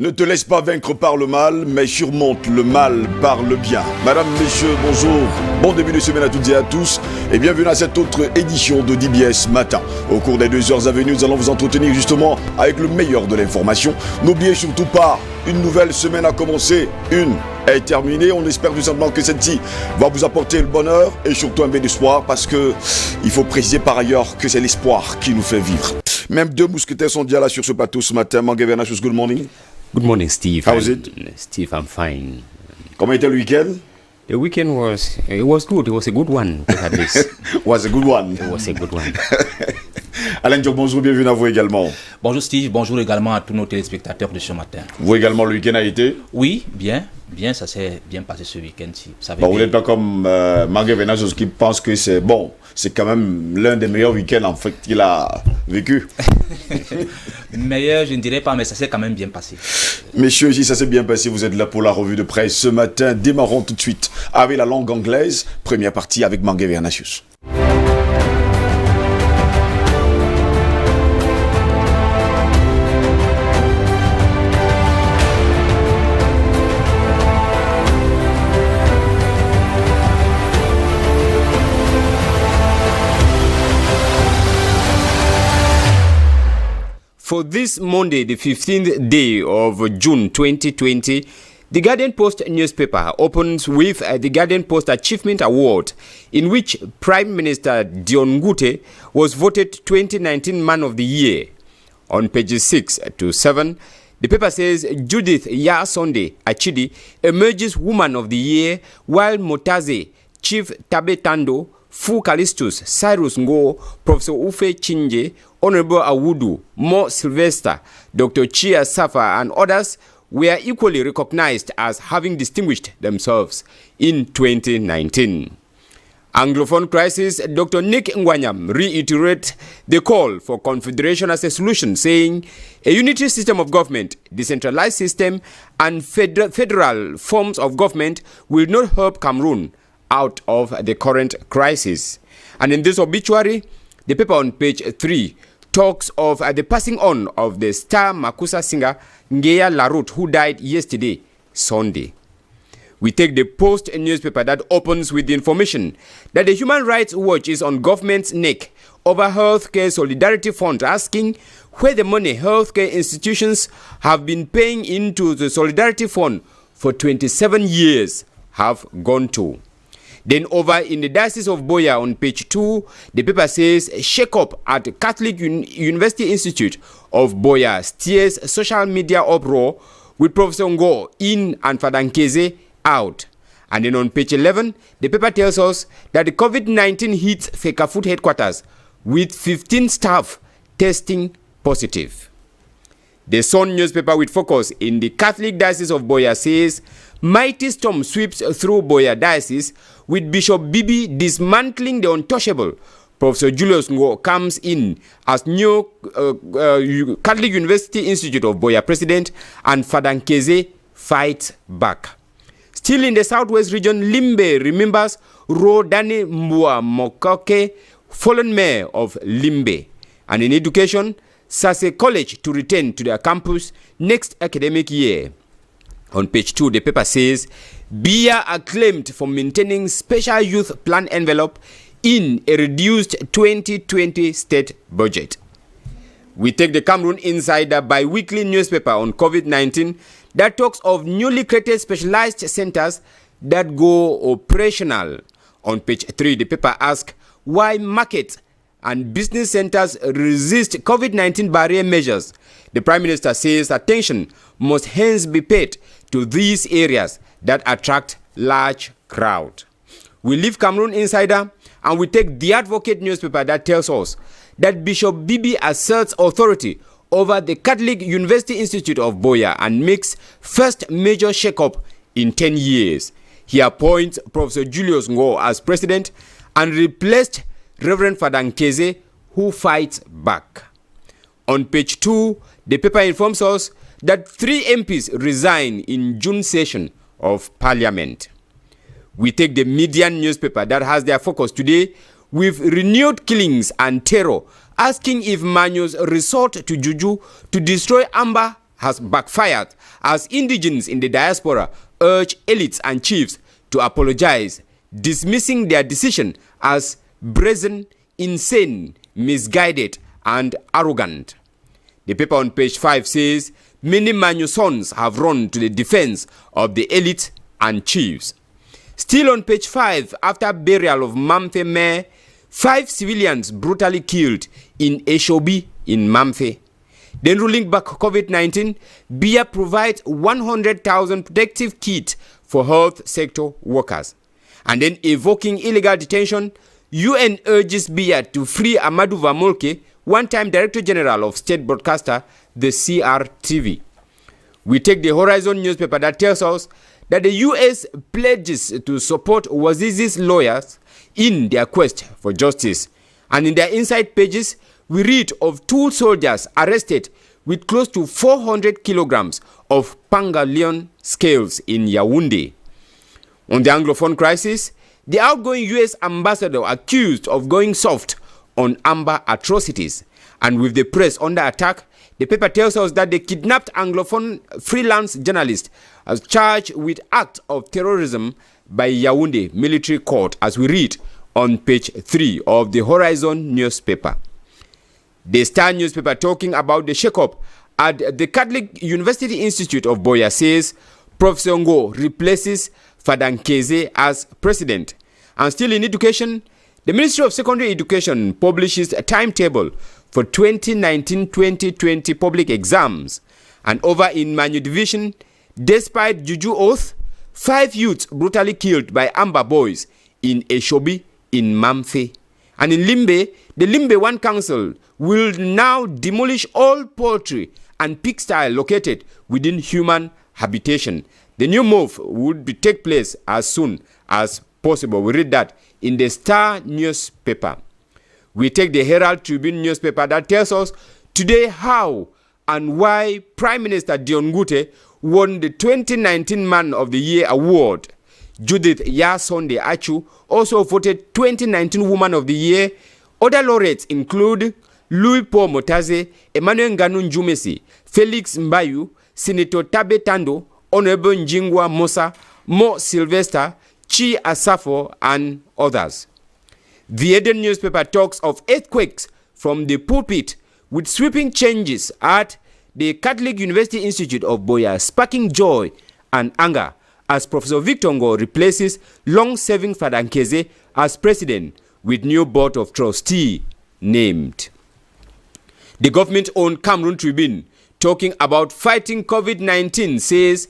Ne te laisse pas vaincre par le mal, mais surmonte le mal par le bien. Madame, messieurs, bonjour. Bon début de semaine à toutes et à tous et bienvenue à cette autre édition de DBS Matin. Au cours des 2 heures à venir, nous allons vous entretenir justement avec le meilleur de l'information. N'oubliez surtout pas, une nouvelle semaine a commencé, une est terminée. On espère tout simplement que celle-ci va vous apporter le bonheur et surtout un peu d'espoir parce que il faut préciser par ailleurs que c'est l'espoir qui nous fait vivre. Même 2 mousquetaires sont déjà là sur ce plateau ce matin. Mangue Vernachus, good morning. Good morning, Steve. How was it? Steve, I'm fine. Comment était le week-end? The weekend was good. It was a good one, at least. Was a good one. It was a good one. Alain Diop, bonjour, bienvenue à vous également. Bonjour Steve, bonjour également à tous nos téléspectateurs de ce matin. Vous également, le week-end a été? Oui, bien, ça s'est bien passé ce week-end-ci. Bon, vous n'êtes pas comme Mangue Vernachus qui pense que c'est bon. C'est quand même l'un des meilleurs week-ends en fait qu'il a vécu. Meilleur, je ne dirais pas, mais ça s'est quand même bien passé. Messieurs, si ça s'est bien passé, vous êtes là pour la revue de presse ce matin. Démarrons tout de suite avec la langue anglaise. Première partie avec Mangue Vernachus. For this Monday, the 15th day of June 2020, the Guardian Post newspaper opens with the Guardian Post Achievement Award, in which Prime Minister Dion Ngute was voted 2019 Man of the Year. On pages 6 to 7, the paper says Judith Yasonde Achidi emerges Woman of the Year, while Motaze, Chief Tabetando, Fu Callistus, Cyrus Ngo, Professor Ufe Chinje, Honorable Awudu, Mo Sylvester, Dr. Chia Safa, and others were equally recognized as having distinguished themselves in 2019. Anglophone crisis, Dr. Nick Ngwanyam reiterated the call for confederation as a solution, saying a unitary system of government, decentralized system, and federal forms of government will not help Cameroon out of the current crisis. And in this obituary, the paper on page 3 talks of the passing on of the star Makusa singer Ngeya Larut, who died yesterday, Sunday. We take the Post newspaper that opens with the information that the Human Rights Watch is on government's neck over healthcare solidarity fund, asking where the money healthcare institutions have been paying into the solidarity fund for 27 years have gone to. Then over in the Diocese of Boya on page 2, the paper says shake-up at Catholic University Institute of Boya steers social media uproar with Professor Ngo in and Fadankeze out. And then on page 11, the paper tells us that the COVID-19 hits Fecafoot headquarters with 15 staff testing positive. The Sun newspaper with focus in the Catholic Diocese of Boya says mighty storm sweeps through Boya Diocese with Bishop Bibi dismantling the untouchable. Professor Julius Ngo comes in as new Catholic University Institute of Boya president, and Fadankeze fights back. Still in the southwest region, Limbe remembers Rodani Mbua Mokoke, fallen mayor of Limbe. And in education, Sase College to return to their campus next academic year. On page 2, the paper says, BIA acclaimed for maintaining special youth plan envelope in a reduced 2020 state budget. We take the Cameroon Insider bi-weekly newspaper on COVID-19 that talks of newly created specialized centers that go operational. On page 3, the paper asks why markets and business centers resist COVID-19 barrier measures. The Prime Minister says attention must hence be paid to these areas that attract large crowd. We leave Cameroon Insider and we take The Advocate newspaper that tells us that Bishop Bibi asserts authority over the Catholic University Institute of Boya and makes first major shake-up in 10 years. He appoints Professor Julius Ngo as president and replaced Reverend Fadankeze, who fights back. On page 2, the paper informs us that 3 MPs resign in June session of Parliament. We take the Median newspaper that has their focus today with renewed killings and terror, asking if Manyos resort to juju to destroy Amber has backfired as indigents in the diaspora urge elites and chiefs to apologize, dismissing their decision as brazen, insane, misguided, and arrogant. The paper on page 5 says many Manyu sons have run to the defense of the elite and chiefs. Still on page 5, after burial of Mamfe Mayor, 5 civilians brutally killed in Eshobi in Mamfe. Then ruling back COVID-19, BIA provides 100,000 protective kits for health sector workers. And then evoking illegal detention, UN urges BIA to free Amadou Vamolke, one-time Director General of State Broadcaster, the CRTV. We take the Horizon newspaper that tells us that the US pledges to support Wazizi's lawyers in their quest for justice. And in their inside pages, we read of 2 soldiers arrested with close to 400 kilograms of pangolin scales in Yaoundé. On the Anglophone crisis, the outgoing US ambassador accused of going soft on Amber atrocities. And with the press under attack, the paper tells us that the kidnapped Anglophone freelance journalist is charged with act of terrorism by Yaoundé military court, as we read on page 3 of the Horizon newspaper. The Star newspaper, talking about the shake-up at the Catholic University Institute of Boya, says Professor Ngo replaces Fadankeze as president. And still in education, the Ministry of Secondary Education publishes a timetable for 2019-2020 public exams. And over in Manyu Division, despite Juju oath, 5 youths brutally killed by Amber boys in Eshobi in Mamfe. And in Limbe, the Limbe One Council will now demolish all poultry and pigsty located within human habitation. The new move would take place as soon as possible. We read that in the Star newspaper. We take the Herald Tribune newspaper that tells us today how and why Prime Minister Dion Ngute won the 2019 Man of the Year award. Judith Yasonde Achu also voted 2019 Woman of the Year. Other laureates include Louis Paul Motaze, Emmanuel Nganu Njumesi, Felix Mbayu, Senator Tabe Tando, Honorable Njingwa Mosa, Mo Sylvester, Chi Asafo, and others. The Eden newspaper talks of earthquakes from the pulpit with sweeping changes at the Catholic University Institute of Boya, sparking joy and anger as Professor Victor Ngo replaces long-serving Fadankeze as president with new board of trustee named. The government-owned Cameroon Tribune, talking about fighting COVID-19, says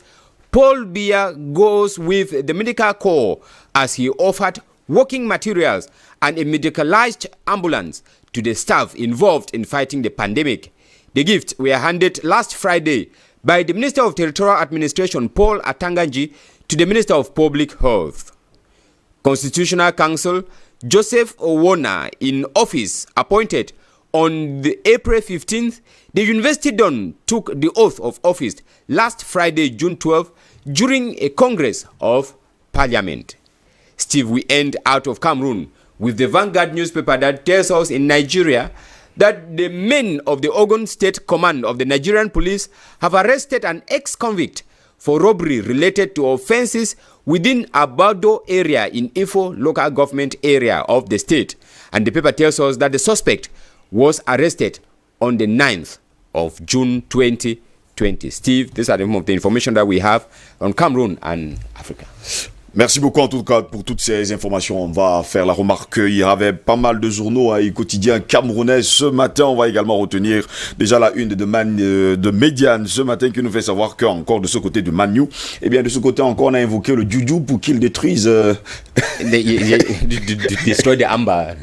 Paul Biya goes with the medical corps as he offered working materials and a medicalized ambulance to the staff involved in fighting the pandemic. The gifts were handed last Friday by the Minister of Territorial Administration, Paul Atanganji, to the Minister of Public Health. Constitutional Counsel Joseph Owona, in office, appointed on the April 15th, the University Don took the oath of office last Friday, June 12, during a Congress of Parliament. Steve, we end out of Cameroon with the Vanguard newspaper that tells us in Nigeria that the men of the Ogun State Command of the Nigerian Police have arrested an ex-convict for robbery related to offenses within Abado area in Ifo local government area of the state. And the paper tells us that the suspect was arrested on the 9th of June 2020. Steve, these are some of the information that we have on Cameroon and Africa. Merci beaucoup en tout cas pour toutes ces informations. On va faire la remarque qu'il y avait pas mal de journaux et quotidiens camerounais ce matin. On va également retenir déjà la une de Médiane ce matin qui nous fait savoir qu'encore de ce côté de Manyu, et bien de ce côté encore on a invoqué le Juju pour qu'il détruise destroy the Amber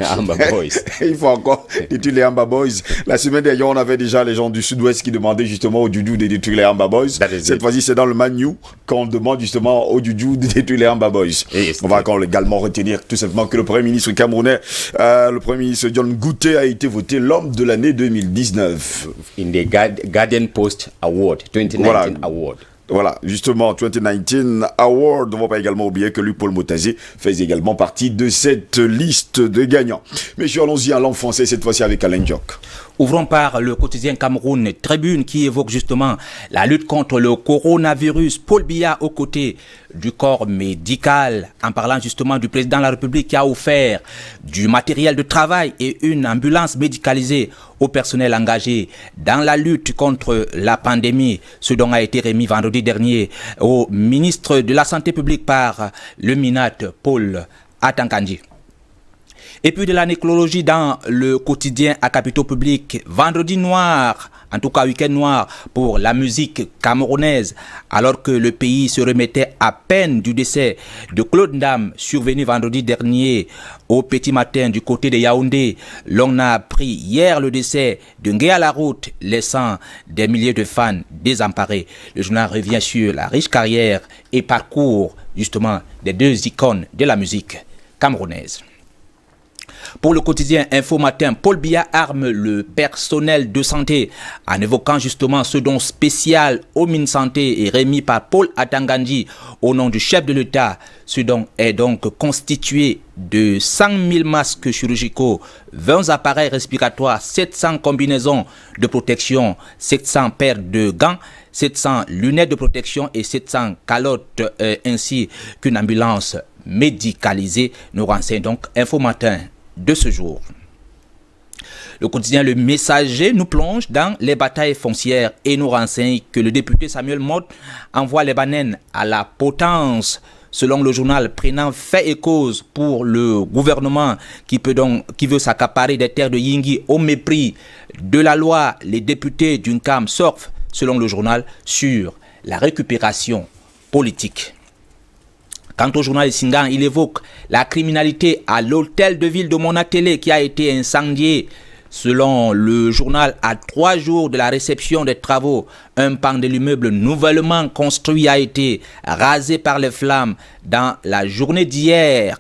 Boys. Il faut encore détruire les Amber Boys. La semaine dernière on avait déjà les gens du sud-ouest qui demandaient justement au Juju de détruire les Amber Boys. Cette fois-ci c'est dans le Manyu qu'on demande justement au Juju de détruire les Amber Boys. On va encore également retenir tout simplement que le Premier ministre camerounais, le Premier ministre Dion Ngute, a été voté l'homme de l'année 2019. In the Guardian Post Award, 2019 Award. Voilà, justement, 2019 Award. On ne va pas également oublier que lui, Paul Motaze, fait également partie de cette liste de gagnants. Messieurs, allons-y à langue français, cette fois-ci avec Alain Diok. Ouvrons par le quotidien Cameroun Tribune qui évoque justement la lutte contre le coronavirus. Paul Biya aux côtés du corps médical en parlant justement du président de la République qui a offert du matériel de travail et une ambulance médicalisée au personnel engagé dans la lutte contre la pandémie, ce dont a été remis vendredi dernier au ministre de la Santé publique par le MINAT Paul Atankandji. Et puis de la nécrologie dans le quotidien à capitaux publics. Vendredi noir, en tout cas week-end noir pour la musique camerounaise, alors que le pays se remettait à peine du décès de Claude Ndam, survenu vendredi dernier au petit matin du côté de Yaoundé. L'on a appris hier le décès de Nguéa Laroute, laissant des milliers de fans désemparés. Le journal revient sur la riche carrière et parcours justement des deux icônes de la musique camerounaise. Pour le quotidien Info Matin, Paul Biya arme le personnel de santé en évoquant justement ce don spécial au Minsanté et remis par Paul Atankandji au nom du chef de l'État. Ce don est donc constitué de 100 000 masques chirurgicaux, 20 appareils respiratoires, 700 combinaisons de protection, 700 paires de gants, 700 lunettes de protection et 700 calottes ainsi qu'une ambulance médicalisée, nous renseigne donc Info Matin de ce jour. Le quotidien Le Messager nous plonge dans les batailles foncières et nous renseigne que le député Samuel Mott envoie les bananes à la potence. Selon le journal, prenant fait et cause pour le gouvernement qui veut s'accaparer des terres de Yingui au mépris de la loi, les députés d'UNCAM surfent, selon le journal, sur la récupération politique. Quant au journal Singan, il évoque la criminalité à l'hôtel de ville de Monatélé qui a été incendié. Selon le journal, à 3 jours de la réception des travaux, un pan de l'immeuble nouvellement construit a été rasé par les flammes dans la journée d'hier,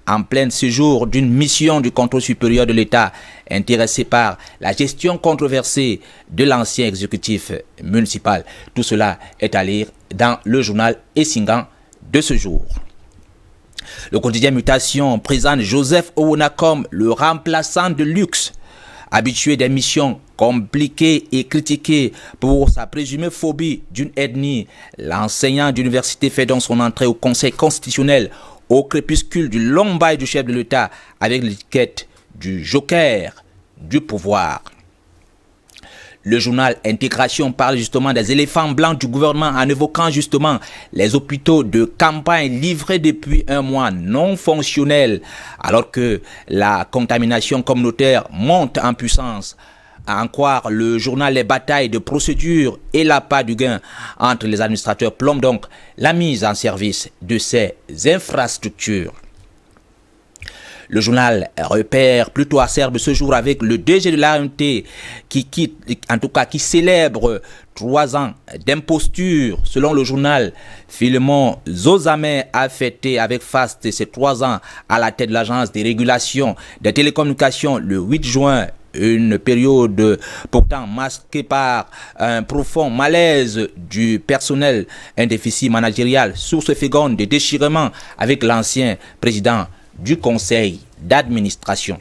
en plein séjour d'une mission du contrôle supérieur de l'État intéressé par la gestion controversée de l'ancien exécutif municipal. Tout cela est à lire dans le journal Singan de ce jour. Le quotidien Mutation présente Joseph Owona comme le remplaçant de luxe, habitué des missions compliquées et critiquées pour sa présumée phobie d'une ethnie. L'enseignant d'université fait donc son entrée au Conseil constitutionnel au crépuscule du long bail du chef de l'État avec l'étiquette du joker du pouvoir. Le journal Intégration parle justement des éléphants blancs du gouvernement en évoquant justement les hôpitaux de campagne livrés depuis un mois non fonctionnels alors que la contamination communautaire monte en puissance. À en croire le journal, les batailles de procédure et l'appât du gain entre les administrateurs plombent donc la mise en service de ces infrastructures. Le journal Repère plutôt acerbe ce jour avec le DG de l'AMT qui célèbre 3 ans d'imposture. Selon le journal, Philemon Zozamé a fêté avec faste ses 3 ans à la tête de l'agence des régulations des télécommunications le 8 juin. Une période pourtant masquée par un profond malaise du personnel, un déficit managérial, source féconde de déchirement avec l'ancien président du conseil d'administration.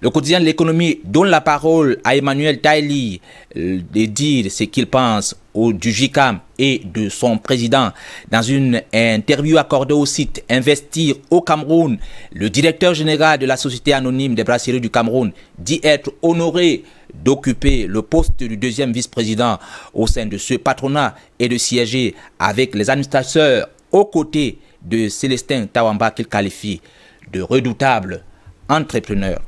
Le quotidien de l'économie donne la parole à Emmanuel Taïli de dire ce qu'il pense du JICAM et de son président. Dans une interview accordée au site Investir au Cameroun, le directeur général de la Société anonyme des brasseries du Cameroun dit être honoré d'occuper le poste du 2e vice-président au sein de ce patronat et de siéger avec les administrateurs aux côtés de Célestin Tawamba qu'il qualifie de redoutable entrepreneur.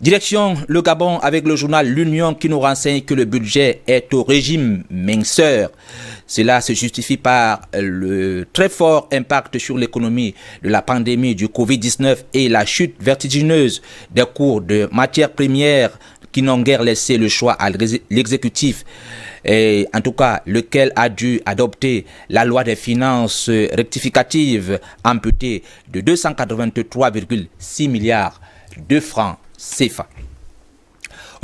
Direction le Gabon avec le journal L'Union qui nous renseigne que le budget est au régime minceur. Cela se justifie par le très fort impact sur l'économie de la pandémie du Covid-19 et la chute vertigineuse des cours de matières premières qui n'ont guère laissé le choix à l'exécutif, et en tout cas lequel a dû adopter la loi des finances rectificatives amputée de 283,6 milliards de francs CFA.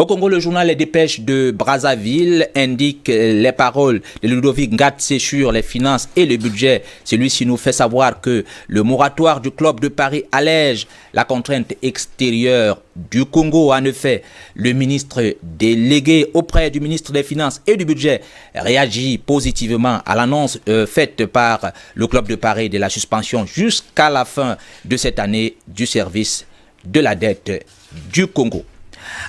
Au Congo, le journal Les Dépêches de Brazzaville indique les paroles de Ludovic Ngatse sur les finances et le budget. Celui-ci nous fait savoir que le moratoire du club de Paris allège la contrainte extérieure du Congo. En effet, le ministre délégué auprès du ministre des Finances et du Budget réagit positivement à l'annonce faite par le club de Paris de la suspension jusqu'à la fin de cette année du service de la dette du Congo.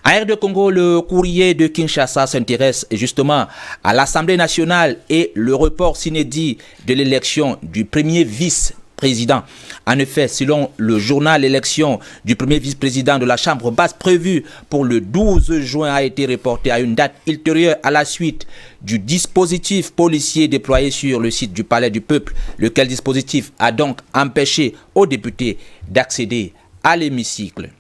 En RD Congo, le courrier de Kinshasa s'intéresse justement à l'Assemblée nationale et le report s'inédit de l'élection du premier vice-président. En effet, selon le journal, l'élection du premier vice-président de la Chambre basse prévue pour le 12 juin a été reportée à une date ultérieure à la suite du dispositif policier déployé sur le site du Palais du Peuple, lequel dispositif a donc empêché aux députés d'accéder à l'hémicycle.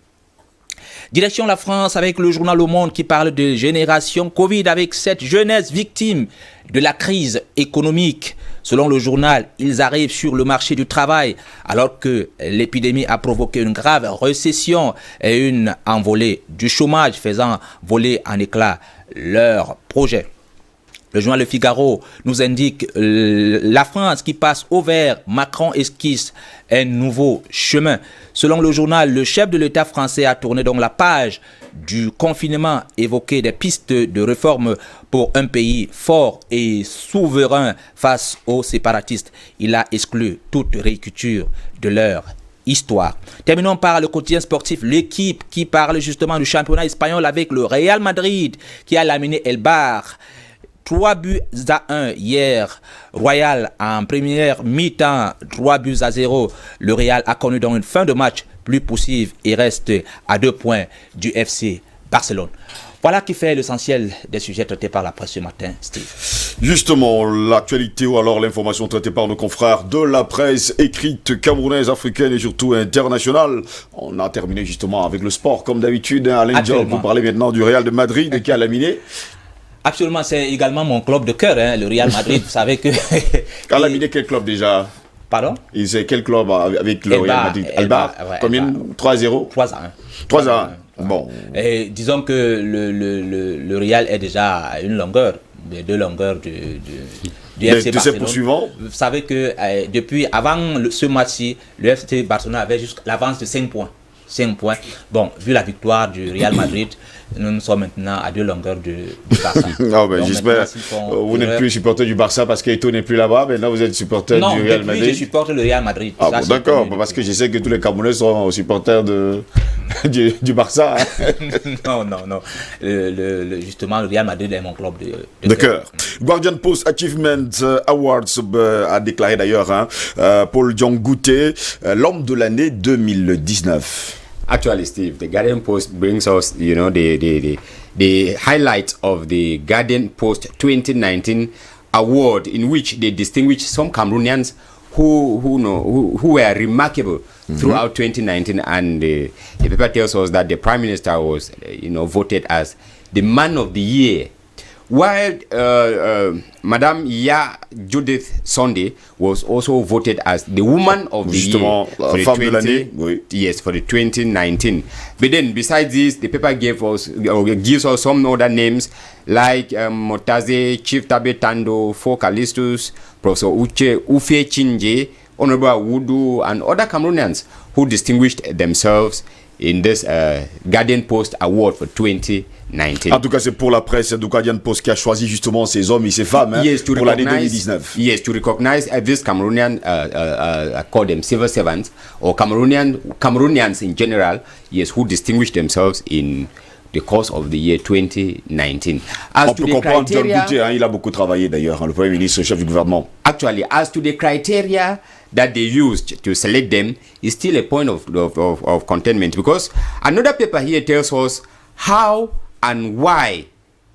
Direction la France avec le journal Le Monde qui parle de génération Covid avec cette jeunesse victime de la crise économique. Selon le journal, ils arrivent sur le marché du travail alors que l'épidémie a provoqué une grave récession et une envolée du chômage faisant voler en éclats leurs projets. Le journal Le Figaro nous indique la France qui passe au vert. Macron esquisse un nouveau chemin. Selon le journal, le chef de l'État français a tourné donc la page du confinement, évoqué des pistes de réforme pour un pays fort et souverain face aux séparatistes. Il a exclu toute réécriture de leur histoire. Terminons par le quotidien sportif L'équipe qui parle justement du championnat espagnol avec le Real Madrid qui a laminé Elbar 3-1 hier. Royal en première mi-temps, 3-0. Le Real a connu donc une fin de match plus poussive et reste à 2 points du FC Barcelone. Voilà qui fait l'essentiel des sujets traités par la presse ce matin, Steve. Justement, l'actualité ou alors l'information traitée par nos confrères de la presse écrite camerounaise, africaine et surtout internationale. On a terminé justement avec le sport comme d'habitude. Alain Diop, vous parlez maintenant du Real de Madrid qui a laminé. Absolument, c'est également mon club de cœur, le Real Madrid. Vous savez que... Qu'a laminé quel club déjà? Pardon? Et c'est quel club avec le Real Madrid? Elbar, ouais, combien? 3-0? 3-1. 3-1. Bon. Et disons que le Real est déjà à une longueur, de 2 longueurs du FC Barcelone. De ses poursuivants. Vous savez que depuis, avant ce match-ci, le FC Barcelone avait juste l'avance de 5 points. 5 points. Bon, vu la victoire du Real Madrid, nous sommes maintenant à 2 longueurs du Barça. Non, ben j'espère. Vous n'êtes plus supporter du Barça parce qu'Eto n'est plus là-bas. Maintenant, vous êtes supporter du Real Madrid. Non, je supporte le Real Madrid. Ah, bon, d'accord, parce que je sais que tous les Camerounais sont supporters du Barça. Hein. Non. Justement, le Real Madrid est mon club de cœur. Guardian Post Achievement Awards a déclaré d'ailleurs Paul Diongouté, l'homme de l'année 2019. Actually, Steve, the Guardian Post brings us, the highlight of the Guardian Post 2019 award, in which they distinguish some Cameroonians who were remarkable throughout 2019, and the paper tells us that the Prime Minister was, voted as the Man of the Year, while Madame Ya Judith Sunday was also voted as the Woman of the Year for the 2019. But then, besides this, the paper gives us some other names like Motaze, Chief Tabe Tando, Fo Callistus, Professor Ufe Chinje, Honorable Awudu, and other Cameroonians who distinguished themselves in this Guardian Post Award for 2019. En tout cas, c'est pour la presse du Guardian Post qui a choisi justement ces hommes et ces femmes pour l'année 2019. Yes, to recognize this Cameroonian, call them civil servants, or Cameroonians in general, yes, who distinguished themselves in the course of the year 2019. On peut comprendre John Gouté, il a beaucoup travaillé d'ailleurs, le Premier ministre, chef du gouvernement. Actually, as to the criteria that they used to select them, is still a point of contentment, because another paper here tells us how and why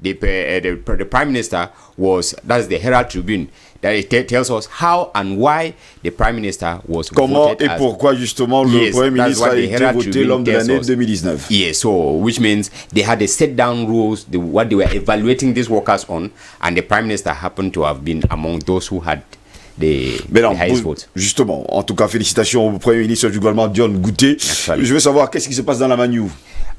the Prime Minister was, that's the Herald Tribune, that it tells us how and why the Prime Minister was comment voted et pourquoi justement le Premier ministre a été voté l'homme de l'année 2019. Yes, so which means they had a set down rules, what they were evaluating these workers on, and the Prime Minister happened to have been among those who had the highest votes. Justement, en tout cas, félicitations au Premier ministre du gouvernement Dion Gouté. Je veux savoir qu'est-ce qui se passe dans la Manu.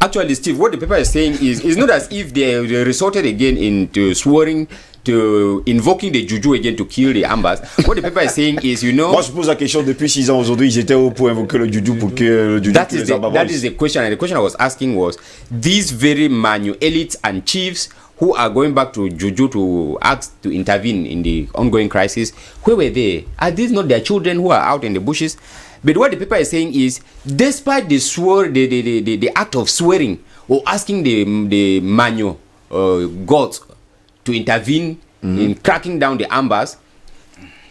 Actually, Steve, what the paper is saying is it's not as if they resorted again into swearing to invoking the juju again to kill the Ambas. What the paper is saying is, you know... Moi, je pose la question, depuis 6 ans aujourd'hui, ils étaient où pour invoquer le juju pour que le juju that tue is les Amba Boys? that is the question, and the question I was asking was, these very Manu elites and chiefs who are going back to Juju to ask to intervene in the ongoing crisis, where were they? Are these not their children who are out in the bushes? But what the paper is saying is, despite the act of swearing or asking the Manu gods to intervene in cracking down the Ambas,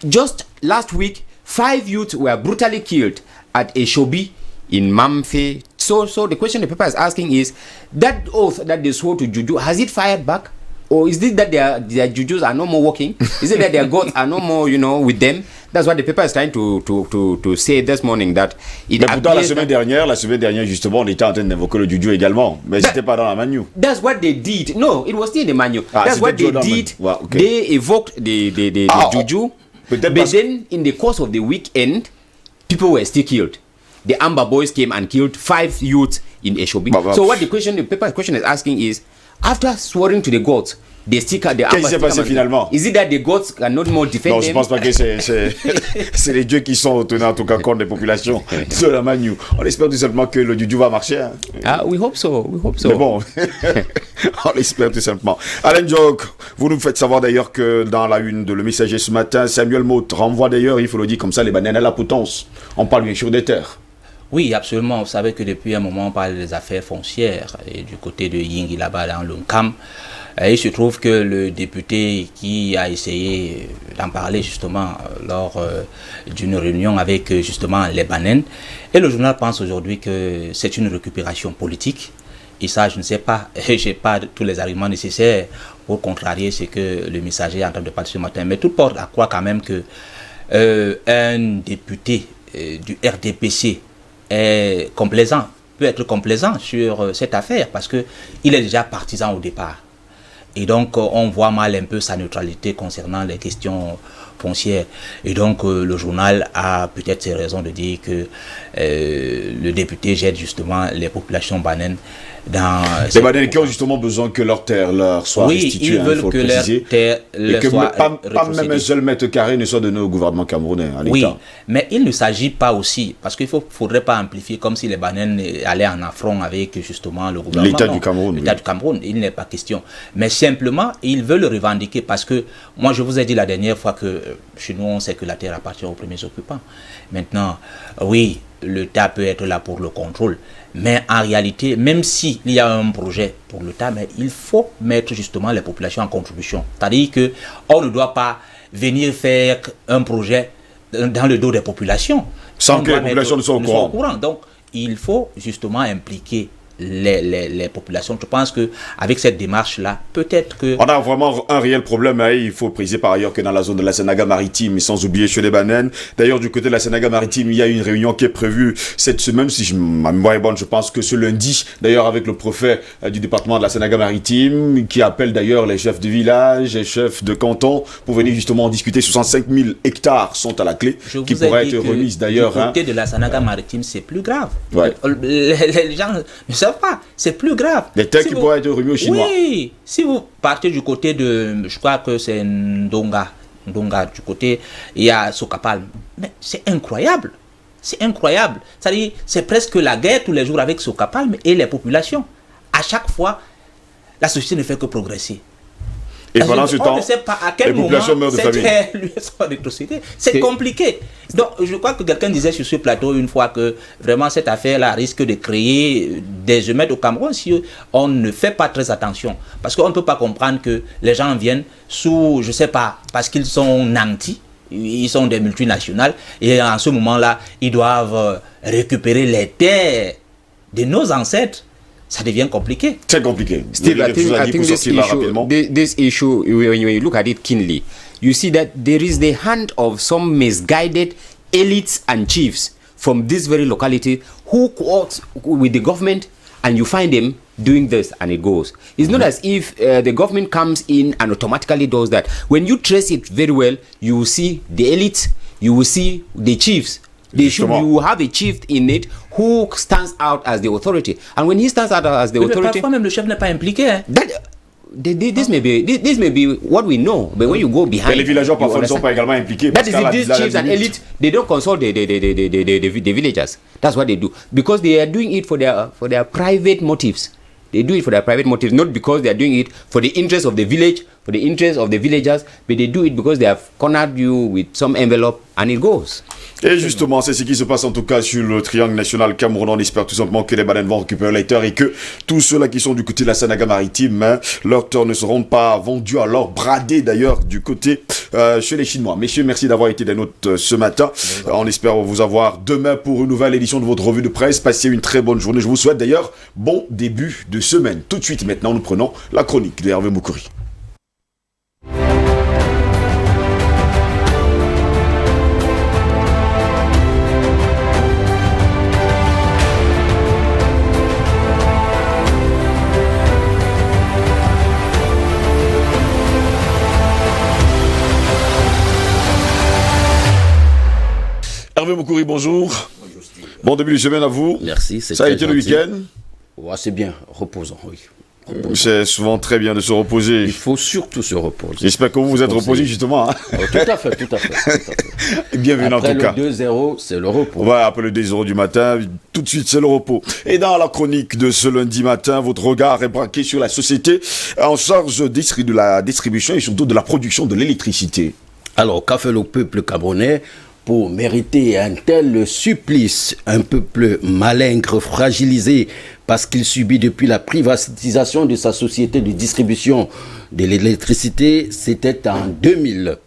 just last week 5 youths were brutally killed at a Shobi in Mamfe. So the question the paper is asking is, that oath that they swore to Juju, has it fired back? Or is it that their Jujus are no more working? Is it that their gods are no more, with them? That's what the paper is trying to say this morning, that it Mais pourtant, la appears semaine dernière, justement, on était en train d'invoquer le juju également. Mais c'était pas dans la manu. That's what they did. No, it was still in the manual. Ah, That's what they Jordan did. Wow, okay. They evoked the juju. But then, in the course of the weekend, people were still killed. The Amba Boys came and killed 5 youths in Eshobi. So what the paper question is asking is, after swearing to the gods, they still the Qu'est-ce qui s'est passé finalement? Is it that the gods cannot more defend Non, them? je pense pas que c'est les dieux qui sont tenus en tout cas compte des populations de la manu. On espère tout simplement que le juju va marcher. Hein. We hope so. We hope so. Mais bon, on l'espère tout simplement. Alain Jok, vous nous faites savoir d'ailleurs que dans la une de Le Messager ce matin, Samuel Motte renvoie d'ailleurs, il faut le dire comme ça, les bananes à la potence. On parle bien sûr des terres. Oui, absolument. Vous savez que depuis un moment, on parle des affaires foncières et du côté de Yingui, là-bas dans l'Unkam. Il se trouve que le député qui a essayé d'en parler justement lors d'une réunion avec justement les Banen, et le journal pense aujourd'hui que c'est une récupération politique. Et ça, je ne sais pas, je n'ai pas tous les arguments nécessaires pour contrarier ce que le Messager est en train de parler ce matin. Mais tout porte à croire quand même que un député du RDPC est complaisant, peut être complaisant sur cette affaire parce qu'il est déjà partisan au départ. Et donc, on voit mal un peu sa neutralité concernant les questions foncières. Et donc, le journal a peut-être ses raisons de dire que le député jette justement les populations bananes dans... Les bananes qui ont justement besoin que leur terre leur soit restituée, ils veulent que leur terre leur soit pas même un seul mètre carré ne soit donné au gouvernement camerounais, à l'État. Oui, mais il ne s'agit pas aussi, parce qu'il ne faudrait pas amplifier comme si les bananes allaient en affront avec justement le gouvernement. L'État du Cameroun. L'État du Cameroun, il n'est pas question. Mais simplement, ils veulent le revendiquer parce que, moi je vous ai dit la dernière fois que chez nous on sait que la terre appartient aux premiers occupants. Maintenant, oui, l'État peut être là pour le contrôle, mais en réalité, même s'il y a un projet pour l'État, mais il faut mettre justement les populations en contribution. C'est-à-dire qu'on ne doit pas venir faire un projet dans le dos des populations. Sans que les populations ne soient au courant. Donc, il faut justement impliquer les populations. Je pense qu'avec cette démarche-là, peut-être que... On a vraiment un réel problème. Hein. Il faut préciser par ailleurs que dans la zone de la Sénégal maritime, sans oublier chez les bananes. D'ailleurs, du côté de la Sénégal maritime, il y a une réunion qui est prévue cette semaine, si ma mémoire est bonne, je pense que ce lundi, d'ailleurs avec le préfet du département de la Sénégal maritime, qui appelle d'ailleurs les chefs de village, les chefs de canton, pour venir justement en discuter. 65 000 hectares sont à la clé, qui pourraient être remises d'ailleurs. Du côté de la Sénégal maritime, c'est plus grave. Ouais. Les gens ne savent pas, c'est plus grave. Les terres qui pourraient être remises aux Chinois. Oui, si vous partez du côté de, je crois que c'est Ndonga, du côté, il y a Sokapalm. Mais c'est incroyable. C'est incroyable. C'est-à-dire, c'est presque la guerre tous les jours avec Sokapalm et les populations. À chaque fois, la société ne fait que progresser. Et pendant ce temps, on ne sait pas à quel moment cette terre lui soit rétrocédée. C'est compliqué. Donc, je crois que quelqu'un disait sur ce plateau une fois que vraiment cette affaire-là risque de créer des émeutes au Cameroun si on ne fait pas très attention. Parce qu'on ne peut pas comprendre que les gens viennent sous, je ne sais pas, parce qu'ils sont nantis, ils sont des multinationales, et en ce moment-là, ils doivent récupérer les terres de nos ancêtres. Ça devient compliqué. Très compliqué. Steve, I think this issue, when you look at it keenly, you see that there is the hand of some misguided elites and chiefs from this very locality who court with the government, and you find them doing this and it goes. It's not as if the government comes in and automatically does that. When you trace it very well, you will see the elites, you will see the chiefs Justement. You have a chief in it who stands out as the authority. And when he stands out as the Oui, mais authority, parfois même le chef n'est pas impliqué. Hein. this may be what we know, but when you go behind, Mais les villageois you parfois ne sont understand. pas également impliqués. That parce is qu'à it. la- These la chiefs and limite- elite, they don't consult the villagers. That's what they do, because they are doing it for their private motives. They do it for their private motives, not because they are doing it for the interest of the village, for the interest of the villagers, but they do it because they have cornered you with some envelope and it goes. Et justement, c'est ce qui se passe en tout cas sur le triangle national Cameroun. On espère tout simplement que les baleines vont récupérer les terres et que tous ceux-là qui sont du côté de la Sanaga maritime, hein, leurs terres ne seront pas vendues, alors bradées d'ailleurs du côté chez les Chinois. Messieurs, merci d'avoir été des nôtres ce matin. On espère vous avoir demain pour une nouvelle édition de votre revue de presse. Passez une très bonne journée. Je vous souhaite d'ailleurs bon début de semaine. Tout de suite maintenant, nous prenons la chronique de Hervé Moukouri. Hervé Moukouri, bonjour. Bon début de semaine à vous. Merci, c'est Ça a très été le gentil. week-end. Ouais, c'est bien, reposant, oui. Reposant. C'est souvent très bien de se reposer. Il faut surtout se reposer. J'espère que vous vous êtes Conseil. reposé justement. Hein. Oh, tout à fait, tout à fait. Tout à fait. Bienvenue Après en tout cas. le 2-0, c'est le repos. Ouais, après le 2 du matin, tout de suite c'est le repos. Et dans la chronique de ce lundi matin, votre regard est braqué sur la société en charge de la distribution et surtout de la production de l'électricité. Alors, qu'a fait le peuple camerounais pour mériter un tel supplice? Un peuple malingre, fragilisé, parce qu'il subit depuis la privatisation de sa société de distribution de l'électricité, c'était en 2000.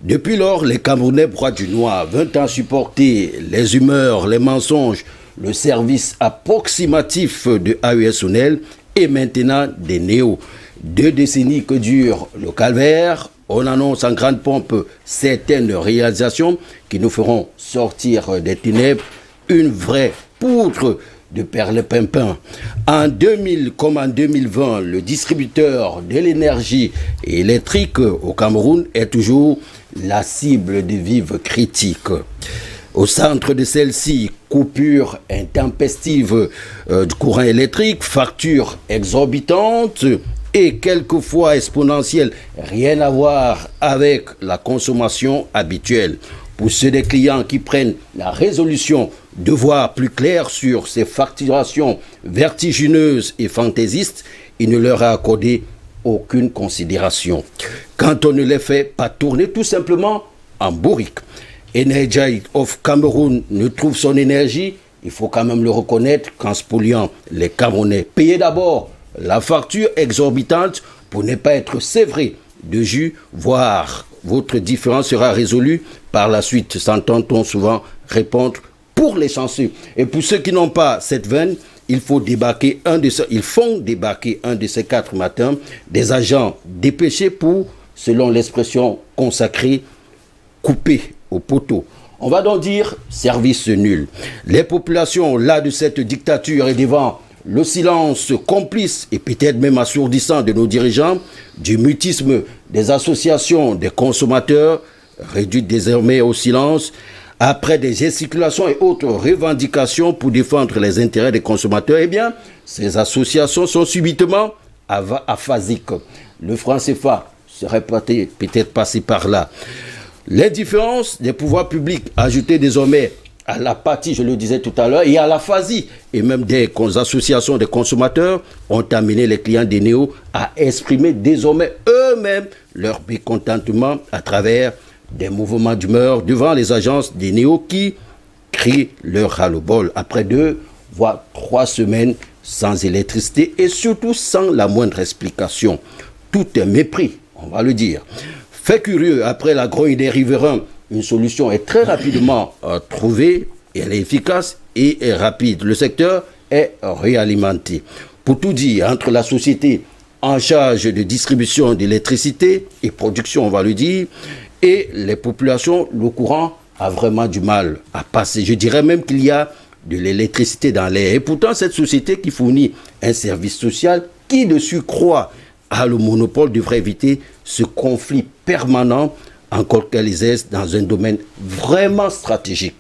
Depuis lors, les Camerounais broient du noir, 20 ans supporter les humeurs, les mensonges, le service approximatif de AES-ONEL et maintenant des néos. 2 décennies que dure le calvaire. On annonce en grande pompe certaines réalisations qui nous feront sortir des ténèbres une vraie poutre de perlimpinpin. En 2000 comme en 2020, le distributeur de l'énergie électrique au Cameroun est toujours la cible de vives critiques. Au centre de celle-ci, coupure intempestive du courant électrique, factures exorbitantes et quelquefois exponentielles, rien à voir avec la consommation habituelle. Pour ceux des clients qui prennent la résolution de voir plus clair sur ces facturations vertigineuses et fantaisistes, il ne leur a accordé aucune considération. Quand on ne les fait pas tourner tout simplement en bourrique. Energy of Cameroun ne trouve son énergie, il faut quand même le reconnaître, qu'en spoliant les Camerounais. Payez d'abord la facture exorbitante pour ne pas être sévré de jus, voire votre différence sera résolue par la suite, s'entend-on souvent répondre pour les chanceux. Et pour ceux qui n'ont pas cette veine, ils font débarquer un de ces 4 matins des agents dépêchés pour, selon l'expression consacrée, couper au poteau. On va donc dire service nul. Les populations, là de cette dictature et devant le silence complice et peut-être même assourdissant de nos dirigeants, du mutisme des associations des consommateurs, réduites désormais au silence, après des gesticulations et autres revendications pour défendre les intérêts des consommateurs, eh bien, ces associations sont subitement aphasiques. Le franc CFA serait peut-être passé par là. L'indifférence des pouvoirs publics, ajoutée désormais à l'apathie, je le disais tout à l'heure, et à l'aphasie, et même des associations des consommateurs, ont amené les clients des néos à exprimer désormais eux-mêmes leur mécontentement à travers des mouvements d'humeur devant les agences des néos qui crient leur ras-le-bol après 2 voire 3 semaines sans électricité et surtout sans la moindre explication. Tout est mépris, on va le dire. Fait curieux, après la grogne des riverains, une solution est très rapidement trouvée, et elle est efficace et rapide. Le secteur est réalimenté. Pour tout dire, entre la société en charge de distribution d'électricité et production, on va le dire, et les populations, le courant a vraiment du mal à passer. Je dirais même qu'il y a de l'électricité dans l'air. Et pourtant, cette société qui fournit un service social, qui de surcroît a le monopole, devrait éviter ce conflit permanent, encore qu'elle exerce dans un domaine vraiment stratégique.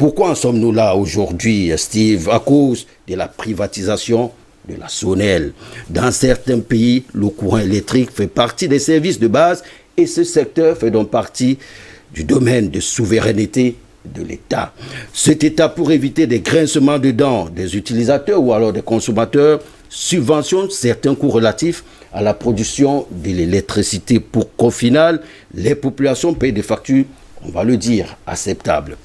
Pourquoi en sommes-nous là aujourd'hui, Steve? À cause de la privatisation de la SONEL. Dans certains pays, le courant électrique fait partie des services de base et ce secteur fait donc partie du domaine de souveraineté de l'État. Cet État, pour éviter des grincements de dents des utilisateurs ou alors des consommateurs, subventionne certains coûts relatifs à la production de l'électricité pour qu'au final, les populations payent des factures, on va le dire, acceptables.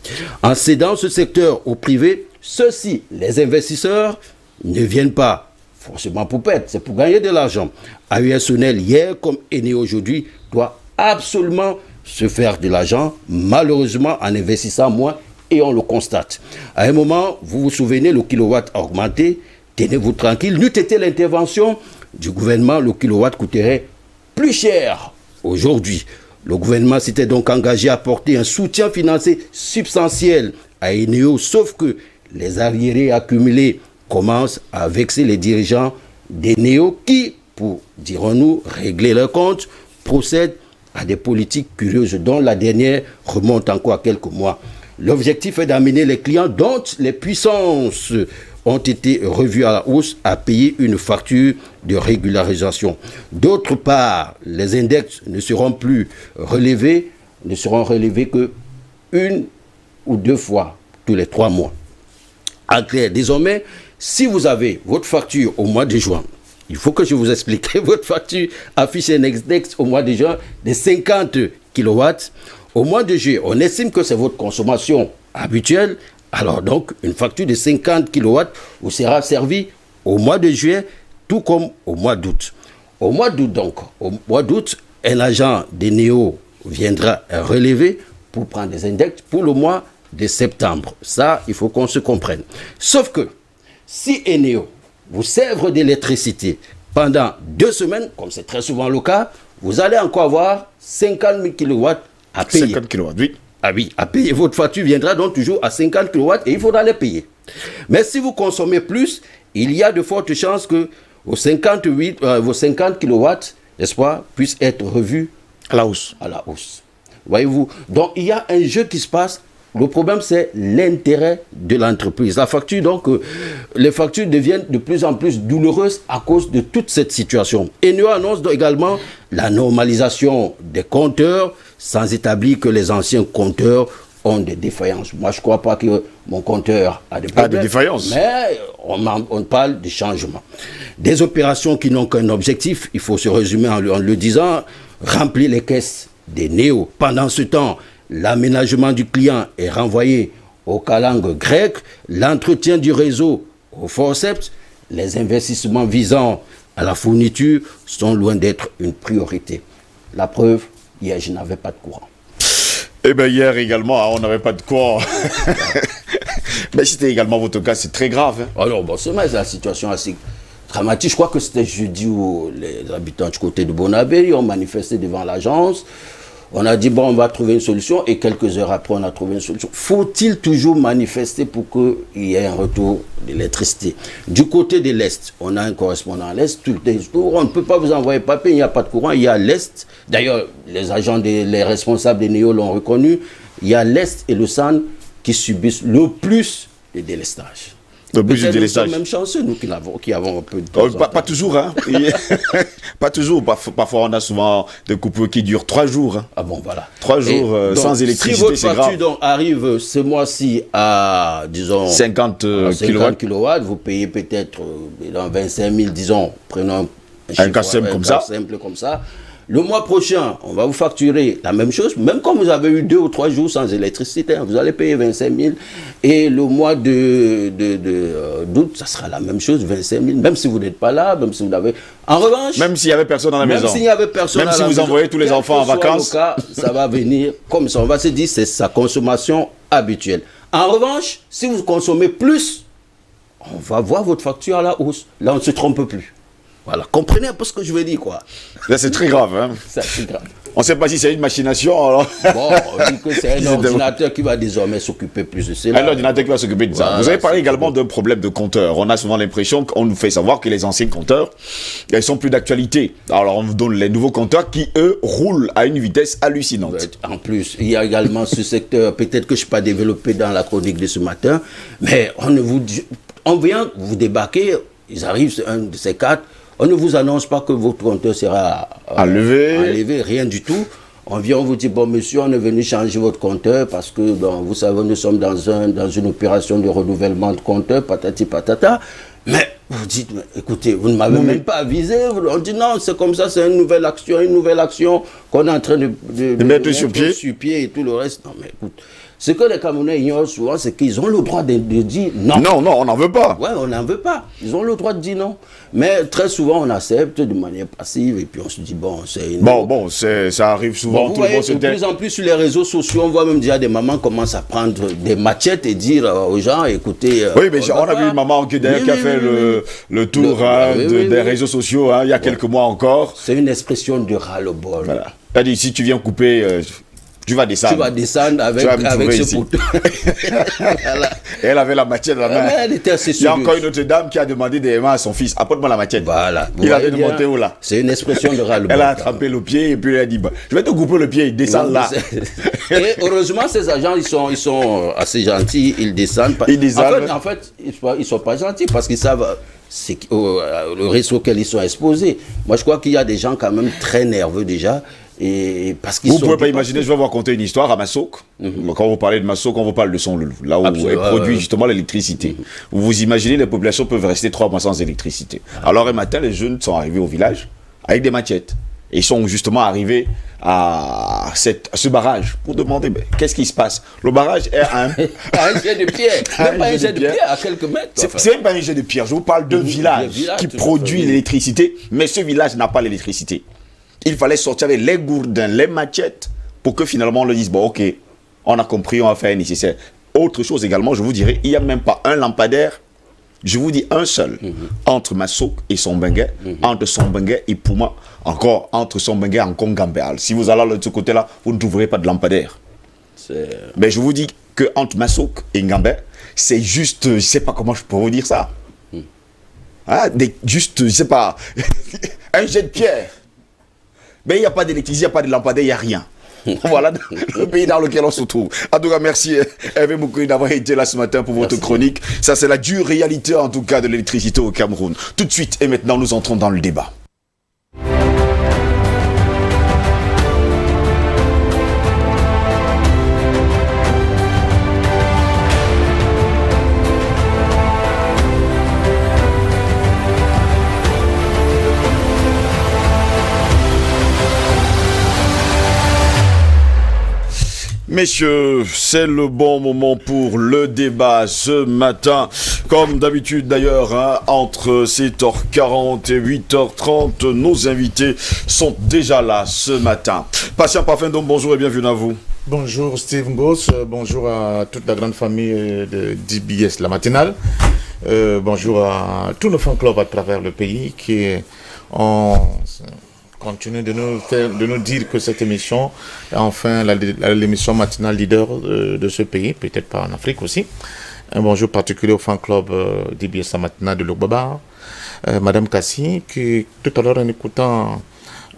En cédant ce secteur au privé, ceux-ci, les investisseurs, ne viennent pas forcément pour perdre, c'est pour gagner de l'argent. AES SONEL, hier comme Eni aujourd'hui, doit absolument se faire de l'argent, malheureusement en investissant moins, et on le constate. À un moment, vous vous souvenez, le kilowatt a augmenté, tenez-vous tranquille, n'eût été l'intervention du gouvernement, le kilowatt coûterait plus cher aujourd'hui. Le gouvernement s'était donc engagé à apporter un soutien financier substantiel à Eneo, sauf que les arriérés accumulés commencent à vexer les dirigeants d'Eneo qui, pour, dirons-nous, régler leurs comptes, procèdent à des politiques curieuses dont la dernière remonte encore à quelques mois. L'objectif est d'amener les clients dont les puissances ont été revues à la hausse à payer une facture de régularisation. D'autre part, les index ne seront relevés que une ou deux fois tous les 3 mois. En clair, désormais, si vous avez votre facture au mois de juin, il faut que je vous explique. Votre facture affiche un index au mois de juin de 50 kW. Au mois de juillet, on estime que c'est votre consommation habituelle. Alors donc, une facture de 50 kW vous sera servie au mois de juillet, tout comme au mois d'août. Au mois d'août, un agent d'Eneo viendra relever pour prendre des index pour le mois de septembre. Ça, il faut qu'on se comprenne. Sauf que, si Eneo vous sert d'électricité pendant 2 semaines, comme c'est très souvent le cas, vous allez encore avoir 50 000 kW à payer. 50 kW, oui. Ah oui, à payer. Votre facture viendra donc toujours à 50 kW et il faudra les payer. Mais si vous consommez plus, il y a de fortes chances que vos 50 kW, n'est-ce pas, puissent être revus à la hausse. Voyez-vous? Donc, il y a un jeu qui se passe. Le problème, c'est l'intérêt de l'entreprise. La facture, donc, les factures deviennent de plus en plus douloureuses à cause de toute cette situation. Eneo annonce donc également la normalisation des compteurs, sans établir que les anciens compteurs ont des défaillances. Moi, je ne crois pas que mon compteur a des problèmes. Des défaillances. Mais on parle de changement. Des opérations qui n'ont qu'un objectif, il faut se résumer en le disant, remplir les caisses d'Eneo. Pendant ce temps, l'aménagement du client est renvoyé aux calanques grecques, l'entretien du réseau au forceps, les investissements visant à la fourniture sont loin d'être une priorité. La preuve, hier, je n'avais pas de courant. Eh bien, hier également, on n'avait pas de courant. Mais c'était également votre cas, c'est très grave. Hein. Alors, bon, c'est la situation assez dramatique. Je crois que c'était jeudi où les habitants du côté de Bonabé ont manifesté devant l'agence. On a dit, bon, on va trouver une solution, et quelques heures après, on a trouvé une solution. Faut-il toujours manifester pour qu'il y ait un retour d'électricité? Du côté de l'Est, on a un correspondant à l'Est, on ne peut pas vous envoyer papier, il n'y a pas de courant, il y a l'Est. D'ailleurs, les responsables des NEO l'ont reconnu, il y a l'Est et le SAN qui subissent le plus de délestage. Le plus de délestage. Nous sommes même chanceux, nous qui avons un peu de temps. Pas toujours, hein. Pas toujours. Parfois, on a souvent des coupures qui durent 3 jours. Hein. Ah bon, voilà. 3 jours donc, sans électricité, c'est grave. Si votre facture donc, arrive ce mois-ci à, disons, 50 kW, vous payez peut-être dans 25 000, disons, prenons un cas simple comme ça. Le mois prochain, on va vous facturer la même chose, même quand vous avez eu 2 ou 3 jours sans électricité, hein, vous allez payer 25 000. Et le mois d'août, ça sera la même chose, 25 000, même si vous n'êtes pas là, même si vous avez... En revanche... Même s'il n'y avait personne dans la maison. Même s'il n'y avait personne même si vous envoyez tous les enfants en vacances. Cas, ça va venir comme ça. On va se dire c'est sa consommation habituelle. En revanche, si vous consommez plus, on va voir votre facture à la hausse. Là, on ne se trompe plus. Voilà, comprenez un peu ce que je veux dire, quoi. Là, c'est très grave, hein. C'est grave. On ne sait pas si c'est une machination. Alors. Bon, on dit que c'est un ordinateur qui va désormais s'occuper plus de cela. Un ordinateur qui va s'occuper de ça. Voilà, vous avez parlé également d'un problème de compteur. On a souvent l'impression qu'on nous fait savoir que les anciens compteurs, ils sont plus d'actualité. Alors on vous donne les nouveaux compteurs qui, eux, roulent à une vitesse hallucinante. En plus, il y a également ce secteur, peut-être que je ne suis pas développé dans la chronique de ce matin, mais on vient vous débarquer, ils arrivent, un de ces quatre, on ne vous annonce pas que votre compteur sera enlevé, rien du tout. On vient, on vous dit, bon monsieur, on est venu changer votre compteur parce que, bon, vous savez, nous sommes dans une opération de renouvellement de compteur, patati patata. Mais vous dites, mais, écoutez, vous ne m'avez même pas avisé. On dit non, c'est comme ça, c'est une nouvelle action qu'on est en train de mettre sur pied et tout le reste. Non, mais écoute, ce que les Camerounais ignorent souvent, c'est qu'ils ont le droit de dire non. Non, on n'en veut pas. Ouais, on n'en veut pas. Ils ont le droit de dire non. Mais très souvent, on accepte de manière passive et puis on se dit, bon, c'est... Bon, ça arrive souvent. Bon, vous voyez, de plus en plus sur les réseaux sociaux, on voit même déjà des mamans commencent à prendre des machettes et dire aux gens, écoutez... Oui, mais on a vu une maman qui a fait le tour des réseaux sociaux il y a quelques mois encore. C'est une expression de ras-le-bol. Voilà. Elle dit, si tu viens couper... Tu vas descendre. Tu vas descendre avec ce couteau. Voilà. Et elle avait la machette dans la main. Elle était assez Il y a encore une autre dame qui a demandé des mains à son fils. Apporte-moi la machette. Voilà. Il avait demandé où là? C'est une expression de ras-le-bol. Elle a attrapé le pied et puis elle a dit, je vais te couper le pied, descends là. Et heureusement, ces agents, ils sont assez gentils, ils descendent. En fait, ils sont pas gentils parce qu'ils savent le risque auquel ils sont exposés. Moi, je crois qu'il y a des gens quand même très nerveux déjà. Et parce qu'ils vous ne pouvez pas imaginer, je vais vous raconter une histoire à Massouk. Quand vous parlez de Massouk, on vous parle de son loulou, là où est produit justement l'électricité. Vous imaginez, les populations peuvent rester 3 mois sans électricité. Alors un matin, les jeunes sont arrivés au village avec des machettes. Et ils sont justement arrivés à ce barrage pour demander qu'est-ce qui se passe. Le barrage est à un jet de pierre. Même pas un jet de pierre à quelques mètres. C'est même pas un jet de pierre. Je vous parle d'un village qui produit l'électricité, mais ce village n'a pas l'électricité. Il fallait sortir avec les gourdins, les machettes, pour que finalement on leur dise, bon ok, on a compris, on va faire le nécessaire. Autre chose également, je vous dirais, il n'y a même pas un lampadaire, je vous dis un seul, entre Massouk et Sombengue, entre Sombengue et Pouma, encore entre Sombengue et Nkongambéal. Si vous allez de ce côté-là, vous ne trouverez pas de lampadaire. Mais je vous dis que entre Massouk et Ngambé, c'est juste, je ne sais pas comment je peux vous dire ça. Juste, je ne sais pas, un jet de pierre. Mais il n'y a pas d'électricité, il n'y a pas de lampadaire, il n'y a rien. Voilà le pays dans lequel on se trouve. En tout cas, merci Hervé Moukouri d'avoir été là ce matin pour votre chronique. Ça, c'est la dure réalité, en tout cas, de l'électricité au Cameroun. Tout de suite, et maintenant, nous entrons dans le débat. Messieurs, c'est le bon moment pour le débat ce matin. Comme d'habitude d'ailleurs, entre 7h40 et 8h30, nos invités sont déjà là ce matin. Patient Parfendom, bonjour et bienvenue à vous. Bonjour Steve Ngoss, bonjour à toute la grande famille de DBS La Matinale. Bonjour à tous nos fan clubs à travers le pays qui continue de nous dire que cette émission est enfin l'émission matinale leader de ce pays, peut-être pas en Afrique aussi. Un bonjour particulier au fan club DBS La Matinale de Logbaba, Madame Kassi, qui tout à l'heure en écoutant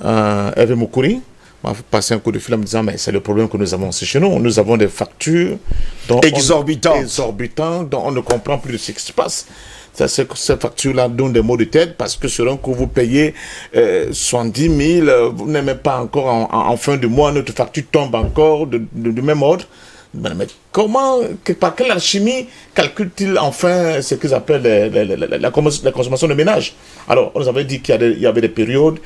Hervé Moukouri m'a passé un coup de fil en me disant mais c'est le problème que nous avons aussi chez nous. Nous avons des factures exorbitantes dont on ne comprend plus ce qui se passe. Ces factures-là donnent des maux de tête parce que selon que vous payez 70 000, vous n'aimez pas encore en fin de mois, notre facture tombe encore de même ordre. Mais par quelle alchimie calcule-t-il enfin ce qu'ils appellent la consommation de ménage? Alors, on nous avait dit qu'il y avait des périodes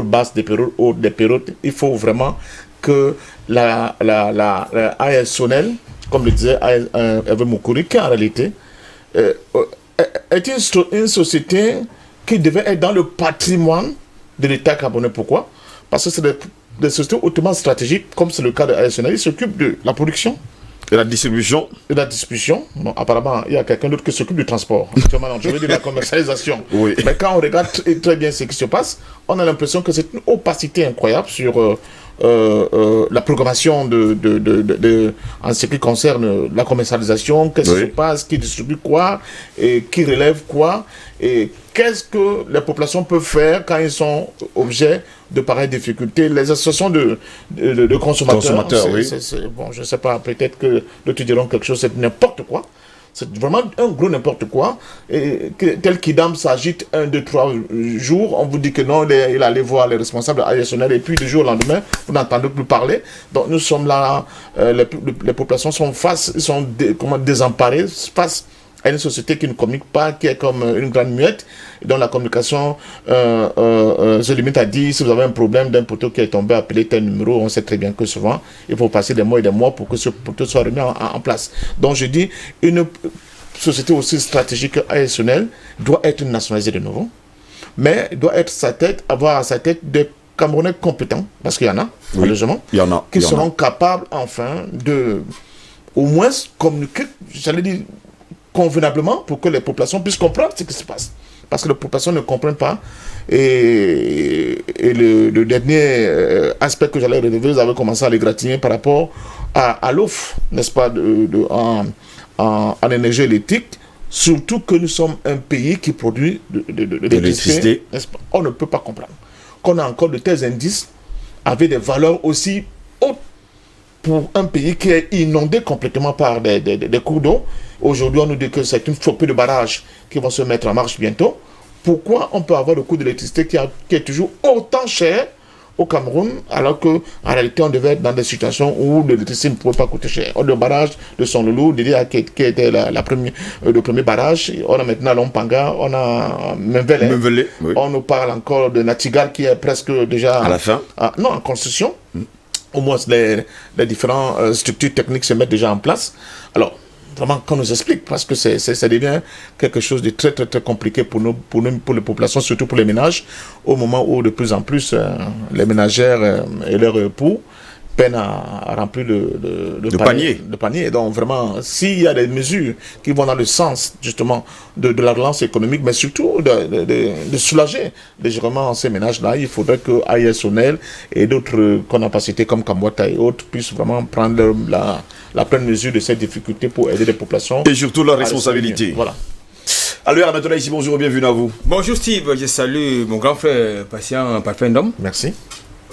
basses, des périodes hautes, des périodes... Il faut vraiment que la ASONEL, comme le disait Hervé Moukouri, qui en réalité est une société qui devait être dans le patrimoine de l'État camerounais. Pourquoi? Parce que c'est des sociétés hautement stratégiques, comme c'est le cas de ASNL. Ils s'occupent de la production. Et la distribution. Bon, apparemment, il y a quelqu'un d'autre qui s'occupe du transport. Je veux dire la commercialisation. Oui. Mais quand on regarde très bien ce qui se passe, on a l'impression que c'est une opacité incroyable sur la programmation en ce qui concerne la commercialisation, qu'est-ce qui se passe, qui distribue quoi, et qui relève quoi, et qu'est-ce que les populations peuvent faire quand ils sont objets de pareilles difficultés. Les associations de consommateurs, oui. Bon, je ne sais pas, peut-être que d'autres diront quelque chose, c'est n'importe quoi. C'est vraiment un gros n'importe quoi. Et tel qu'Idam s'agite 1, 2, 3 jours, on vous dit que non, il allait voir les responsables additionnels, et puis du jour au lendemain, vous n'entendez plus parler. Donc nous sommes là, les populations sont désemparées face à une société qui ne communique pas, qui est comme une grande muette, dont la communication se limite à dire, si vous avez un problème d'un poteau qui est tombé, appelez tel numéro. On sait très bien que souvent, il faut passer des mois et des mois pour que ce poteau soit remis en place. Donc je dis, une société aussi stratégique additionnelle doit être nationalisée de nouveau, mais doit avoir à sa tête des Camerounais compétents, parce qu'il y en a, malheureusement, qui seront capables enfin de, au moins, communiquer, j'allais dire, convenablement, pour que les populations puissent comprendre ce qui se passe. Parce que les populations ne comprennent pas. Et le dernier aspect que j'allais relever, vous avez commencé à les gratigner par rapport à l'offre, n'est-ce pas, en énergie électrique. Surtout que nous sommes un pays qui produit de l'électricité. On ne peut pas comprendre qu'on a encore de tels indices avec des valeurs aussi hautes pour un pays qui est inondé complètement par des cours d'eau. Aujourd'hui, on nous dit que c'est une flopée de barrages qui vont se mettre en marche bientôt. Pourquoi on peut avoir le coût de l'électricité qui est toujours autant cher au Cameroun, alors qu'en réalité, on devait être dans des situations où l'électricité ne pouvait pas coûter cher. On a le barrage de Sonloulou, qui était le premier barrage. On a maintenant Lompanga, on a Menvele. Oui. On nous parle encore de Natigal, qui est presque déjà... À la fin non, en construction. Au moins, les différentes structures techniques se mettent déjà en place. Alors, vraiment, qu'on nous explique, parce que ça devient quelque chose de très, très, très compliqué pour les populations, surtout pour les ménages, au moment où de plus en plus, les ménagères et leurs époux peinent à remplir le panier. Donc, vraiment, s'il y a des mesures qui vont dans le sens, justement, de la relance économique, mais surtout de soulager légèrement ces ménages-là, il faudrait que AISONEL et d'autres qu'on n'a pas cités, comme Kamwata et autres, puissent vraiment prendre la pleine mesure de ces difficultés pour aider les populations. Et surtout la responsabilité. Voilà. Alors, Anatoly, ici, bonjour et bienvenue à vous. Bonjour Steve, je salue mon grand frère patient Parfendom. Merci.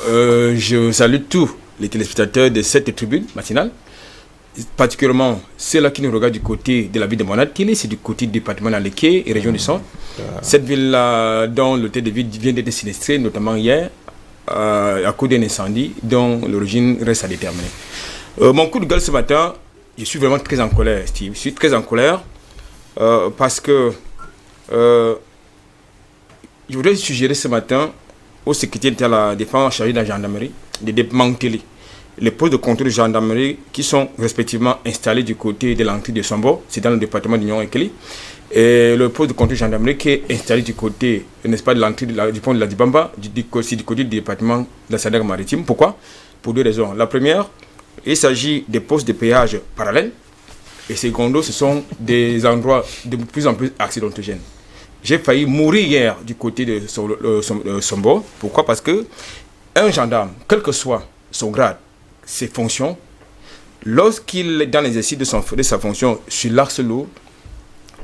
Je salue tous les téléspectateurs de cette tribune matinale, particulièrement ceux-là qui nous regardent du côté de la ville de Monadkili, c'est du côté du département d'Aleke et région du Centre. Cette ville-là, dont l'hôtel de ville vient d'être sinistré, notamment hier, à cause d'un incendie dont l'origine reste à déterminer. Mon coup de gueule ce matin, je suis vraiment très en colère, Steve. Je suis très en colère parce que je voudrais suggérer ce matin au secrétaire de la défense chargé de la gendarmerie de démanteler les postes de contrôle de gendarmerie qui sont respectivement installés du côté de l'entrée de Sombo, c'est dans le département d'Union Ekeli, et le poste de contrôle de gendarmerie qui est installé du côté, n'est-ce pas, de l'entrée du pont de la Dibamba, du côté du département de la Sadek maritime. Pourquoi? Pour deux raisons. La première, il s'agit des postes de péage parallèles, et secondo, ce sont des endroits de plus en plus accidentogènes. J'ai failli mourir hier du côté de Sombo. Pourquoi? Parce que un gendarme, quel que soit son grade, ses fonctions, lorsqu'il est dans l'exercice de sa fonction sur l'axe lourd,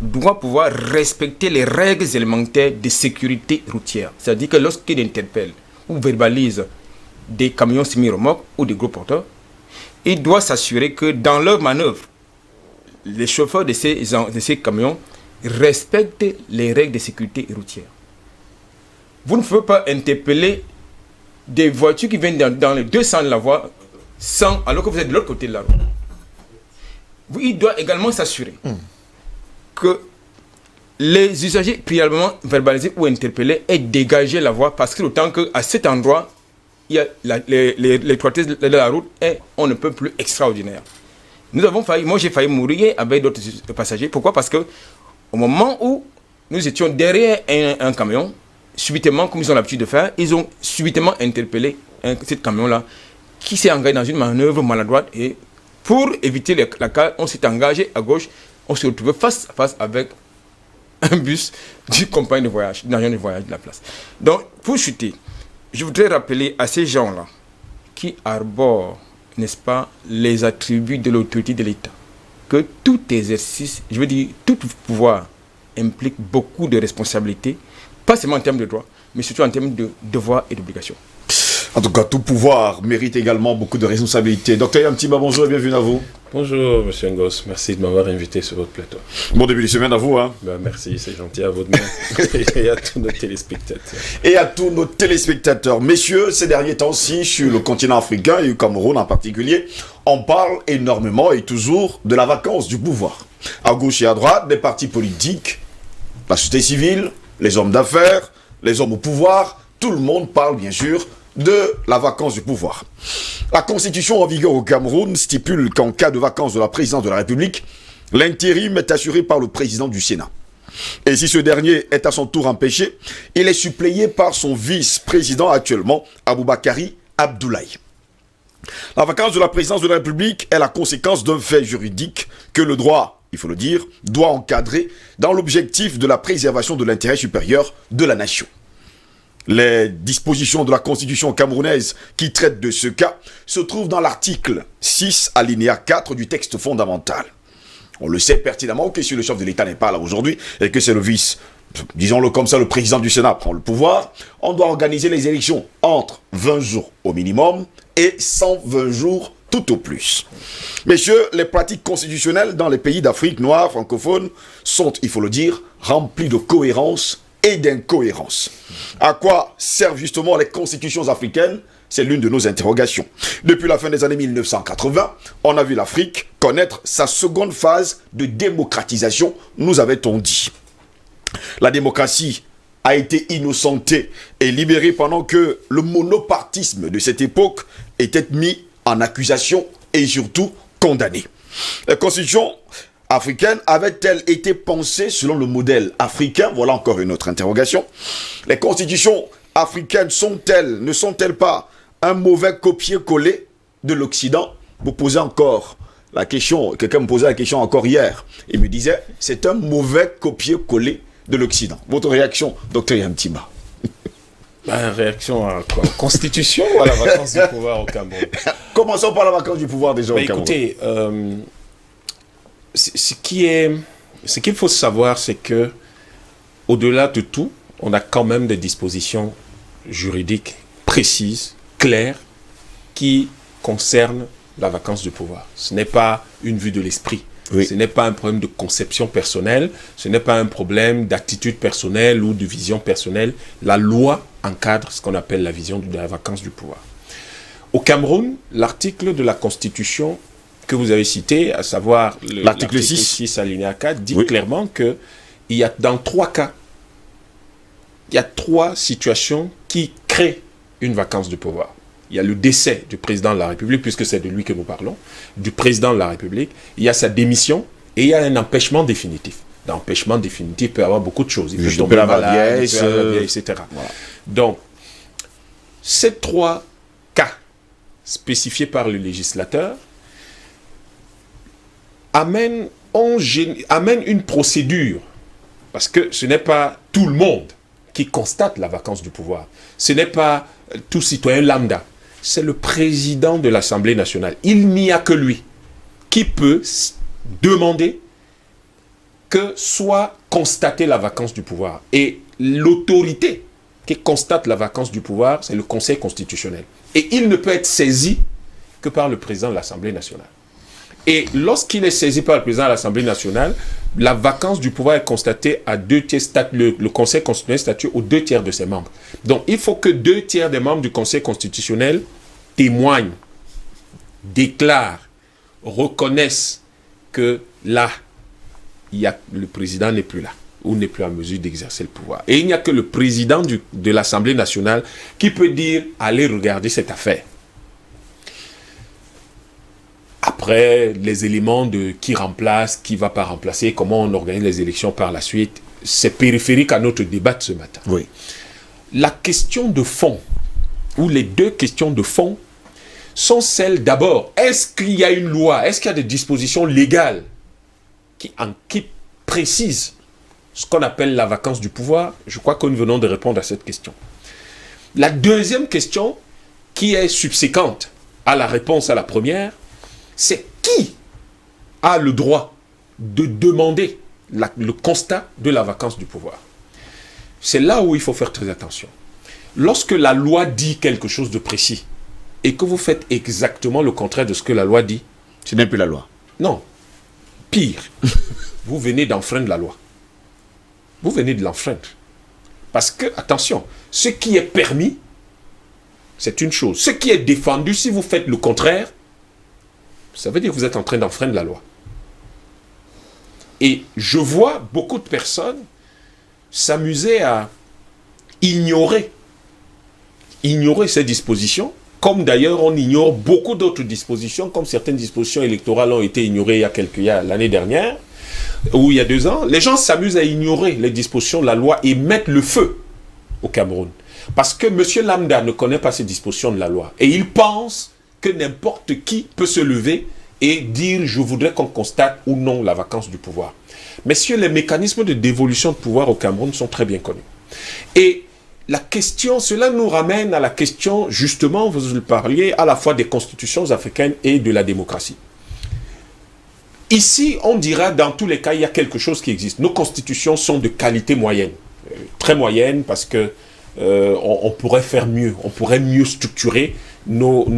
doit pouvoir respecter les règles élémentaires de sécurité routière. C'est-à-dire que lorsqu'il interpelle ou verbalise des camions semi-remorques ou des gros porteurs, il doit s'assurer que dans leur manœuvre, les chauffeurs de ces camions respectent les règles de sécurité routière. Vous ne pouvez pas interpeller des voitures qui viennent dans les deux sens de la voie alors que vous êtes de l'autre côté de la route. Il doit également s'assurer que les usagers préalablement verbalisés ou interpellés aient dégagé la voie, parce que autant qu'à cet endroit, il y a l'étroitesse de la route et on ne peut plus extraordinaire. Moi j'ai failli mourir avec d'autres passagers. Pourquoi? Parce que au moment où nous étions derrière un camion, subitement, comme ils ont l'habitude de faire, ils ont subitement interpellé ce camion-là qui s'est engagé dans une manœuvre maladroite, et pour éviter la cale, on s'est engagé à gauche, on s'est retrouvé face à face avec un bus du compagnie de voyage, de l'agent de voyage de la place. Donc, pour chuter, je voudrais rappeler à ces gens-là qui arbore, n'est-ce pas, les attributs de l'autorité de l'État. Que tout exercice, je veux dire, tout pouvoir implique beaucoup de responsabilités, pas seulement en termes de droits, mais surtout en termes de devoirs et d'obligations. En tout cas, tout pouvoir mérite également beaucoup de responsabilités. Docteur Yamtimba, bonjour et bienvenue à vous. Bonjour, monsieur Ngos. Merci de m'avoir invité sur votre plateau. Bon début de semaine à vous. Merci, c'est gentil à vous de même. Et à tous nos téléspectateurs. Et à tous nos téléspectateurs. Messieurs, ces derniers temps-ci, sur le continent africain et au Cameroun en particulier, on parle énormément et toujours de la vacance du pouvoir. À gauche et à droite, des partis politiques, la société civile, les hommes d'affaires, les hommes au pouvoir, tout le monde parle bien sûr de la vacance du pouvoir. La constitution en vigueur au Cameroun stipule qu'en cas de vacance de la présidence de la République, l'intérim est assuré par le président du Sénat. Et si ce dernier est à son tour empêché, il est suppléé par son vice-président actuellement, Aboubakari Abdoulaye. La vacance de la présidence de la République est la conséquence d'un fait juridique que le droit, il faut le dire, doit encadrer dans l'objectif de la préservation de l'intérêt supérieur de la nation. Les dispositions de la Constitution camerounaise qui traitent de ce cas se trouvent dans l'article 6, alinéa 4 du texte fondamental. On le sait pertinemment que si le chef de l'État n'est pas là aujourd'hui et que c'est le vice, disons-le comme ça, le président du Sénat prend le pouvoir, on doit organiser les élections entre 20 jours au minimum et 120 jours tout au plus. Messieurs, les pratiques constitutionnelles dans les pays d'Afrique noire francophone sont, il faut le dire, remplies de cohérence et d'incohérence. À quoi servent justement les constitutions africaines? C'est l'une de nos interrogations. Depuis la fin des années 1980, on a vu l'Afrique connaître sa seconde phase de démocratisation, nous avait-on dit. La démocratie a été innocentée et libérée pendant que le monopartisme de cette époque était mis en accusation et surtout condamné. La constitution africaine avait-elle été pensée selon le modèle africain? Voilà encore une autre interrogation. Les constitutions africaines ne sont-elles pas un mauvais copier-coller de l'Occident? Vous posez encore la question, quelqu'un me posait la question encore hier. Il me disait, c'est un mauvais copier-coller de l'Occident. Votre réaction, docteur Yamtimba? Réaction à quoi? Constitution ou à la vacance du pouvoir au Cameroun? Commençons par la vacance du pouvoir déjà au Cameroun. Écoutez, ce qu'il faut savoir, c'est que au-delà de tout, on a quand même des dispositions juridiques précises, claires, qui concernent la vacance du pouvoir. Ce n'est pas une vue de l'esprit. Oui. Ce n'est pas un problème de conception personnelle, ce n'est pas un problème d'attitude personnelle ou de vision personnelle. La loi encadre ce qu'on appelle la vision de la vacance du pouvoir. Au Cameroun, l'article de la Constitution que vous avez cité, à savoir l'article 6 alinéa 4, dit clairement qu'il y a dans 3 cas, il y a 3 situations qui créent une vacance de pouvoir. Il y a le décès du président de la République, puisque c'est de lui que nous parlons, du président de la République, il y a sa démission et il y a un empêchement définitif. L'empêchement définitif peut avoir beaucoup de choses. Il peut tomber malade, etc. Voilà. Donc, ces 3 cas spécifiés par le législateur amènent une procédure, parce que ce n'est pas tout le monde qui constate la vacance du pouvoir. Ce n'est pas tout citoyen lambda. C'est le président de l'Assemblée nationale. Il n'y a que lui qui peut demander que soit constatée la vacance du pouvoir. Et l'autorité qui constate la vacance du pouvoir, c'est le Conseil constitutionnel. Et il ne peut être saisi que par le président de l'Assemblée nationale. Et lorsqu'il est saisi par le président de l'Assemblée nationale, la vacance du pouvoir est constatée à 2/3, le Conseil constitutionnel statue aux 2/3 de ses membres. Donc, il faut que 2/3 des membres du Conseil constitutionnel témoignent, déclarent, reconnaissent que là, le président n'est plus là, ou n'est plus en mesure d'exercer le pouvoir. Et il n'y a que le président de l'Assemblée nationale qui peut dire « Allez regarder cette affaire ». Après, les éléments de qui remplace, qui ne va pas remplacer, comment on organise les élections par la suite, c'est périphérique à notre débat de ce matin. Oui. La question de fond, ou les 2 questions de fond, sont celles d'abord, est-ce qu'il y a une loi, est-ce qu'il y a des dispositions légales qui précisent ce qu'on appelle la vacance du pouvoir? Je crois que nous venons de répondre à cette question. La deuxième question, qui est subséquente à la réponse à la première, c'est qui a le droit de demander le constat de la vacance du pouvoir. C'est là où il faut faire très attention. Lorsque la loi dit quelque chose de précis et que vous faites exactement le contraire de ce que la loi dit, Ce n'est plus la loi. non, pire, vous venez d'enfreindre la loi. Vous venez de l'enfreindre. Parce que, attention, ce qui est permis, c'est une chose. Ce qui est défendu, si vous faites le contraire, ça veut dire que vous êtes en train d'enfreindre la loi. Et je vois beaucoup de personnes s'amuser à ignorer ces dispositions, comme d'ailleurs on ignore beaucoup d'autres dispositions, comme certaines dispositions électorales ont été ignorées il y a l'année dernière, ou il y a 2 ans. Les gens s'amusent à ignorer les dispositions de la loi et mettent le feu au Cameroun. Parce que M. Lambda ne connaît pas ces dispositions de la loi. Et il pense que n'importe qui peut se lever et dire « je voudrais qu'on constate ou non la vacance du pouvoir ». Messieurs, les mécanismes de dévolution de pouvoir au Cameroun sont très bien connus. Et la question, cela nous ramène à la question, justement, vous le parliez, à la fois des constitutions africaines et de la démocratie. Ici, on dira, dans tous les cas, il y a quelque chose qui existe. Nos constitutions sont de qualité moyenne, très moyenne, parce que on pourrait faire mieux, on pourrait mieux structurer nos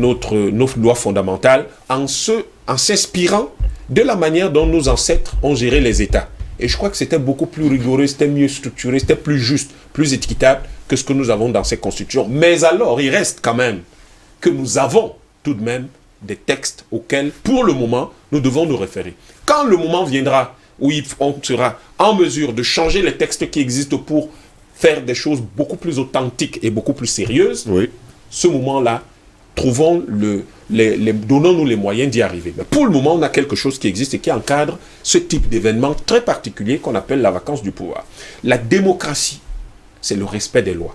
lois fondamentales en s'inspirant de la manière dont nos ancêtres ont géré les États. Et je crois que c'était beaucoup plus rigoureux, c'était mieux structuré, c'était plus juste, plus équitable que ce que nous avons dans ces constitutions. Mais alors, il reste quand même que nous avons tout de même des textes auxquels, pour le moment, nous devons nous référer. Quand le moment viendra où on sera en mesure de changer les textes qui existent pour faire des choses beaucoup plus authentiques et beaucoup plus sérieuses, Oui. ce moment-là, donnons-nous les moyens d'y arriver. Mais pour le moment, on a quelque chose qui existe et qui encadre ce type d'événement très particulier qu'on appelle la vacance du pouvoir. La démocratie, c'est le respect des lois.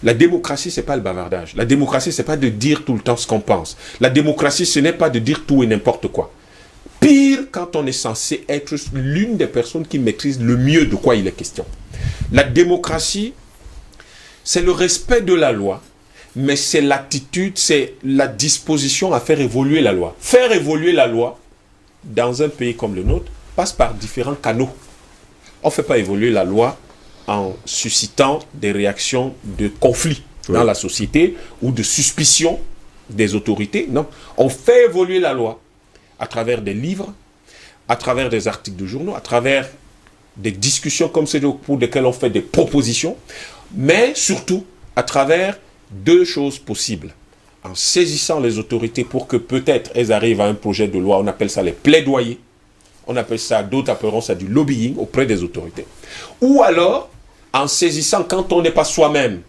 La démocratie, c'est pas le bavardage. La démocratie, c'est pas de dire tout le temps ce qu'on pense. La démocratie, ce n'est pas de dire tout et n'importe quoi. Pire quand on est censé être l'une des personnes qui maîtrise le mieux de quoi il est question. La démocratie, c'est le respect de la loi, mais c'est l'attitude, c'est la disposition à faire évoluer la loi. Faire évoluer la loi, dans un pays comme le nôtre, passe par différents canaux. On ne fait pas évoluer la loi en suscitant des réactions de conflit dans la société ou de suspicion des autorités. Non, on fait évoluer la loi à travers des livres, à travers des articles de journaux, à travers des discussions comme celles pour lesquelles on fait des propositions, mais surtout à travers 2 choses possibles. En saisissant les autorités pour que peut-être elles arrivent à un projet de loi, on appelle ça les plaidoyers, on appelle ça, d'autres appelleront ça du lobbying auprès des autorités. Ou alors, en saisissant, quand on n'est pas soi-même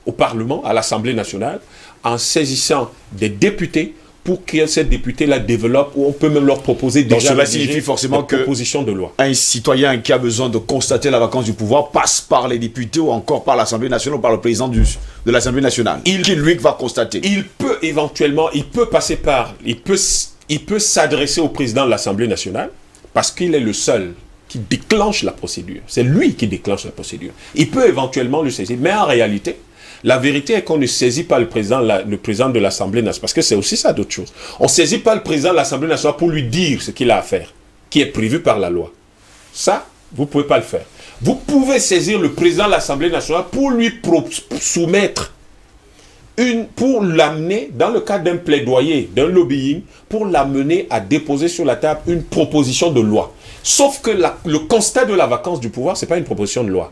au Parlement, à l'Assemblée nationale, en saisissant des députés pour que ces députés-là développent, ou on peut même leur proposer Donc déjà cela signifie forcément que proposition de loi. Un citoyen qui a besoin de constater la vacance du pouvoir passe par les députés ou encore par l'Assemblée nationale ou par le président de l'Assemblée nationale. Qui lui va constater. Il peut éventuellement, il peut s'adresser au président de l'Assemblée nationale parce qu'il est le seul qui déclenche la procédure. C'est lui qui déclenche la procédure. Il peut éventuellement le saisir, mais en réalité, la vérité est qu'on ne saisit pas le président de l'Assemblée nationale, parce que c'est aussi ça d'autre chose. On ne saisit pas le président de l'Assemblée nationale pour lui dire ce qu'il a à faire, qui est prévu par la loi. Ça, vous ne pouvez pas le faire. Vous pouvez saisir le président de l'Assemblée nationale pour lui soumettre pour l'amener, dans le cadre d'un plaidoyer, d'un lobbying, pour l'amener à déposer sur la table une proposition de loi. Sauf que le constat de la vacance du pouvoir, ce n'est pas une proposition de loi.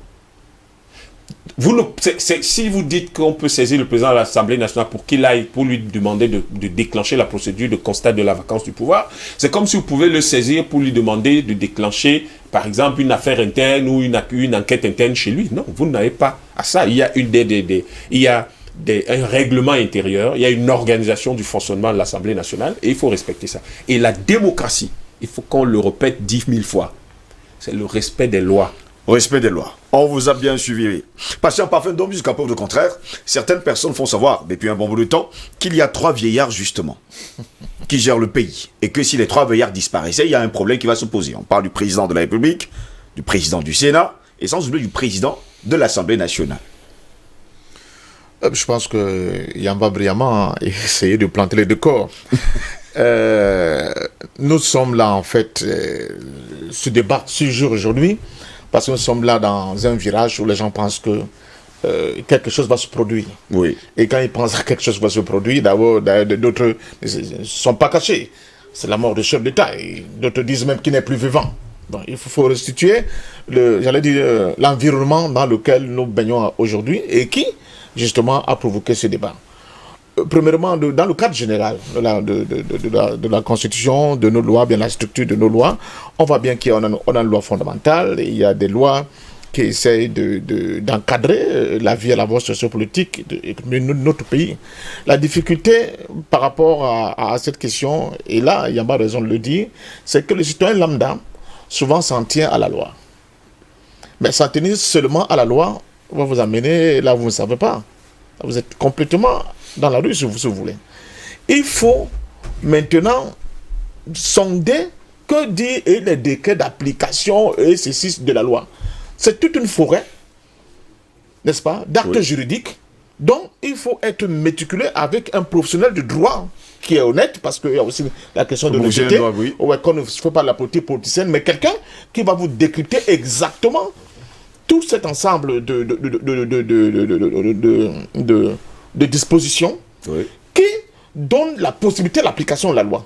Si vous dites qu'on peut saisir le président de l'Assemblée nationale pour qu'il aille, pour lui demander de déclencher la procédure de constat de la vacance du pouvoir, c'est comme si vous pouvez le saisir pour lui demander de déclencher, par exemple, une affaire interne ou une enquête interne chez lui. Non, vous n'avez pas à ça. Il y a un règlement intérieur, il y a une organisation du fonctionnement de l'Assemblée nationale et il faut respecter ça. Et la démocratie, il faut qu'on le répète 10 000 fois, c'est le respect des lois. Respect des lois. On vous a bien suivi. Patient parfait, donc jusqu'à preuve du contraire, certaines personnes font savoir, depuis un bon bout de temps, qu'il y a 3 vieillards, justement, qui gèrent le pays. Et que si les 3 vieillards disparaissaient, il y a un problème qui va se poser. On parle du président de la République, du président du Sénat, et sans oublier du président de l'Assemblée nationale. Je pense que Yamba brillamment a essayé de planter les décors. Nous sommes là, en fait, ce débat se joue aujourd'hui, parce que nous sommes là dans un virage où les gens pensent que quelque chose va se produire. Oui. Et quand ils pensent que quelque chose va se produire, d'abord, d'autres ne sont pas cachés. C'est la mort du chef d'État. Et d'autres disent même qu'il n'est plus vivant. Donc, il faut restituer, l'environnement dans lequel nous baignons aujourd'hui et qui, justement, a provoqué ce débat. Premièrement, dans le cadre général de la Constitution, de nos lois, bien la structure de nos lois, on voit bien qu'on a une loi fondamentale, il y a des lois qui essayent d'encadrer la vie et la voie sociopolitique de notre pays. La difficulté par rapport à cette question, et là, il y a pas raison de le dire, c'est que le citoyen lambda, souvent s'en tient à la loi. Mais s'en tenir seulement à la loi va vous amener là où vous ne savez pas. Vous êtes complètement dans la rue, si vous voulez. Il faut maintenant sonder que dit les décrets d'application et ceci de la loi. C'est toute une forêt, n'est-ce pas, d'actes juridiques. Donc, il faut être méticuleux avec un professionnel du droit qui est honnête, parce qu'il y a aussi la question de l'honnêteté. Qu'on ne fait pas la politique politicienne, mais quelqu'un qui va vous décrypter exactement tout cet ensemble de dispositions qui donnent la possibilité de l'application de la loi.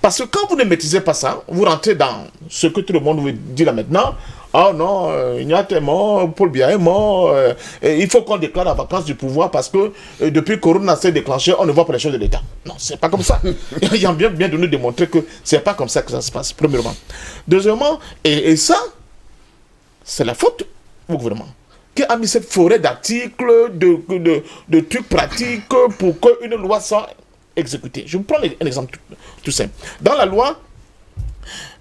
Parce que quand vous ne maîtrisez pas ça, vous rentrez dans ce que tout le monde vous dit là maintenant. Oh non, Ignat est mort, Paul Biya est mort, il faut qu'on déclare la vacance du pouvoir parce que depuis que Corona s'est déclenché, on ne voit pas les choses de l'État. Non, c'est pas comme ça. Il y a bien de nous démontrer que c'est pas comme ça que ça se passe, premièrement. Deuxièmement, et ça, c'est la faute au gouvernement, qui a mis cette forêt d'articles, de trucs pratiques pour qu'une loi soit exécutée. Je vous prends un exemple tout simple. Dans la loi,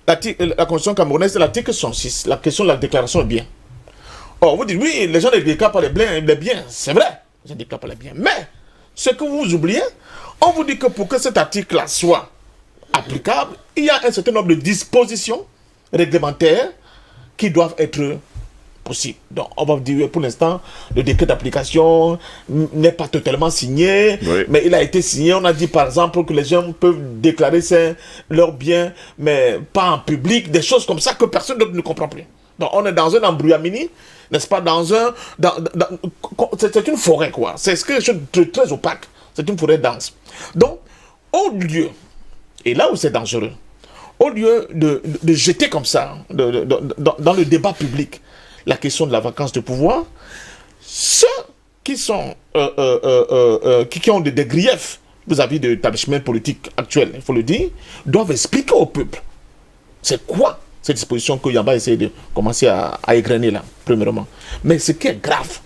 la Constitution camerounaise, c'est l'article 106, la question de la déclaration des biens. Or, vous dites, oui, les gens ne déclarent pas les biens. C'est vrai, ils ne déclarent pas les biens. Mais, ce que vous oubliez, on vous dit que pour que cet article-là soit applicable, il y a un certain nombre de dispositions réglementaires qui doivent être possibles. Donc, on va vous dire, pour l'instant, le décret d'application n'est pas totalement signé, mais il a été signé. On a dit, par exemple, que les gens peuvent déclarer leurs biens, mais pas en public, des choses comme ça que personne d'autre ne comprend plus. Donc, on est dans un embrouillamini, n'est-ce pas, c'est une forêt, quoi. C'est quelque chose de très opaque. C'est une forêt dense. Donc, au lieu, et là où c'est dangereux, au lieu de jeter comme ça, dans le débat public, la question de la vacance de pouvoir, ceux qui sont qui ont des griefs vis-à-vis de l'établissement politique actuel, il faut le dire, doivent expliquer au peuple c'est quoi cette disposition que Yamba essaie de commencer à égrener là, premièrement. Mais ce qui est grave,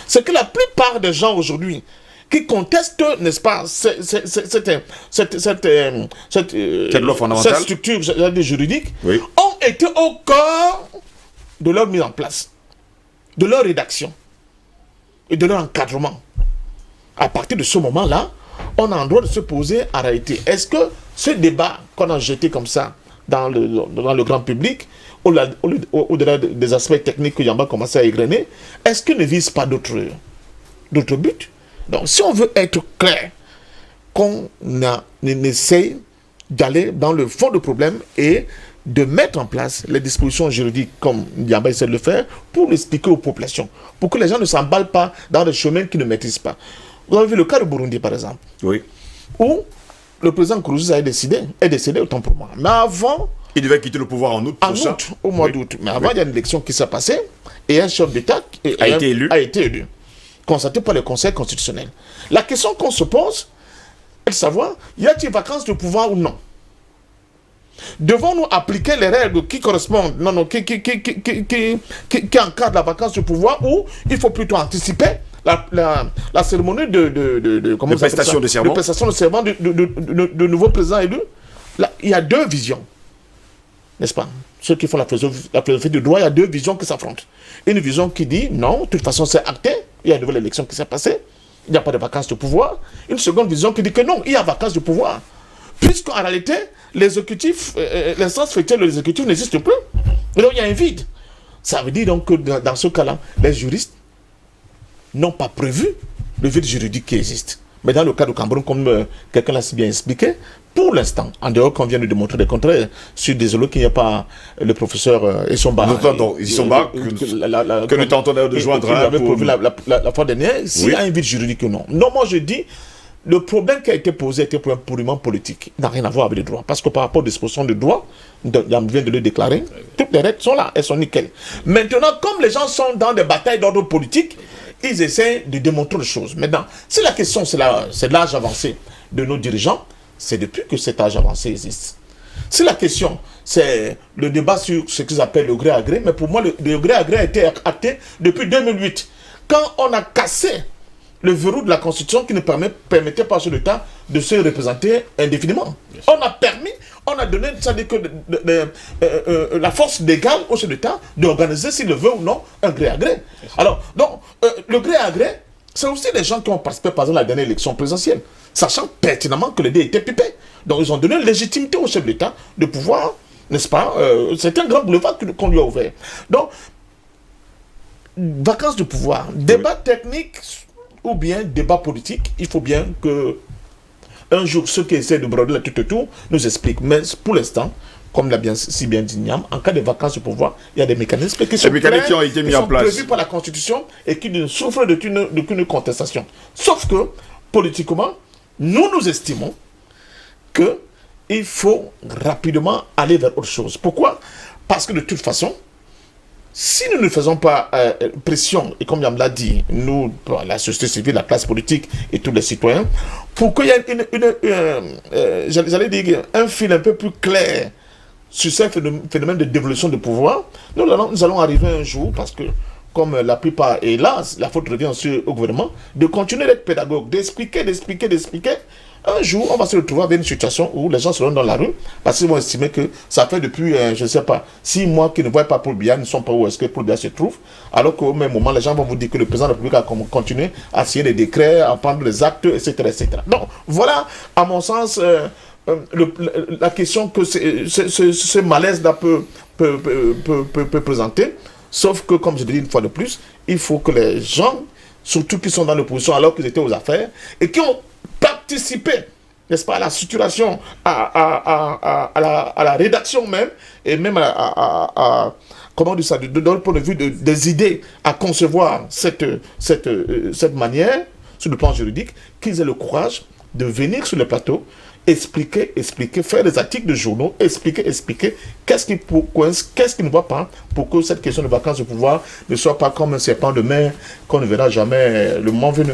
c'est que la plupart des gens aujourd'hui qui contestent, n'est-ce pas, cette loi fondamentale, cette structure juridique, ont été au cœur de leur mise en place, de leur rédaction et de leur encadrement. À partir de ce moment-là, on a le droit de se poser en réalité, est-ce que ce débat qu'on a jeté comme ça dans le grand public, au-delà des aspects techniques que Yamba commence à égrener, est-ce qu'il ne vise pas d'autres buts? Donc si on veut être clair, qu'on essaye d'aller dans le fond du problème et de mettre en place les dispositions juridiques comme Yamba essaie de le faire pour l'expliquer aux populations, pour que les gens ne s'emballent pas dans des chemins qu'ils ne maîtrisent pas. Vous avez vu le cas de Burundi par exemple, où le président Nkurunziza est décédé autant pour moi. Mais avant, il devait quitter le pouvoir en août. Au mois d'août. Mais avant, il y a une élection qui s'est passée et un chef d'État a été élu, constaté par le Conseil constitutionnel. La question qu'on se pose est de savoir, y a-t-il vacances de pouvoir ou non? Devons-nous appliquer les règles qui correspondent, qui encadrent la vacance de pouvoir, ou il faut plutôt anticiper la cérémonie de prestation de serment de nouveau président élu? Là, il y a deux visions, n'est-ce pas? Ceux qui font la philosophie du droit, il y a deux visions qui s'affrontent. Une vision qui dit non, de toute façon c'est acté, il y a une nouvelle élection qui s'est passée, il n'y a pas de vacances de pouvoir. Une seconde vision qui dit que non, il y a vacances de pouvoir. Puisqu'en réalité, l'exécutif, l'instance fétière de l'exécutif n'existe plus. Et donc il y a un vide. Ça veut dire donc que dans ce cas-là, les juristes n'ont pas prévu le vide juridique qui existe. Mais dans le cas du Cameroun, comme quelqu'un l'a si bien expliqué, pour l'instant, en dehors qu'on vient de démontrer le contraire, je suis désolé qu'il n'y ait pas le professeur Essomba. Essomba, que nous tentons de joindre. Qui avait prévu la fois dernière, s'il y a un vide juridique ou non. Non, moi je dis, le problème qui a été posé était un problème purement politique. Il n'a rien à voir avec les droits. Parce que par rapport aux dispositions de droit, Yam vient de le déclarer, toutes les règles sont là, elles sont nickel. Maintenant, comme les gens sont dans des batailles d'ordre politique, ils essaient de démontrer les choses. Maintenant, si la question c'est l'âge avancé de nos dirigeants, c'est depuis que cet âge avancé existe. Si la question c'est le débat sur ce qu'ils appellent le gré à gré, mais pour moi le gré à gré a été acté depuis 2008, quand on a cassé le verrou de la Constitution qui ne permettait pas à ce État de se représenter indéfiniment. On a donné, c'est-à-dire que la force légale au chef d'État d'organiser, s'il le veut ou non, un gré à gré. Alors, donc, le gré à gré, c'est aussi les gens qui ont participé, par exemple, à la dernière élection présidentielle, sachant pertinemment que les dés étaient pipés. Donc, ils ont donné légitimité au chef d'État de pouvoir, n'est-ce pas, c'est un grand boulevard qu'on lui a ouvert. Donc, vacances de pouvoir, débat technique ou bien débat politique, il faut bien que un jour ceux qui essaient de broder la tout autour nous expliquent. Mais pour l'instant, comme l'a si bien dit Niam, en cas de vacances de pouvoir, il y a des mécanismes qui sont qui ont été mis en place, prévus par la Constitution et qui ne souffrent d'aucune contestation. Sauf que, politiquement, nous estimons qu'il faut rapidement aller vers autre chose. Pourquoi? Parce que de toute façon, si nous ne faisons pas pression, et comme Yam l'a dit, nous, la société civile, la classe politique et tous les citoyens, pour qu'il y ait j'allais dire, un fil un peu plus clair sur ce phénomène de dévolution de pouvoir, nous allons arriver un jour, parce que comme la plupart, et là, la faute revient aussi au gouvernement, de continuer d'être pédagogue, d'expliquer. Un jour, on va se retrouver avec une situation où les gens seront dans la rue parce qu'ils vont estimer que ça fait depuis, je ne sais pas, 6 mois qu'ils ne voient pas Paul Biya, ne sont pas où est-ce que Paul Biya se trouve, alors qu'au même moment, les gens vont vous dire que le président de la République a continué à signer des décrets, à prendre des actes, etc. etc. Donc, voilà, à mon sens, la question que ce malaise-là peut présenter, sauf que, comme je l'ai dit une fois de plus, il faut que les gens, surtout qui sont dans l'opposition alors qu'ils étaient aux affaires, et qui ont participé, n'est-ce pas, à la structuration, à la rédaction même, et même comment on dit ça, dans le point de vue des idées à concevoir cette manière, sur le plan juridique, qu'ils aient le courage de venir sur le plateau, expliquer, faire des articles de journaux, expliquer qu'est-ce qui coince, qu'est-ce qui ne va pas, pour que cette question de vacances de pouvoir ne soit pas comme un serpent de mer qu'on ne verra jamais le moment venu.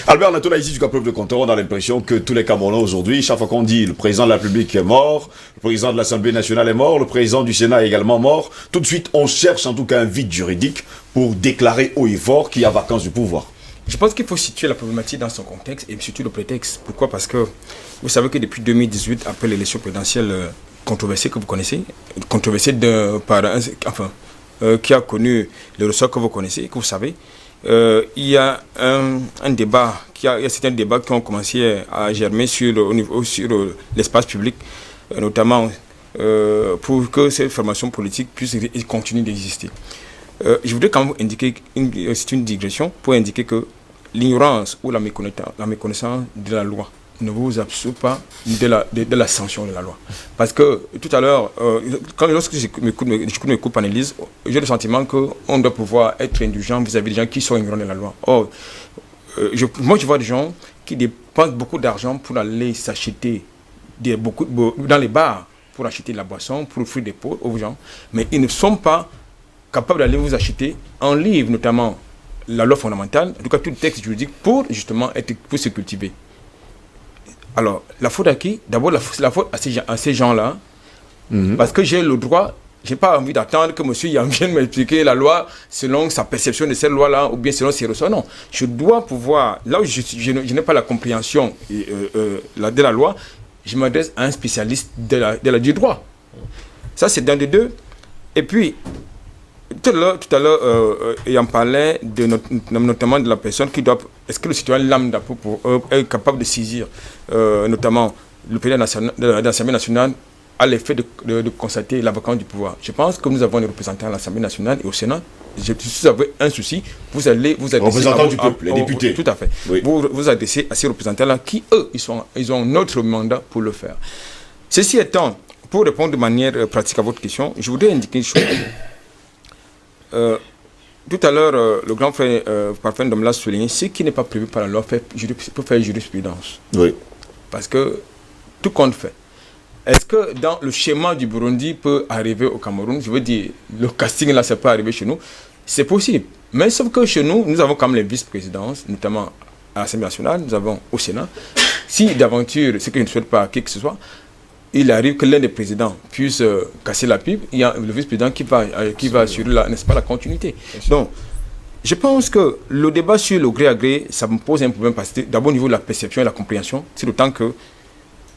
Albert Natola, ici du Cap-Peuple de Contour, on a l'impression que tous les Camerounais aujourd'hui, chaque fois qu'on dit le président de la République est mort, le président de l'Assemblée nationale est mort, le président du Sénat est également mort, tout de suite on cherche en tout cas un vide juridique pour déclarer haut et fort qu'il y a vacances du pouvoir. Je pense qu'il faut situer la problématique dans son contexte et surtout le prétexte. Pourquoi? Parce que vous savez que depuis 2018, après l'élection présidentielle controversée que vous connaissez, controversée qui a connu le ressort que vous connaissez, que vous savez, il y a un débat, il y a certains débats qui ont commencé à germer sur l'espace public, notamment pour que cette formation politique puisse continuer d'exister. Je voudrais quand même indiquer, c'est une digression, pour indiquer que l'ignorance ou la méconnaissance de la loi ne vous absout pas de la sanction de la loi. Parce que tout à l'heure, lorsque j'écoute mes cours panélistes, j'ai le sentiment qu'on doit pouvoir être indulgent vis-à-vis des gens qui sont ignorants de la loi. Or, moi je vois des gens qui dépensent beaucoup d'argent pour aller s'acheter dans les bars, pour acheter de la boisson, pour offrir des pots aux gens, mais ils ne sont pas capables d'aller vous acheter un livre, notamment la loi fondamentale, en tout cas tout le texte juridique, pour justement pour se cultiver. Alors, la faute à qui? D'abord, la faute à ces gens-là, parce que j'ai le droit, je n'ai pas envie d'attendre que monsieur Yam vienne m'expliquer la loi selon sa perception de cette loi-là, ou bien selon ses ressorts. Non, je dois pouvoir, là où je n'ai pas la compréhension de la loi, je m'adresse à un spécialiste du droit. Ça, c'est d'un des deux. Et puis, tout à l'heure, il en parlait notamment de la personne qui doit... Est-ce que le citoyen lambda est capable de saisir, notamment le président de l'Assemblée nationale, à l'effet de constater la vacance du pouvoir. Je pense que nous avons des représentants à l'Assemblée nationale et au Sénat. Si vous avez un souci, vous allez vous adresser représentants du peuple, les députés. Tout à fait. Oui. Vous adressez à ces représentants-là qui, eux, ils ont notre mandat pour le faire. Ceci étant, pour répondre de manière pratique à votre question, je voudrais indiquer une chose. Tout à l'heure, le grand frère Parfait Ndom l'a souligné, ce qui n'est pas prévu par la loi peut faire jurisprudence. Oui. Parce que tout compte fait. Est-ce que dans le schéma du Burundi peut arriver au Cameroun? Je veux dire, le casting là, ça peut arriver chez nous. C'est possible. Mais sauf que chez nous, nous avons quand même les vice-présidences, notamment à l'Assemblée nationale, nous avons au Sénat. Si d'aventure, ce que je ne souhaite pas à qui que ce soit, il arrive que l'un des présidents puisse casser la pipe, il y a le vice-président qui va assurer n'est-ce pas, la continuité. Donc, je pense que le débat sur le gré à gré, ça me pose un problème parce que d'abord au niveau de la perception et la compréhension, c'est d'autant que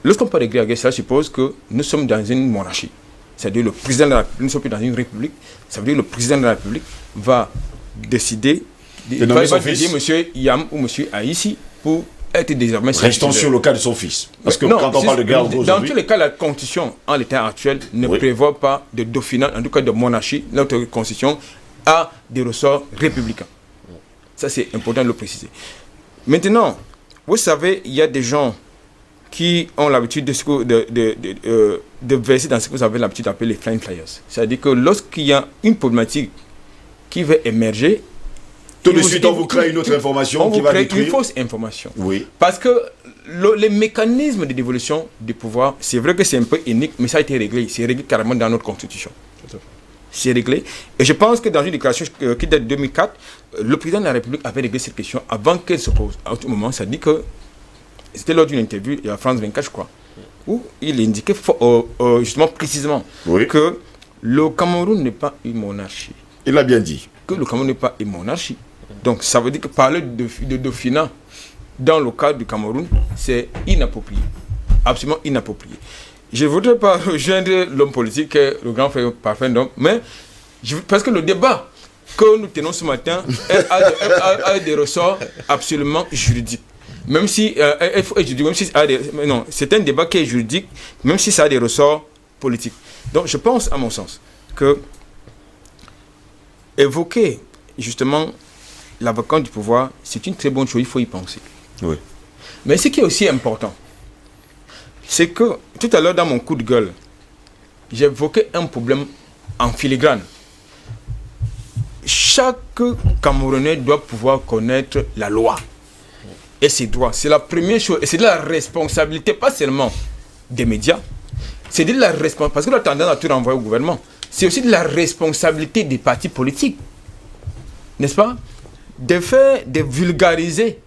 lorsqu'on parle de gré à gré, ça suppose que nous sommes dans une monarchie. C'est-à-dire le président de la République, nous ne sommes plus dans une république, ça veut dire que le président de la République va décider, monsieur Yam ou monsieur Aïssi pour être désormais... Restons sur le cas de son fils. Parce que quand on parle de guerre dans tous les cas, la constitution, en l'état actuel, ne prévoit pas de dauphinat, en tout cas de monarchie. Notre constitution a des ressorts républicains. Ça, c'est important de le préciser. Maintenant, vous savez, il y a des gens qui ont l'habitude de verser dans ce que vous avez l'habitude d'appeler les flying flyers. C'est-à-dire que lorsqu'il y a une problématique qui va émerger, tout de suite, on vous crée une autre information qui va détruire. Une fausse information. Oui. Parce que les mécanismes de dévolution du pouvoir, c'est vrai que c'est un peu unique, mais ça a été réglé. C'est réglé carrément dans notre constitution. C'est réglé. Et je pense que dans une déclaration qui date de 2004, le président de la République avait réglé cette question avant qu'elle se pose. À tout moment, ça dit que c'était lors d'une interview à France 24, je crois, où il indiquait justement précisément que le Cameroun n'est pas une monarchie. Il l'a bien dit. Que le Cameroun n'est pas une monarchie. Donc ça veut dire que parler de dauphinat dans le cadre du Cameroun, c'est inapproprié. Absolument inapproprié. Je ne voudrais pas rejoindre l'homme politique, le grand frère Parfait Ndom, mais parce que le débat que nous tenons ce matin a des ressorts absolument juridiques. Même si, non, c'est un débat qui est juridique, même si ça a des ressorts politiques. Donc je pense, à mon sens, que évoquer justement la vacance du pouvoir, c'est une très bonne chose, il faut y penser. Oui. Mais ce qui est aussi important, c'est que tout à l'heure dans mon coup de gueule, j'évoquais un problème en filigrane. Chaque Camerounais doit pouvoir connaître la loi et ses droits. C'est la première chose, et c'est de la responsabilité, pas seulement des médias, c'est de la responsabilité, parce que la tendance à tout renvoyer au gouvernement, c'est aussi de la responsabilité des partis politiques, n'est-ce pas? De vulgariser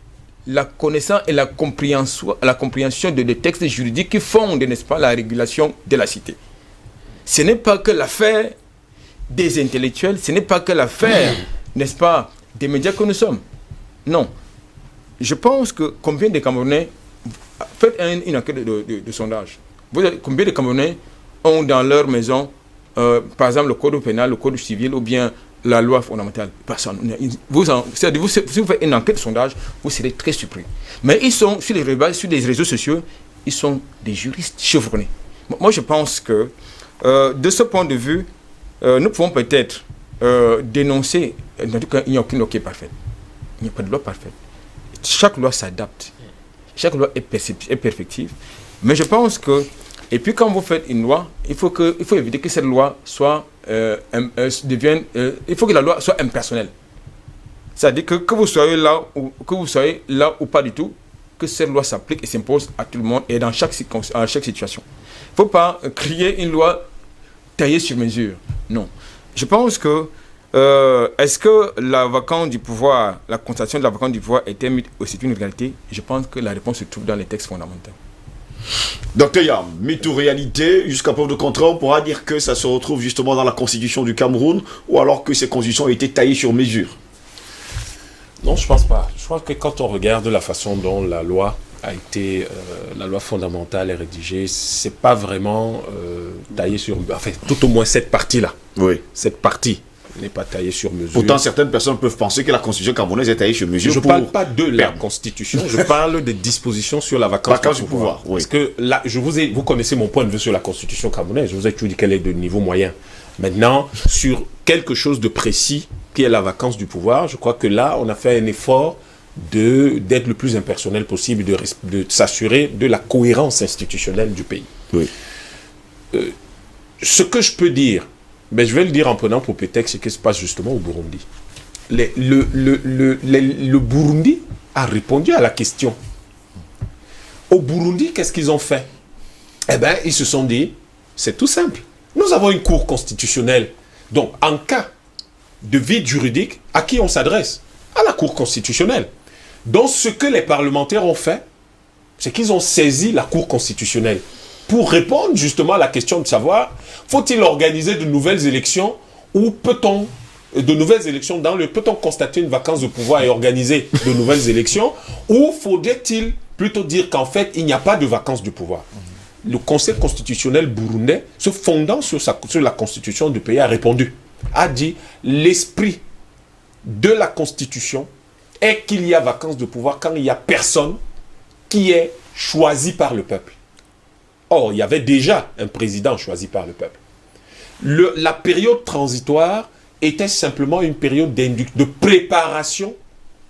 la connaissance et la compréhension de des textes juridiques qui fondent, n'est-ce pas, la régulation de la cité. Ce n'est pas que l'affaire des intellectuels, ce n'est pas que l'affaire, n'est-ce pas, des médias que nous sommes. Non. Je pense que combien de Camerounais, faites une enquête de sondage, combien de Camerounais ont dans leur maison, par exemple, le code pénal, le code civil ou bien la loi fondamentale? Personne. Si vous faites une enquête de sondage, vous serez très surpris. Mais ils sont sur les réseaux sociaux, ils sont des juristes chevronnés. Moi, je pense que de ce point de vue, nous pouvons peut-être dénoncer, en tout cas, il n'y a aucune loi qui est parfaite. Il n'y a pas de loi parfaite. Chaque loi s'adapte. Chaque loi est perfective. Mais je pense que, et puis quand vous faites une loi, il faut éviter que cette loi soit il faut que la loi soit impersonnelle. C'est-à-dire que vous soyez là ou pas du tout, que cette loi s'applique et s'impose à tout le monde et dans chaque situation. Il ne faut pas créer une loi taillée sur mesure. Non. Je pense que est-ce que la vacance du pouvoir, la constatation de la vacance du pouvoir était aussi une réalité? Je pense que la réponse se trouve dans les textes fondamentaux. Docteur Yam, mythe ou réalité, jusqu'à preuve de contraire, on pourra dire que ça se retrouve justement dans la constitution du Cameroun ou alors que ces constitutions ont été taillées sur mesure? Non, je pense pas. Je crois que quand on regarde la façon dont la loi a été, la loi fondamentale est rédigée, c'est pas vraiment taillé sur... Enfin, tout au moins cette partie-là. Oui. Cette partie n'est pas taillée sur mesure. Pourtant, certaines personnes peuvent penser que la constitution camerounaise est taillée sur mesure. Je ne parle pas de la constitution, je parle des dispositions sur la vacance du pouvoir. Oui. Parce que là, vous connaissez mon point de vue sur la constitution camerounaise, je vous ai toujours dit qu'elle est de niveau moyen. Maintenant, sur quelque chose de précis, qui est la vacance du pouvoir, je crois que là, on a fait un effort d'être le plus impersonnel possible, de s'assurer de la cohérence institutionnelle du pays. Oui. Ce que je peux dire, mais je vais le dire en prenant pour prétexte ce qui se passe justement au Burundi. Le Burundi a répondu à la question. Au Burundi, qu'est-ce qu'ils ont fait? Eh bien, ils se sont dit, c'est tout simple. Nous avons une cour constitutionnelle. Donc, en cas de vide juridique, à qui on s'adresse? À la cour constitutionnelle. Donc, ce que les parlementaires ont fait, c'est qu'ils ont saisi la cour constitutionnelle pour répondre justement à la question de savoir, faut-il organiser de nouvelles élections ou peut-on constater une vacance de pouvoir et organiser de nouvelles élections, ou faudrait-il plutôt dire qu'en fait, il n'y a pas de vacance du pouvoir? Le Conseil constitutionnel burundais, se fondant sur la constitution du pays, a répondu, a dit, l'esprit de la constitution est qu'il y a vacance de pouvoir quand il n'y a personne qui est choisi par le peuple. Or, il y avait déjà un président choisi par le peuple. La période transitoire était simplement une période de préparation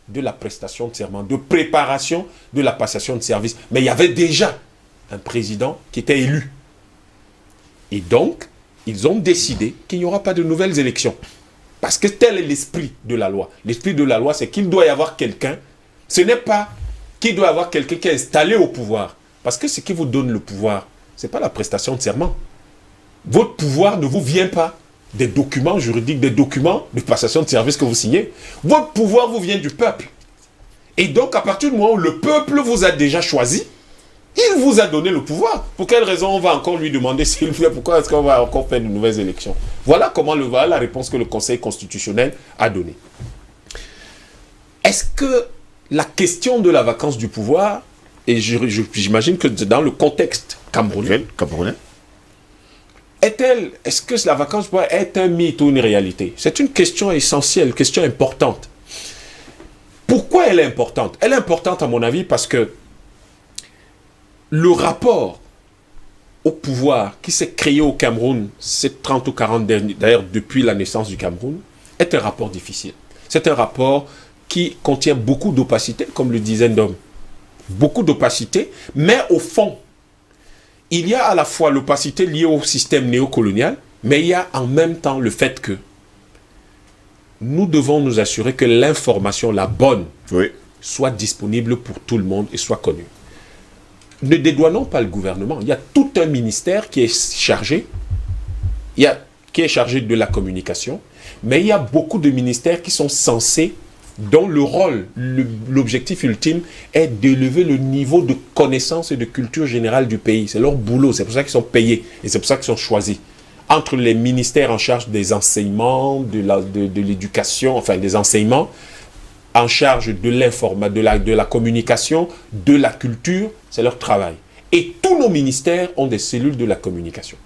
de la prestation de serment, de préparation de la passation de service. Mais il y avait déjà un président qui était élu. Et donc, ils ont décidé qu'il n'y aura pas de nouvelles élections. Parce que tel est l'esprit de la loi. L'esprit de la loi, c'est qu'il doit y avoir quelqu'un. Ce n'est pas qu'il doit y avoir quelqu'un qui est installé au pouvoir. Parce que ce qui vous donne le pouvoir, ce n'est pas la prestation de serment. Votre pouvoir ne vous vient pas des documents juridiques, des documents de passation de service que vous signez. Votre pouvoir vous vient du peuple. Et donc, à partir du moment où le peuple vous a déjà choisi, il vous a donné le pouvoir. Pour quelle raison on va encore lui demander s'il fait? Pourquoi est-ce qu'on va encore faire de nouvelles élections? Voilà comment la réponse que le Conseil constitutionnel a donnée. Est-ce que la question de la vacance du pouvoir, et j'imagine que dans le contexte camerounais, est-ce que la vacance du pouvoir est un mythe ou une réalité? C'est une question essentielle, une question importante. Pourquoi elle est importante? Elle est importante à mon avis parce que le rapport au pouvoir qui s'est créé au Cameroun ces 30 ou 40 derniers, d'ailleurs depuis la naissance du Cameroun, est un rapport difficile. C'est un rapport qui contient beaucoup d'opacité, comme le disait Ndom. Beaucoup d'opacité, mais au fond, il y a à la fois l'opacité liée au système néocolonial, mais il y a en même temps le fait que nous devons nous assurer que l'information, la bonne, soit disponible pour tout le monde et soit connue. Ne dédouanons pas le gouvernement. Il y a tout un ministère qui est chargé, de la communication, mais il y a beaucoup de ministères qui sont censés, dont le rôle, l'objectif ultime est d'élever le niveau de connaissance et de culture générale du pays. C'est leur boulot, c'est pour ça qu'ils sont payés et c'est pour ça qu'ils sont choisis. Entre les ministères en charge des enseignements, de l'éducation, enfin des enseignements, en charge de la communication, de la culture, c'est leur travail. Et tous nos ministères ont des cellules de la communication.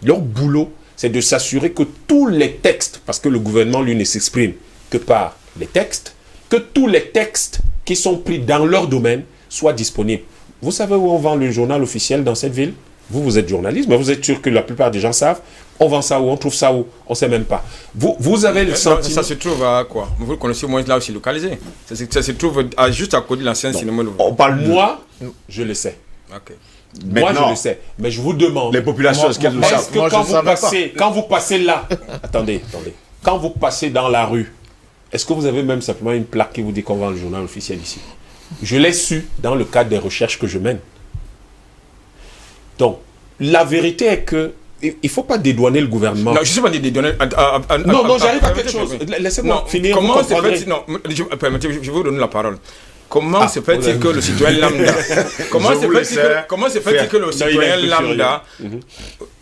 Leur boulot, c'est de s'assurer que tous les textes, parce que le gouvernement, lui, ne s'exprime que par les textes, que tous les textes qui sont pris dans leur domaine soient disponibles. Vous savez où on vend le journal officiel dans cette ville? Vous êtes journaliste, mais vous êtes sûr que la plupart des gens savent. On vend ça où? On trouve ça où? On ne sait même pas. Vous avez le sentiment... Ça se trouve à quoi? Vous le connaissez moins là aussi localisé. Ça se trouve juste à côté de l'ancien cinéma. On parle moi, je le sais. Okay. Moi, je le sais. Mais je vous demande... Les populations, est-ce qu'elles le savent? Quand vous passez là... Attendez. Quand vous passez dans la rue, est-ce que vous avez même simplement une plaque qui vous dit qu'on vend le journal officiel ici? Je l'ai su dans le cadre des recherches que je mène. Donc, la vérité est que il ne faut pas dédouaner le gouvernement. Non, je ne sais pas dédouaner. Non, j'arrive à quelque chose. Laissez-moi finir. Comment se fait-il... Non, permettez, je vais vous donner la parole. Comment se fait-il que le citoyen lambda... Comment se fait-il que le citoyen lambda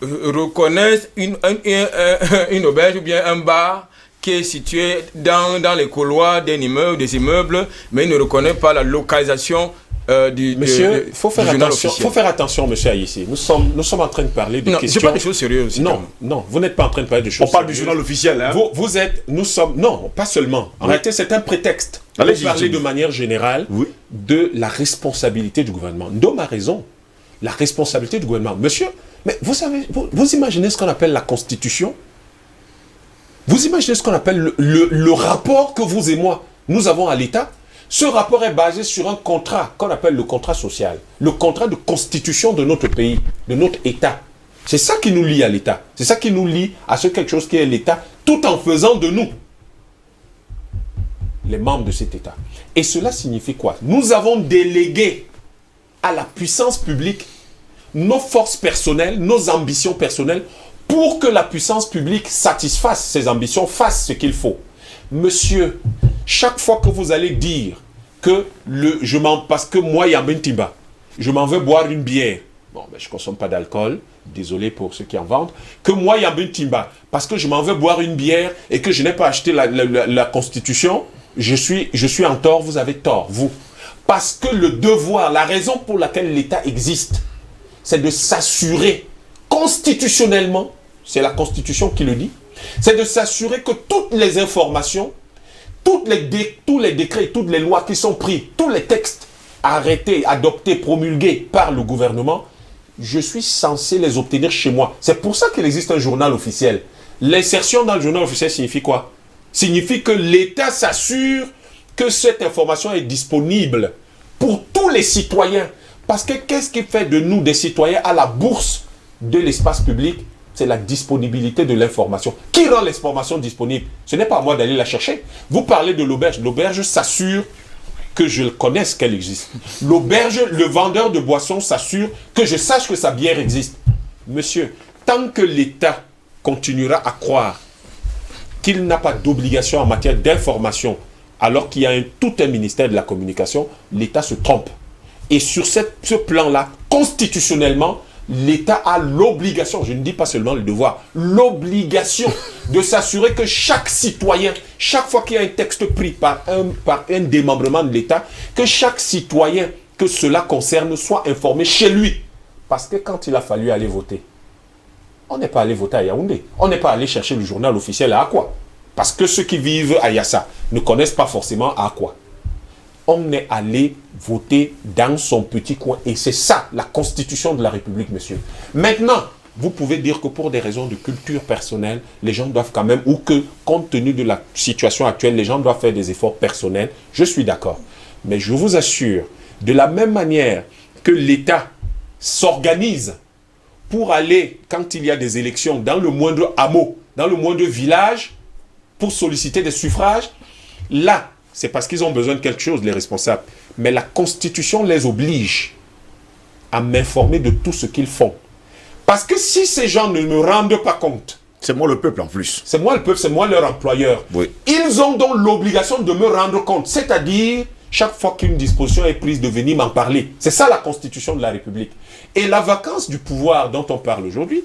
reconnaisse une auberge ou bien un bar qui est situé dans les couloirs des immeubles, mais il ne reconnaît pas la localisation Monsieur, il faut faire journal attention. officiel. Faut faire attention, monsieur Aïssi. Nous sommes en train de parler de Non, questions. c'est pas des choses sérieuses aussi. Non, non, vous n'êtes pas en train de parler de choses. On parle du sérieuses. journal officiel, hein. Nous sommes, non, pas seulement. En réalité, c'est un prétexte. Allez, Pour parler de manière générale Oui. de la responsabilité du gouvernement. Ndom a raison. La responsabilité du gouvernement. Monsieur, mais vous savez, vous imaginez ce qu'on appelle la Constitution? Vous imaginez ce qu'on appelle le rapport que vous et moi, nous avons à l'État? Ce rapport est basé sur un contrat qu'on appelle le contrat social, le contrat de constitution de notre pays, de notre État. C'est ça qui nous lie à l'État. C'est ça qui nous lie à ce quelque chose qui est l'État, tout en faisant de nous les membres de cet État. Et cela signifie quoi? Nous avons délégué à la puissance publique nos forces personnelles, nos ambitions personnelles, pour que la puissance publique satisfasse ses ambitions, fasse ce qu'il faut. Monsieur, chaque fois que vous allez dire que parce que moi, Yambin Timba, je m'en veux boire une bière. Bon, ben, je ne consomme pas d'alcool, désolé pour ceux qui en vendent. Que moi, Yambin Timba, parce que je m'en veux boire une bière et que je n'ai pas acheté la Constitution, je suis en tort, vous avez tort, vous. Parce que le devoir, la raison pour laquelle l'État existe, c'est de s'assurer constitutionnellement, c'est la Constitution qui le dit, c'est de s'assurer que toutes les informations, tous les décrets, toutes les lois qui sont pris, tous les textes arrêtés, adoptés, promulgués par le gouvernement, je suis censé les obtenir chez moi. C'est pour ça qu'il existe un journal officiel. L'insertion dans le journal officiel signifie quoi? Signifie que l'État s'assure que cette information est disponible pour tous les citoyens. Parce que qu'est-ce qui fait de nous des citoyens à la bourse de l'espace public? C'est la disponibilité de l'information. Qui rend l'information disponible? Ce n'est pas à moi d'aller la chercher. Vous parlez de l'auberge. L'auberge s'assure que je connaisse qu'elle existe. L'auberge, le vendeur de boissons s'assure que je sache que sa bière existe. Monsieur, tant que l'État continuera à croire qu'il n'a pas d'obligation en matière d'information, alors qu'il y a tout un ministère de la communication, l'État se trompe. Et sur ce plan-là, constitutionnellement, l'État a l'obligation, je ne dis pas seulement le devoir, l'obligation de s'assurer que chaque citoyen, chaque fois qu'il y a un texte pris par un démembrement de l'État, que chaque citoyen que cela concerne soit informé chez lui. Parce que quand il a fallu aller voter, on n'est pas allé voter à Yaoundé. On n'est pas allé chercher le journal officiel à Akwa. Parce que ceux qui vivent à Yassa ne connaissent pas forcément à Akwa. On est allé voter dans son petit coin. Et c'est ça, la constitution de la République, monsieur. Maintenant, vous pouvez dire que pour des raisons de culture personnelle, les gens doivent quand même, ou que, compte tenu de la situation actuelle, les gens doivent faire des efforts personnels. Je suis d'accord. Mais je vous assure, de la même manière que l'État s'organise pour aller, quand il y a des élections, dans le moindre hameau, dans le moindre village, pour solliciter des suffrages, là, c'est parce qu'ils ont besoin de quelque chose, les responsables. Mais la Constitution les oblige à m'informer de tout ce qu'ils font. Parce que si ces gens ne me rendent pas compte, C'est moi le peuple en plus. c'est moi le peuple, c'est moi leur employeur. Oui. Ils ont donc l'obligation de me rendre compte. C'est-à-dire, chaque fois qu'une disposition est prise, de venir m'en parler. C'est ça la Constitution de la République. Et la vacance du pouvoir dont on parle aujourd'hui,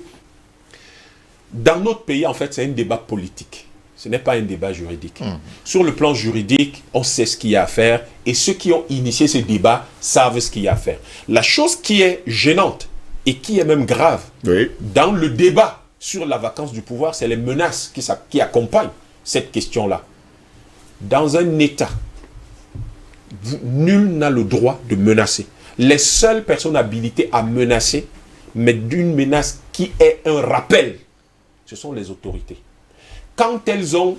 dans notre pays, en fait, c'est un débat politique. Ce n'est pas un débat juridique. Sur le plan juridique, on sait ce qu'il y a à faire et ceux qui ont initié ce débat savent ce qu'il y a à faire. La chose qui est gênante et qui est même grave Oui. dans le débat sur la vacance du pouvoir, c'est les menaces qui accompagnent cette question-là. Dans un État, nul n'a le droit de menacer. Les seules personnes habilitées à menacer, mais d'une menace qui est un rappel, ce sont les autorités. Quand elles ont,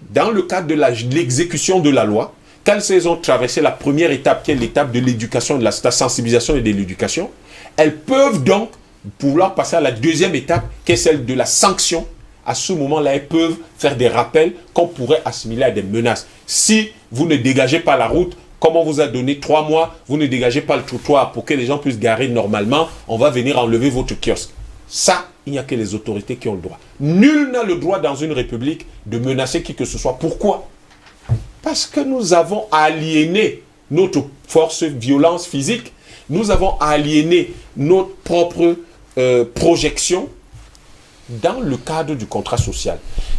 dans le cadre de l'exécution de la loi, quand elles ont traversé la première étape, qui est l'étape de l'éducation, de la sensibilisation et de l'éducation, elles peuvent donc pouvoir passer à la deuxième étape, qui est celle de la sanction. À ce moment-là, elles peuvent faire des rappels qu'on pourrait assimiler à des menaces. Si vous ne dégagez pas la route, comme on vous a donné 3 mois, vous ne dégagez pas le trottoir pour que les gens puissent garer normalement, on va venir enlever votre kiosque. Ça, il n'y a que les autorités qui ont le droit. Nul n'a le droit dans une république de menacer qui que ce soit. Pourquoi? Parce que nous avons aliéné notre force violence physique, nous avons aliéné notre propre projection dans le cadre du contrat social.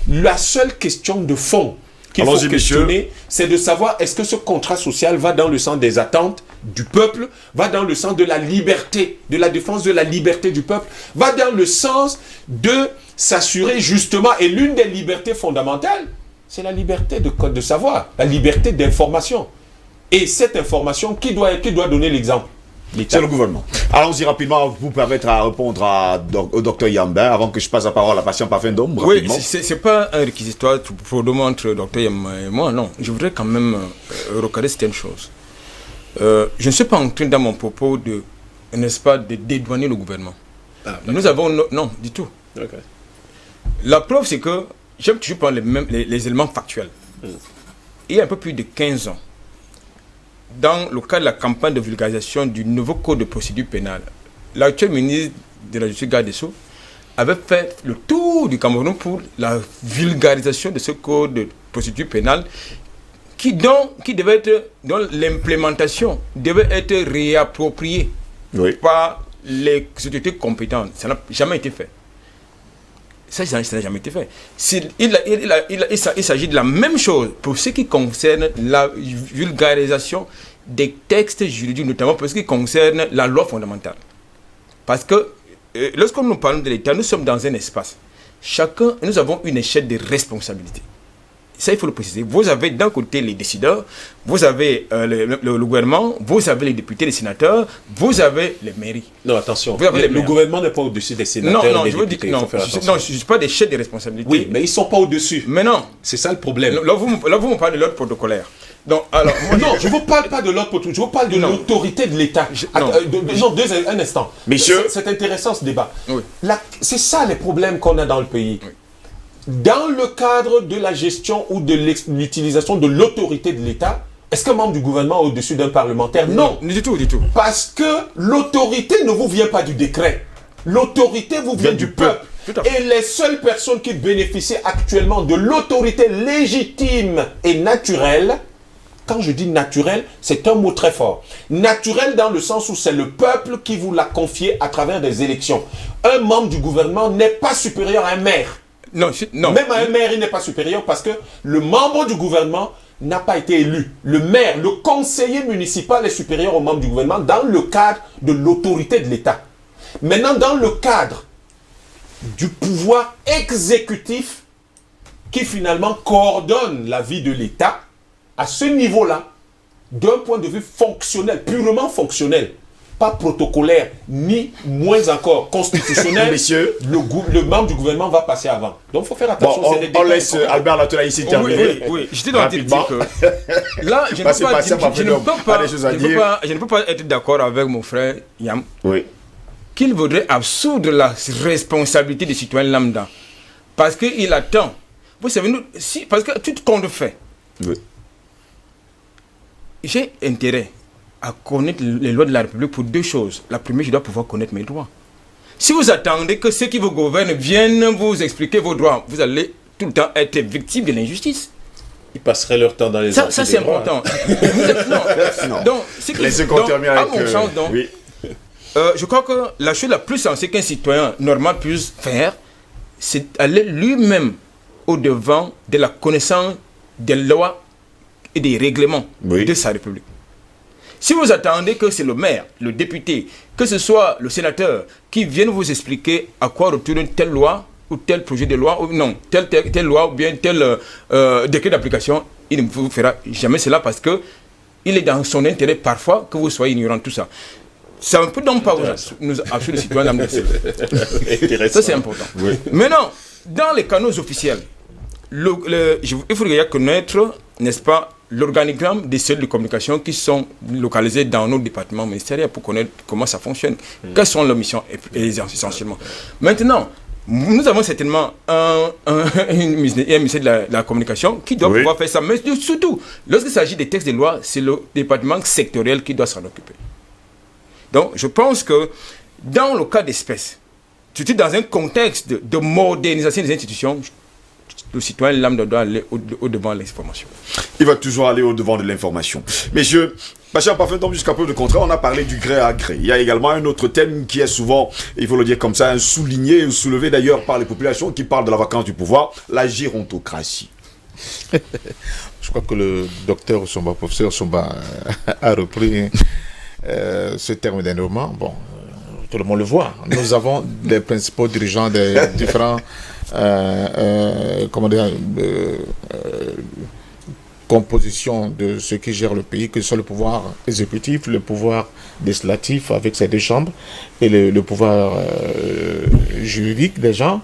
La seule question de fond qu'il faut questionner, c'est de savoir est-ce que ce contrat social va dans le sens des attentes du peuple, va dans le sens de la liberté, de la défense de la liberté du peuple, va dans le sens de s'assurer justement, et l'une des libertés fondamentales, c'est la liberté de savoir, la liberté d'information. Et cette information, qui doit donner l'exemple? C'est le gouvernement. Allons-y rapidement pour permettre à répondre au docteur Yambin avant que je passe la parole à la patiente Parfum d'Homme. Oui, c'est pas un réquisitoire pour le moment entre le docteur Yambin et moi, non. Je voudrais quand même recadrer certaines choses. Je ne suis pas en train dans mon propos de, n'est-ce pas, de dédouaner le gouvernement. Nous avons... Non, du tout. Okay. La preuve, c'est que j'aime toujours prendre les éléments factuels. Il y a un peu plus de 15 ans, dans le cadre de la campagne de vulgarisation du nouveau code de procédure pénale, l'actuel ministre de la Justice, garde des Sceaux, avait fait le tour du Cameroun pour la vulgarisation de ce code de procédure pénale dont l'implémentation devait être réappropriée par les autorités compétentes. Ça n'a jamais été fait. Ça n'a jamais été fait. Il s'agit de la même chose pour ce qui concerne la vulgarisation des textes juridiques, notamment pour ce qui concerne la loi fondamentale. Parce que lorsque nous parlons de l'État, nous sommes dans un espace. Nous avons une échelle de responsabilité. Ça, il faut le préciser. Vous avez d'un côté les décideurs, vous avez le gouvernement, vous avez les députés, les sénateurs, vous avez les mairies. Non, attention. Le gouvernement n'est pas au-dessus des sénateurs. Non, je veux dire que non. Je ne suis pas des chefs de responsabilité. Oui, mais ils ne sont pas au-dessus. Mais non. C'est ça le problème. Là, vous me parlez de l'ordre protocolaire. Donc, alors, non, je ne vous parle pas de l'ordre protocolaire, je vous parle de l'autorité de l'État. Un instant. Messieurs. C'est intéressant ce débat. Oui. C'est ça les problèmes qu'on a dans le pays. Oui. Dans le cadre de la gestion ou de l'utilisation de l'autorité de l'État, est-ce qu'un membre du gouvernement est au-dessus d'un parlementaire? Non. Du tout. Parce que l'autorité ne vous vient pas du décret. L'autorité vous vient du peuple. Et les seules personnes qui bénéficient actuellement de l'autorité légitime et naturelle, quand je dis naturel, c'est un mot très fort. Naturel dans le sens où c'est le peuple qui vous l'a confié à travers des élections. Un membre du gouvernement n'est pas supérieur à un maire. Non. Même à un maire, il n'est pas supérieur parce que le membre du gouvernement n'a pas été élu. Le maire, le conseiller municipal est supérieur au membre du gouvernement dans le cadre de l'autorité de l'État. Maintenant, dans le cadre du pouvoir exécutif qui finalement coordonne la vie de l'État, à ce niveau-là, d'un point de vue fonctionnel, purement fonctionnel, pas protocolaire, ni moins encore constitutionnel, messieurs, le membre du gouvernement va passer avant. Donc il faut faire attention. Bon, on laisse Albert Latola ici terminer. Oui. J'étais dans le dire que là, je ne peux pas être d'accord avec mon frère Yam. Oui. Qu'il voudrait absoudre la responsabilité des citoyens lambda. Parce qu'il attend. Vous savez, parce que tout compte fait. Oui. J'ai intérêt à connaître les lois de la République pour deux choses. La première, je dois pouvoir connaître mes droits. Si vous attendez que ceux qui vous gouvernent viennent vous expliquer vos droits, vous allez tout le temps être victime de l'injustice. Ils passeraient leur temps dans les Ça c'est important. Non. Donc, laissez qu'on termine avec... oui. Je crois que la chose la plus sensée qu'un citoyen normal puisse faire, c'est aller lui-même au-devant de la connaissance des lois et des règlements de sa République. Si vous attendez que c'est le maire, le député, que ce soit le sénateur qui vienne vous expliquer à quoi retourne telle loi ou tel projet de loi, ou non, telle loi ou bien tel décret d'application, il ne vous fera jamais cela parce que il est dans son intérêt parfois que vous soyez ignorant de tout ça. Ça ne peut donc pas nous assurer les citoyens d'amnistie. Ça c'est important. Oui. Maintenant, dans les canaux officiels, il faudrait connaître, n'est-ce pas, l'organigramme des cellules de communication qui sont localisées dans nos départements ministériels pour connaître comment ça fonctionne, quelles sont leurs missions essentiellement. Maintenant, nous avons certainement un ministère de la communication qui doit pouvoir faire ça, mais surtout, lorsqu'il s'agit des textes de loi, c'est le département sectoriel qui doit s'en occuper. Donc, je pense que dans le cas d'espèce, surtout dans un contexte de modernisation des institutions, le citoyen lambda doit aller au-devant de l'information. Il va toujours aller au-devant de l'information. Messieurs, Pacha Parfum d'Homme, jusqu'à peu de contrat, on a parlé du gré à gré. Il y a également un autre thème qui est souvent, il faut le dire comme ça, souligné ou soulevé d'ailleurs par les populations qui parlent de la vacance du pouvoir, la gérontocratie. Je crois que le docteur Somba, professeur Somba, a repris ce terme d'énervement, bon, tout le monde le voit. Nous avons les principaux dirigeants des différents compositions de ceux qui gèrent le pays, que ce soit le pouvoir exécutif, le pouvoir législatif avec ses deux chambres, et le pouvoir juridique, des gens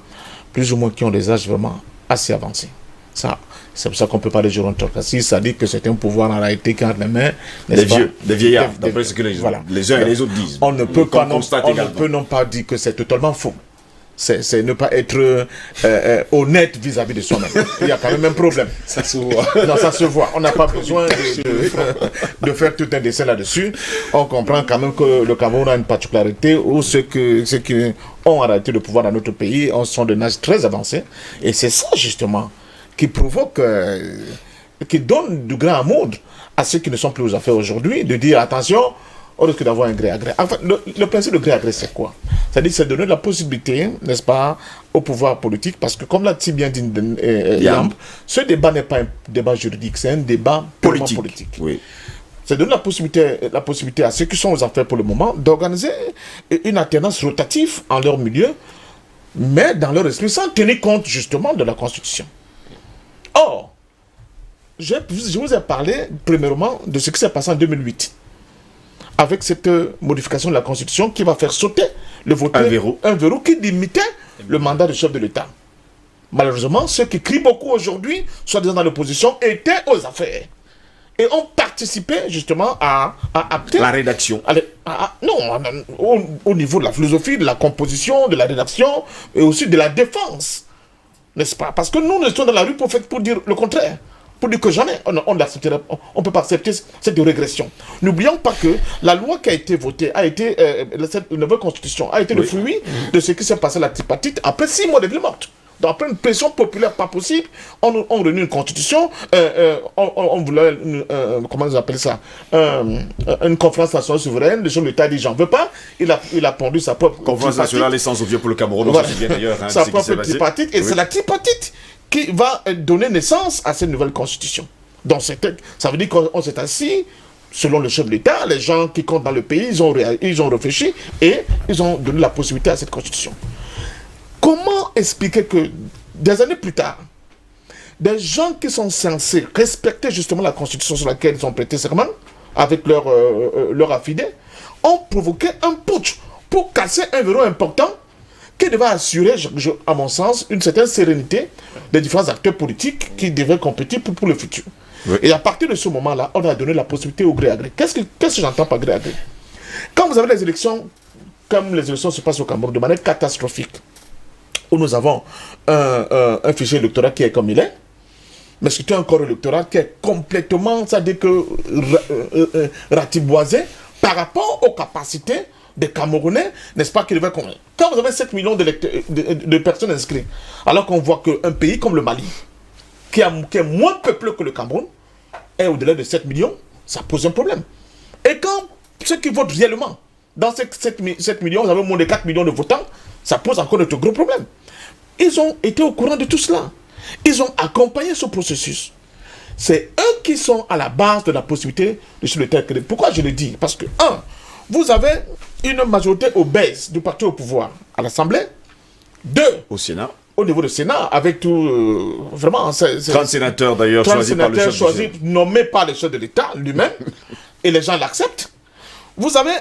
plus ou moins qui ont des âges vraiment assez avancés. Ça, c'est pour ça qu'on peut parler de gérontocratie, ça dit que c'est un pouvoir en réalité qui a les mains. Des vieillards, d'après ce que les uns et les autres disent. On ne peut non pas dire que c'est totalement faux. C'est ne pas être honnête vis-à-vis de soi-même. Il y a quand même un problème. Ça se voit. Non, ça se voit. On n'a pas besoin de faire tout un dessin là-dessus. On comprend quand même que le Cameroun a une particularité où ceux qui ont arrêté le pouvoir dans notre pays sont de âge très avancé. Et c'est ça, justement, qui provoque, qui donne du grain à moudre à ceux qui ne sont plus aux affaires aujourd'hui, de dire attention, on risque d'avoir un gré à gré. Enfin, le principe de gré à gré, c'est quoi? C'est-à-dire, c'est donner la possibilité, n'est-ce pas, au pouvoir politique, parce que comme l'a si bien dit Yamb, ce débat n'est pas un débat juridique, c'est un débat politique. Oui. C'est donner la possibilité à ceux qui sont aux affaires pour le moment d'organiser une alternance rotative en leur milieu, mais dans leur esprit, sans tenir compte justement de la Constitution. Or, je vous ai parlé premièrement de ce qui s'est passé en 2008. Avec cette modification de la Constitution qui va faire sauter un verrou qui limitait le mandat du chef de l'État. Malheureusement, ceux qui crient beaucoup aujourd'hui, soit dans l'opposition, étaient aux affaires. Et ont participé justement à la rédaction. Au niveau de la philosophie, de la composition, de la rédaction, et aussi de la défense. N'est-ce pas? Parce que nous sommes dans la rue pour dire le contraire. Pour dire que jamais on ne peut pas accepter cette régression. N'oublions pas que la loi qui a été votée, cette nouvelle constitution, a été le fruit de ce qui s'est passé à la tripartite après 6 mois de ville morte. Donc après une pression populaire pas possible, on réunit une constitution, on voulait, comment on appelle ça, une conférence nationale souveraine, le chef de l'État dit j'en veux pas, il a pondu sa propre conférence nationale essentiel vieux pour le Cameroun, voilà. Bien d'ailleurs. Hein, sa propre tripartite, et c'est la tripartite qui va donner naissance à cette nouvelle constitution. Donc ça veut dire qu'on s'est assis, selon le chef de l'État, les gens qui comptent dans le pays, ils ont réfléchi et ils ont donné la possibilité à cette constitution. Comment expliquer que, des années plus tard, des gens qui sont censés respecter justement la constitution sur laquelle ils ont prêté serment, avec leur affidé, ont provoqué un putsch pour casser un verrou important qui devait assurer, à mon sens, une certaine sérénité des différents acteurs politiques qui devaient compétir pour le futur. Oui. Et à partir de ce moment-là, on a donné la possibilité au gré à gré. Qu'est-ce que j'entends par gré à gré? Quand vous avez les élections, comme les élections se passent au Cameroun de manière catastrophique, où nous avons un fichier électoral qui est comme il est, mais c'est un corps électoral qui est complètement, c'est-à-dire que ratiboisé par rapport aux capacités des Camerounais, n'est-ce pas, qui devaient convaincre. Quand vous avez 7 millions de personnes inscrites, alors qu'on voit qu'un pays comme le Mali, qui est moins peuplé que le Cameroun, est au-delà de 7 millions, ça pose un problème. Et quand ceux qui votent réellement, dans ces 7 millions, vous avez moins de 4 millions de votants, ça pose encore de gros problèmes. Ils ont été au courant de tout cela. Ils ont accompagné ce processus. C'est eux qui sont à la base de la possibilité de sur le terrain. Pourquoi je le dis? Parce que, vous avez une majorité obèse du parti au pouvoir à l'Assemblée. 2, au Sénat. Au niveau du Sénat, avec tout... vraiment... 30 sénateurs d'ailleurs choisis par le chef de l'État. Nommés par le chef de l'État lui-même. Et les gens l'acceptent. Vous avez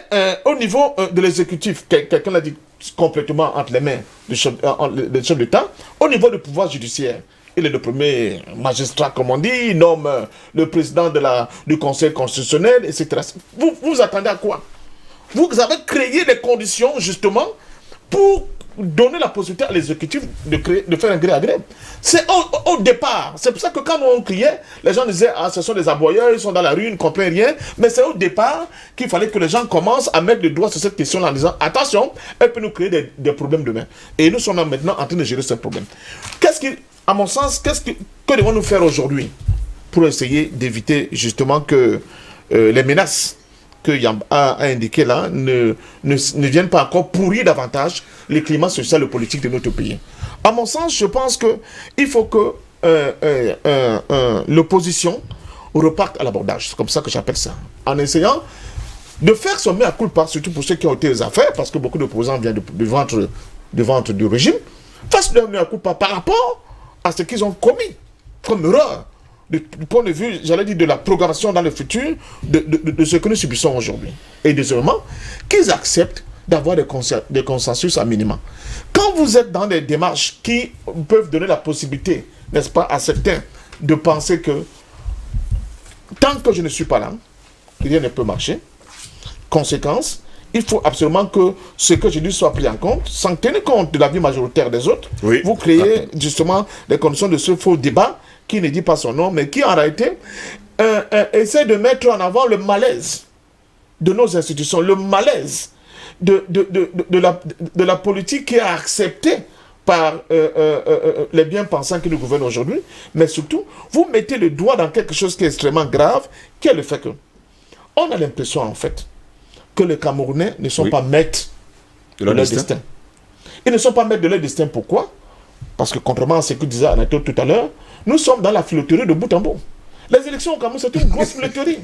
au niveau de l'exécutif, quelqu'un l'a dit complètement entre les mains du chef de l'État, au niveau du pouvoir judiciaire. Il est le premier magistrat, comme on dit, il nomme le président du Conseil constitutionnel, etc. Vous attendez à quoi? Vous avez créé les conditions, justement, pour donner la possibilité à l'exécutif de faire un gré à gré. C'est au départ. C'est pour ça que quand on criait, les gens disaient, ce sont des aboyeurs, ils sont dans la rue, ils ne comprennent rien. Mais c'est au départ qu'il fallait que les gens commencent à mettre le doigt sur cette question en disant, attention, elle peut nous créer des problèmes demain. Et nous sommes maintenant en train de gérer ce problème. À mon sens, que devons-nous faire aujourd'hui pour essayer d'éviter justement que les menaces que Yamb a indiqué là ne viennent pas encore pourrir davantage le climat social et politique de notre pays. À mon sens, je pense qu'il faut que l'opposition reparte à l'abordage. C'est comme ça que j'appelle ça. En essayant de faire son mea culpa, surtout pour ceux qui ont été aux affaires, parce que beaucoup d'opposants viennent du ventre du régime, fassent leur mea culpa par rapport à ce qu'ils ont commis comme erreur, du point de vue, j'allais dire, de la programmation dans le futur, de ce que nous subissons aujourd'hui. Et deuxièmement, qu'ils acceptent d'avoir des consensus à minima. Quand vous êtes dans des démarches qui peuvent donner la possibilité, n'est-ce pas, à certains de penser que tant que je ne suis pas là, rien ne peut marcher. Conséquence, il faut absolument que ce que je dis soit pris en compte, sans tenir compte de la vie majoritaire des autres. Oui. Vous créez justement les conditions de ce faux débat qui ne dit pas son nom, mais qui en réalité essaie de mettre en avant le malaise de nos institutions, le malaise de la politique qui a accepté par les bien-pensants qui nous gouvernent aujourd'hui, mais surtout, vous mettez le doigt dans quelque chose qui est extrêmement grave, qui est le fait que on a l'impression, en fait, que les Camerounais ne sont pas maîtres de leur destin. Ils ne sont pas maîtres de leur destin, pourquoi? Parce que, contrairement à ce que disait Anatole tout à l'heure, nous sommes dans la filouterie de bout en bout. Les élections au Cameroun, c'est une grosse filouterie.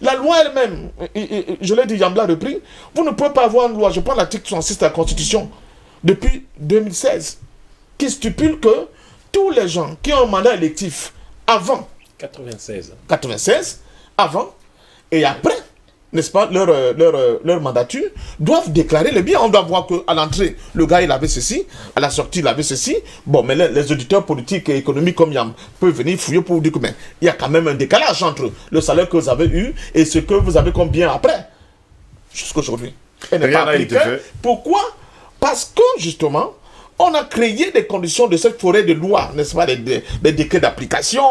La loi elle-même, je l'ai dit, Yambla a repris, vous ne pouvez pas avoir une loi, je prends l'article 66 de la Constitution, depuis 2016, qui stipule que tous les gens qui ont un mandat électif avant 96, avant et après, n'est-ce pas, leur mandature, doivent déclarer le bien. On doit voir qu'à l'entrée, le gars, il avait ceci, à la sortie, il avait ceci. Bon, mais les auditeurs politiques et économiques comme Yam peuvent venir fouiller pour vous dire que mais, il y a quand même un décalage entre le salaire que vous avez eu et ce que vous avez comme bien après, jusqu'aujourd'hui. Et n'est pas appliqué. Pourquoi? Parce que, justement, on a créé des conditions de cette forêt de loi, n'est-ce pas, des décrets d'application,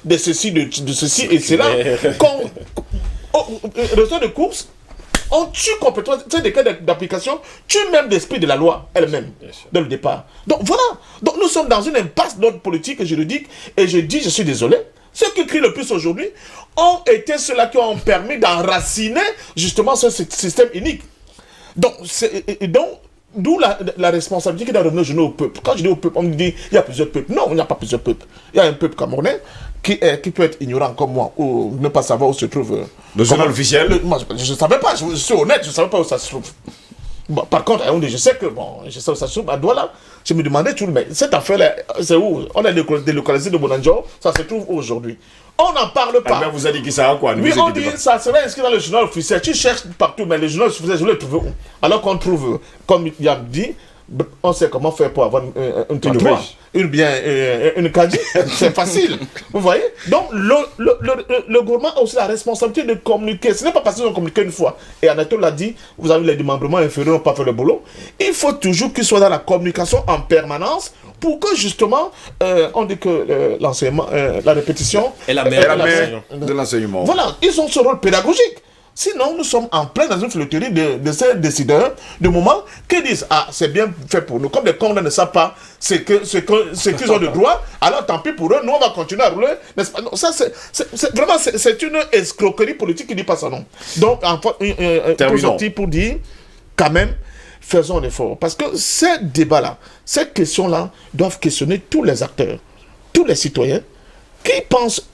de ceci, de ceci et cela, résultat de course, on tue complètement ces décrets d'application, tue même l'esprit de la loi elle-même, dès le départ. Donc voilà, donc nous sommes dans une impasse d'ordre politique et juridique, et je dis, je suis désolé, ceux qui crient le plus aujourd'hui ont été ceux-là qui ont permis d'enraciner justement ce système unique. Donc, d'où la responsabilité qui doit revenir au peuple. Quand je dis au peuple, on me dit il y a plusieurs peuples. Non, il n'y a pas plusieurs peuples. Il y a un peuple camerounais qui peut être ignorant comme moi ou ne pas savoir où se trouve le journal officiel. Moi, je ne savais pas, je suis honnête, je ne savais pas où ça se trouve. Bon, par contre, je sais où ça se trouve. À Douala, je me demandais toujours, mais cette affaire-là, c'est où? On a délocalisé de Bonanjo, ça se trouve où aujourd'hui? On n'en parle pas. Albert vous a dit qu'il sert à quoi? Oui, on dit ça serait inscrit dans le journal officiel. Tu cherches partout, mais le journal officiel, je le trouve où? Alors qu'on trouve, comme il a dit, on sait comment faire pour avoir une trottoir, une caddie, c'est facile. Vous voyez? Donc, le gouvernement a aussi la responsabilité de communiquer. Ce n'est pas parce qu'ils ont communiqué une fois. Et Anatole l'a dit, vous avez les démembrements inférieurs, n'ont pas fait le boulot. Il faut toujours qu'ils soient dans la communication en permanence pour que justement, on dit que l'enseignement, la répétition est la mère de l'enseignement. Voilà, ils ont ce rôle pédagogique. Sinon, nous sommes en plein dans une filouterie de ces décideurs de moment qui disent ah, c'est bien fait pour nous. Comme les Congolais ne savent pas ce qu'ils ont de droit, alors tant pis pour eux, nous on va continuer à rouler. N'est-ce pas? Non, ça, c'est une escroquerie politique qui dit pas son nom. Donc, pour dire, quand même, faisons un effort. Parce que ces débats-là, ces questions-là, doivent questionner tous les acteurs, tous les citoyens qui pensent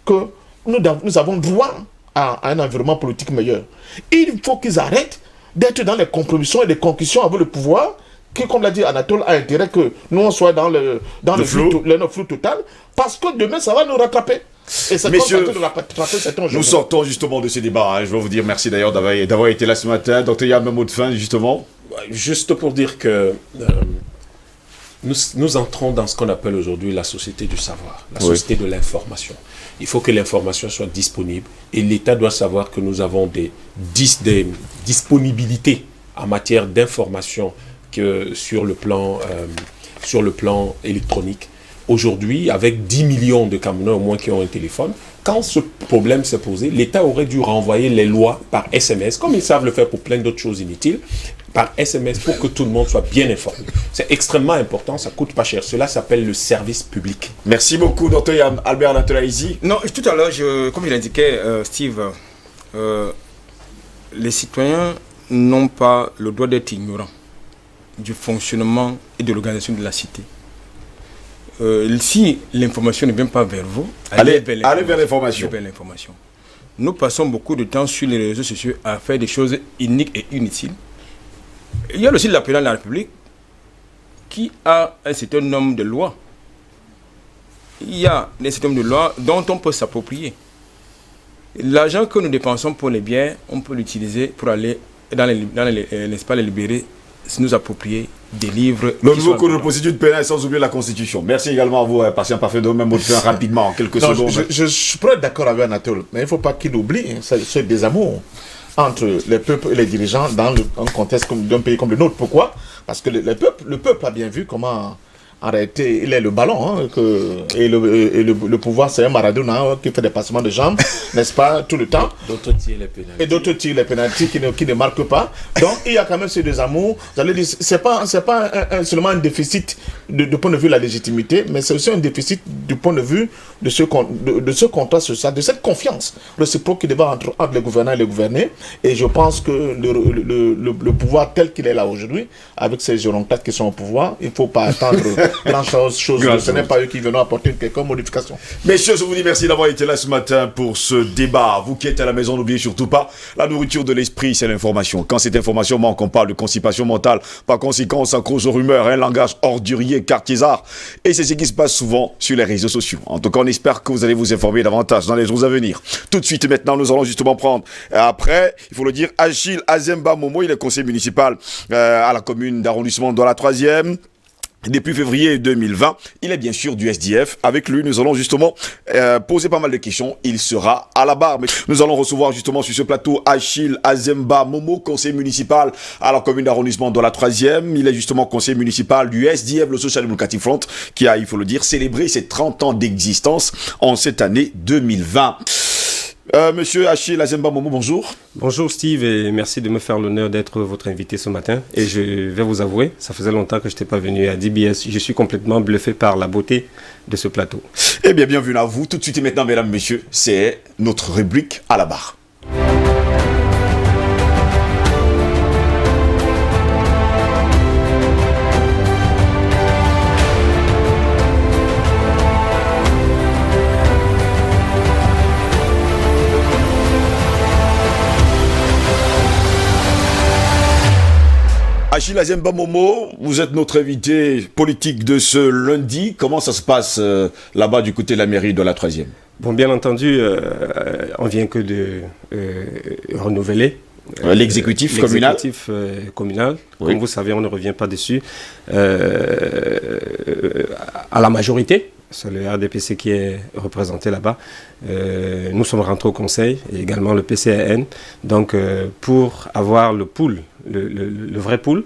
que nous avons droit à un environnement politique meilleur. Il faut qu'ils arrêtent d'être dans les compromissions et les concussions avec le pouvoir, qui, comme l'a dit Anatole, a intérêt que nous on soit dans le flou total, parce que demain ça va nous rattraper. Et c'est Messieurs, nous sortons justement de ces débats. Je veux vous dire merci d'ailleurs d'avoir été là ce matin. Docteur Yam, un mot de fin justement. Juste pour dire que nous entrons dans ce qu'on appelle aujourd'hui la société du savoir, la société de l'information. Il faut que l'information soit disponible et l'État doit savoir que nous avons des disponibilités en matière d'information sur le plan électronique. Aujourd'hui, avec 10 millions de Camerounais au moins qui ont un téléphone, quand ce problème s'est posé, l'État aurait dû renvoyer les lois par SMS, comme ils savent le faire pour plein d'autres choses inutiles, par SMS pour que tout le monde soit bien informé. C'est extrêmement important, ça coûte pas cher. Cela s'appelle le service public. Merci beaucoup, Dr Yam. Albert Natolaïzi. Non, tout à l'heure, comme je l'indiquais, Steve, les citoyens n'ont pas le droit d'être ignorants du fonctionnement et de l'organisation de la cité. Si l'information ne vient pas vers vous, allez vers l'information. nous passons beaucoup de temps sur les réseaux sociaux à faire des choses iniques et inutiles. Il y a aussi le président de la République qui a un certain nombre de lois. Il y a un certain nombre de lois dont on peut s'approprier. L'argent que nous dépensons pour les biens, on peut l'utiliser pour aller dans les libérer, nous approprier des livres. Le nouveau code de procédure pénale sans oublier la Constitution. Merci également à vous, patient parfait, de même mot de fin rapidement, en quelques secondes. Je pourrais être d'accord avec Anatole, mais il ne faut pas qu'il oublie ce désamour entre les peuples et les dirigeants dans un contexte d'un pays comme le nôtre. Pourquoi? Parce que le peuple a bien vu comment, en réalité, il est le ballon, et le pouvoir, c'est un Maradona qui fait des passements de jambes, n'est-ce pas, tout le temps. D'autres tirent les pénalités. Et d'autres tirent les pénalités qui ne marquent pas. Donc, il y a quand même ce désamour. J'allais dire, c'est pas seulement un déficit de point de vue de la légitimité, mais c'est aussi un déficit du point de vue de ce contrat social, de cette confiance réciproque qui débat entre les gouvernants et les gouvernés. Et je pense que le pouvoir tel qu'il est là aujourd'hui, avec ces géroncrates qui sont au pouvoir, il ne faut pas attendre grand chose. Ce n'est pas eux qui viennent apporter une quelconque modification. Messieurs, je vous dis merci d'avoir été là ce matin pour ce débat. Vous qui êtes à la maison, n'oubliez surtout pas, la nourriture de l'esprit, c'est l'information. Quand cette information manque, on parle de constipation mentale. Par conséquent, on s'accroche aux rumeurs, un langage ordurier, quartiésard. Et c'est ce qui se passe souvent sur les réseaux sociaux. En tout cas, on espère que vous allez vous informer davantage dans les jours à venir. Tout de suite, maintenant, nous allons justement prendre, après, il faut le dire, Achille Azemba Momo, il est conseiller municipal à la commune d'arrondissement de la 3e. Depuis février 2020, il est bien sûr du SDF. Avec lui, nous allons justement poser pas mal de questions. Il sera à la barre. Mais nous allons recevoir justement sur ce plateau Achille Azemba Momo, conseiller municipal à la commune d'arrondissement de la 3e. Il est justement conseiller municipal du SDF, le Social Democratic Front, qui a, il faut le dire, célébré ses 30 ans d'existence en cette année 2020. Monsieur Achille Azemba Momo, bonjour. Bonjour Steve et merci de me faire l'honneur d'être votre invité ce matin. Et je vais vous avouer, ça faisait longtemps que je n'étais pas venu à DBS. Je suis complètement bluffé par la beauté de ce plateau. Eh bien, bienvenue à vous. Tout de suite et maintenant, mesdames, messieurs, c'est notre rubrique à la barre. Achille Azemba Momo, vous êtes notre invité politique de ce lundi. Comment ça se passe là-bas du côté de la mairie de la 3e? Bon, bien entendu, on vient que de renouveler l'exécutif communal. Communal. Oui. Comme vous savez, on ne revient pas dessus. À la majorité, c'est le RDPC qui est représenté là-bas. Nous sommes rentrés au conseil et également le PCAN. Donc, pour avoir le pool, le vrai pool,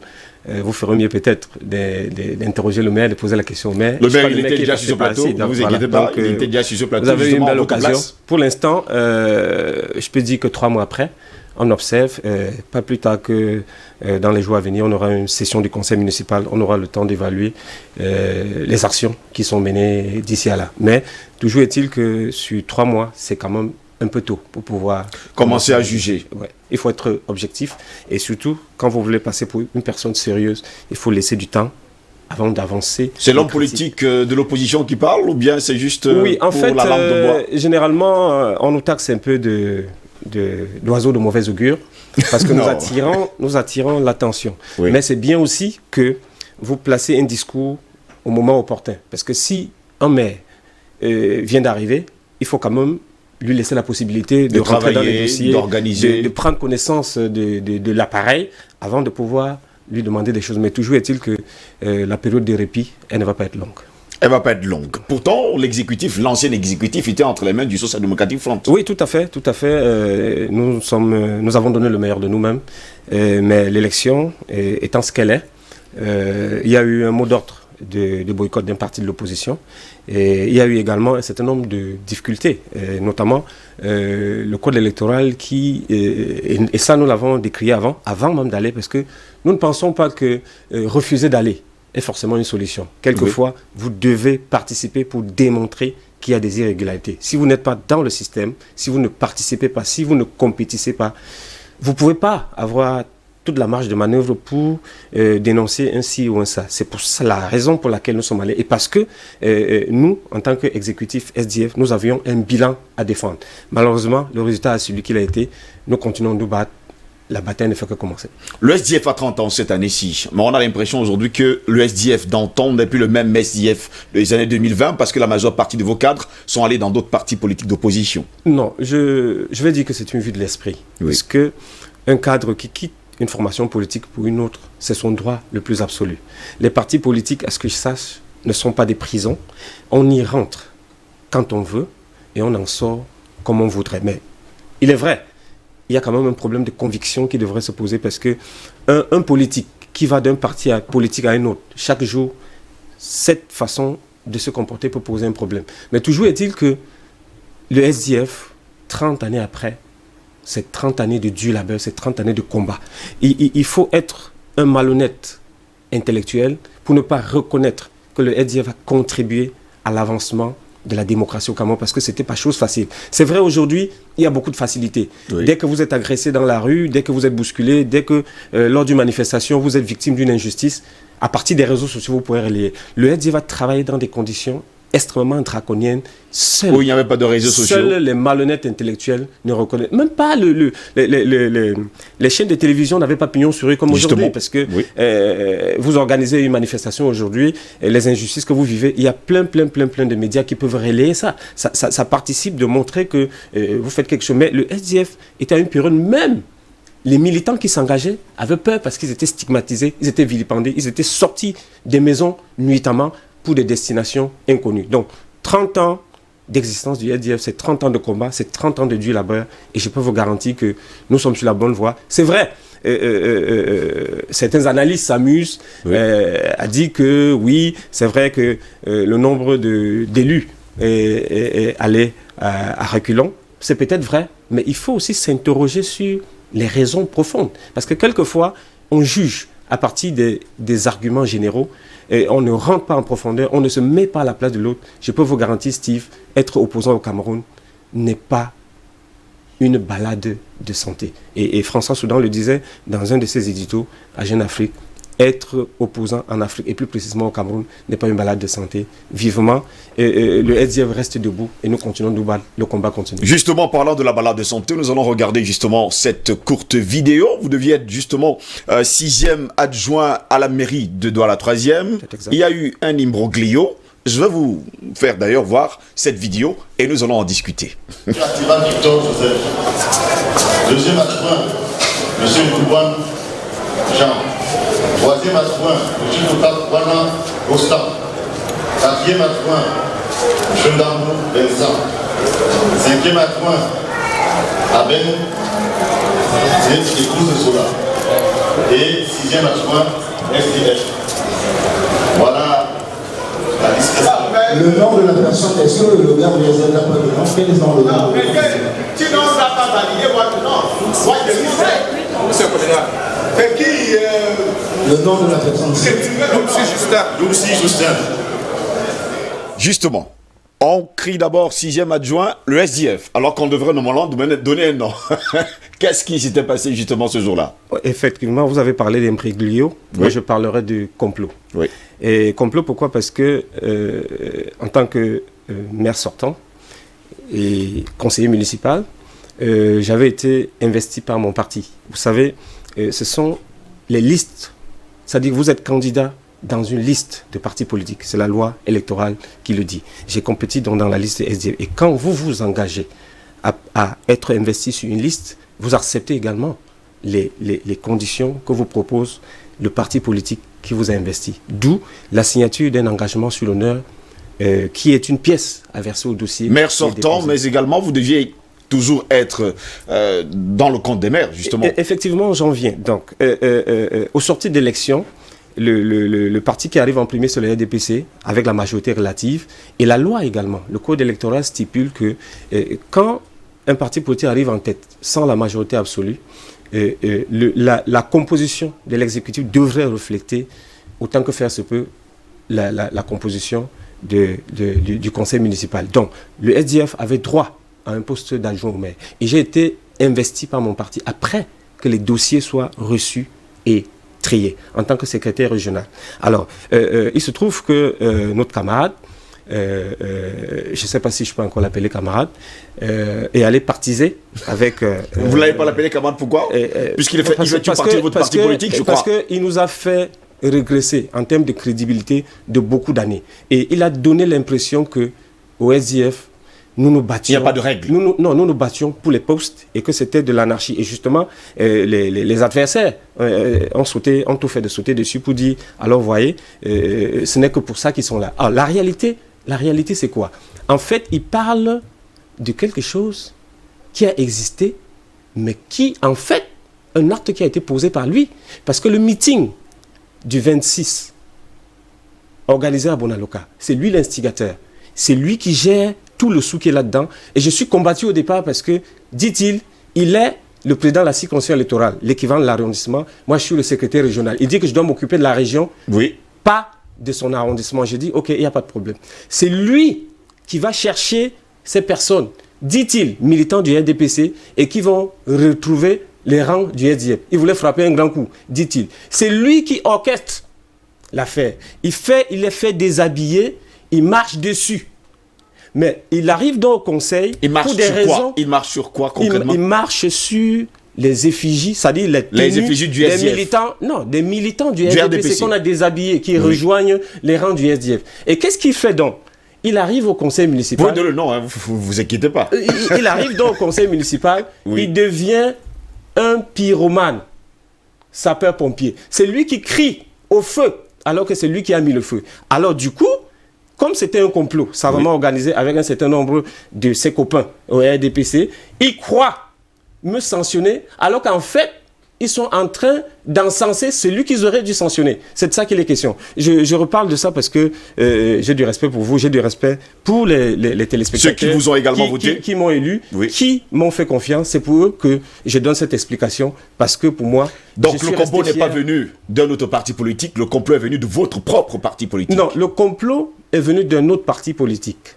vous ferez mieux peut-être d'interroger le maire, de poser la question au maire. Le maire, il était déjà sur ce plateau, ne vous inquiétez pas, il était déjà sur ce plateau. Vous avez eu une belle occasion. Pour l'instant, je peux dire que 3 mois après, on observe, pas plus tard que dans les jours à venir, on aura une session du conseil municipal, on aura le temps d'évaluer les actions qui sont menées d'ici à là. Mais toujours est-il que sur 3 mois, c'est quand même un peu tôt pour pouvoir commencer à juger. Ouais. Il faut être objectif et surtout, quand vous voulez passer pour une personne sérieuse, il faut laisser du temps avant d'avancer. C'est l'homme politique de l'opposition qui parle ou bien c'est juste oui, en pour fait, la langue de bois? Généralement, on nous taxe un peu d'oiseaux de mauvaise augure parce que nous attirons l'attention. Oui. Mais c'est bien aussi que vous placez un discours au moment opportun. Parce que si un maire vient d'arriver, il faut quand même lui laisser la possibilité de rentrer dans les dossiers, d'organiser, de prendre connaissance de l'appareil avant de pouvoir lui demander des choses. Mais toujours est-il que la période de répit, elle ne va pas être longue. Elle va pas être longue. Pourtant, l'ancien exécutif était entre les mains du Social Democratic Front. Oui, tout à fait. Nous avons donné le meilleur de nous-mêmes. Mais l'élection étant ce qu'elle est, il y a eu un mot d'ordre de boycott d'un parti de l'opposition. Et il y a eu également un certain nombre de difficultés, notamment le code électoral et ça nous l'avons décrié avant même d'aller, parce que nous ne pensons pas que refuser d'aller est forcément une solution. Quelquefois, vous devez participer pour démontrer qu'il y a des irrégularités. Si vous n'êtes pas dans le système, si vous ne participez pas, si vous ne compétissez pas, vous ne pouvez pas avoir toute la marge de manœuvre pour dénoncer un ci ou un ça. C'est pour ça la raison pour laquelle nous sommes allés. Et parce que nous, en tant qu'exécutif SDF, nous avions un bilan à défendre. Malheureusement, le résultat est celui qu'il a été. Nous continuons de nous battre. La bataille ne fait que commencer. Le SDF a 30 ans cette année-ci, mais on a l'impression aujourd'hui que le SDF d'antan n'est plus le même SDF des années 2020 parce que la majeure partie de vos cadres sont allés dans d'autres partis politiques d'opposition. Non, je vais dire que c'est une vue de l'esprit. Oui. Parce que un cadre qui quitte une formation politique pour une autre, c'est son droit le plus absolu. Les partis politiques, à ce que je sache, ne sont pas des prisons. On y rentre quand on veut et on en sort comme on voudrait. Mais il est vrai, il y a quand même un problème de conviction qui devrait se poser parce que un politique qui va d'un parti politique à un autre, chaque jour, cette façon de se comporter peut poser un problème. Mais toujours est-il que le SDF, 30 années après, c'est 30 années de dur labeur, c'est 30 années de combat. Il faut être un malhonnête intellectuel pour ne pas reconnaître que le SDF a contribué à l'avancement de la démocratie au Cameroun, parce que ce n'était pas chose facile. C'est vrai, aujourd'hui, il y a beaucoup de facilité. Oui. Dès que vous êtes agressé dans la rue, dès que vous êtes bousculé, dès que lors d'une manifestation, vous êtes victime d'une injustice, à partir des réseaux sociaux, vous pourrez relayer. Le SDF va travailler dans des conditions extrêmement draconiennes. Seul, où il n'y avait pas de réseaux sociaux. Seuls les malhonnêtes intellectuels ne reconnaissent. Même pas les chaînes de télévision n'avaient pas pignon sur eux comme aujourd'hui. Parce que oui. Vous organisez une manifestation aujourd'hui, les injustices que vous vivez, il y a plein de médias qui peuvent relayer ça. Ça participe de montrer que vous faites quelque chose. Mais le SDF était à une période même. Les militants qui s'engageaient avaient peur parce qu'ils étaient stigmatisés, ils étaient vilipendés, ils étaient sortis des maisons nuitamment pour des destinations inconnues. Donc, 30 ans d'existence du SDF, c'est 30 ans de combat, c'est 30 ans de dur labeur, et je peux vous garantir que nous sommes sur la bonne voie. C'est vrai, certains analystes s'amusent à dire que oui, c'est vrai que le nombre d'élus est allé à reculons. C'est peut-être vrai, mais il faut aussi s'interroger sur les raisons profondes. Parce que quelquefois, on juge à partir des arguments généraux et on ne rentre pas en profondeur, on ne se met pas à la place de l'autre. Je peux vous garantir, Steve, être opposant au Cameroun n'est pas une balade de santé. Et François Soudan le disait dans un de ses éditos à Jeune Afrique, être opposant en Afrique, et plus précisément au Cameroun, n'est pas une balade de santé. Vivement, le SDF reste debout et nous continuons de nous battre, le combat continue. Justement, parlant de la balade de santé, nous allons regarder justement cette courte vidéo. Vous deviez être justement 6e adjoint à la mairie de Douala 3e. Il y a eu un imbroglio. Je vais vous faire d'ailleurs voir cette vidéo et nous allons en discuter. Activa Victor Joseph. 2e adjoint, M. Boulouane Jean. 3e adjoint, M. Toukak Rostam. 4e adjoint, M. Ndambou Vincent. 5e adjoint, Aben Épouse Sola. Et 6e adjoint, SDF. Voilà la liste. Le nom de la personne, est-ce que le gars vous les a pas de nom? Quel est le nom? Tu n'as pas validé votre nom. Moi, je dis Monsieur le Président. C'est qui le nom de la personne? Lucie Justin. Justement, on crie d'abord 6e adjoint, le SDF, alors qu'on devrait normalement donner un nom. Qu'est-ce qui s'était passé justement ce jour-là? Effectivement, vous avez parlé d'imbroglio. Oui. Moi, je parlerai du complot. Oui. Et complot, pourquoi? Parce que, en tant que maire sortant et conseiller municipal, j'avais été investi par mon parti. Vous savez, ce sont les listes. C'est-à-dire que vous êtes candidat dans une liste de partis politiques. C'est la loi électorale qui le dit. J'ai compétit donc dans la liste SDF. Et quand vous vous engagez à être investi sur une liste, vous acceptez également les conditions que vous propose le parti politique qui vous a investi. D'où la signature d'un engagement sur l'honneur qui est une pièce à verser au dossier. Maire sortant, mais également vous deviez toujours être dans le compte des maires, justement. Effectivement, j'en viens. Donc, au sortir d'élection, le parti qui arrive en premier, c'est le RDPC, avec la majorité relative, et la loi également. Le code électoral stipule que quand un parti politique arrive en tête sans la majorité absolue, la composition de l'exécutif devrait refléter, autant que faire se peut, la composition du conseil municipal. Donc, le SDF avait droit à un poste d'adjoint au maire. Et j'ai été investi par mon parti après que les dossiers soient reçus et trié en tant que secrétaire régional. Alors, il se trouve que notre camarade, je ne sais pas si je peux encore l'appeler camarade, est allé partiser avec... Vous ne l'avez pas l'appelé camarade, pourquoi? Puisqu'il fait partie de votre parti politique, je crois. Parce qu'il nous a fait régresser en termes de crédibilité de beaucoup d'années. Et il a donné l'impression que au SDF, nous nous battions... Il n'y a pas de règle. Nous nous battions pour les postes et que c'était de l'anarchie. Et justement, les adversaires ont tout fait de sauter dessus pour dire, alors vous voyez, ce n'est que pour ça qu'ils sont là. Alors, la réalité, c'est quoi? En fait, ils parlent de quelque chose qui a existé, mais qui, en fait, un acte qui a été posé par lui. Parce que le meeting du 26, organisé à Bonaloka, c'est lui l'instigateur. C'est lui qui gère tout le sou qui est là-dedans. Et je suis combattu au départ parce que, dit-il, il est le président de la circonscription électorale, l'équivalent de l'arrondissement. Moi, je suis le secrétaire régional. Il dit que je dois m'occuper de la région, pas de son arrondissement. Je dis, OK, il n'y a pas de problème. C'est lui qui va chercher ces personnes, dit-il, militants du RDPC, et qui vont retrouver les rangs du SDF. Il voulait frapper un grand coup, dit-il. C'est lui qui orchestre l'affaire. Il les fait déshabiller, il marche dessus. Mais il arrive donc au conseil pour des raisons... Il marche sur quoi concrètement? Il marche sur les effigies, c'est-à-dire les effigies du SDF. Des militants du RDPC qu'on a déshabillés, qui rejoignent les rangs du SDF. Et qu'est-ce qu'il fait donc? Il arrive au conseil municipal... Vous donnez le nom, hein, vous inquiétez pas. Il arrive donc au conseil municipal, il devient un pyromane, sapeur-pompier. C'est lui qui crie au feu, alors que c'est lui qui a mis le feu. Alors du coup, comme c'était un complot savamment organisé avec un certain nombre de ses copains au RDPC, ils croient me sanctionner, alors qu'en fait, ils sont en train d'encenser celui qu'ils auraient dû sanctionner. C'est de ça qu'il est question. Je reparle de ça parce que j'ai du respect pour vous, j'ai du respect pour les téléspectateurs. Ceux qui vous ont également voté. Qui m'ont élu, qui m'ont fait confiance. C'est pour eux que je donne cette explication parce que pour moi... Donc le complot n'est pas venu d'un autre parti politique, le complot est venu de votre propre parti politique. Non, le complot est venu d'un autre parti politique.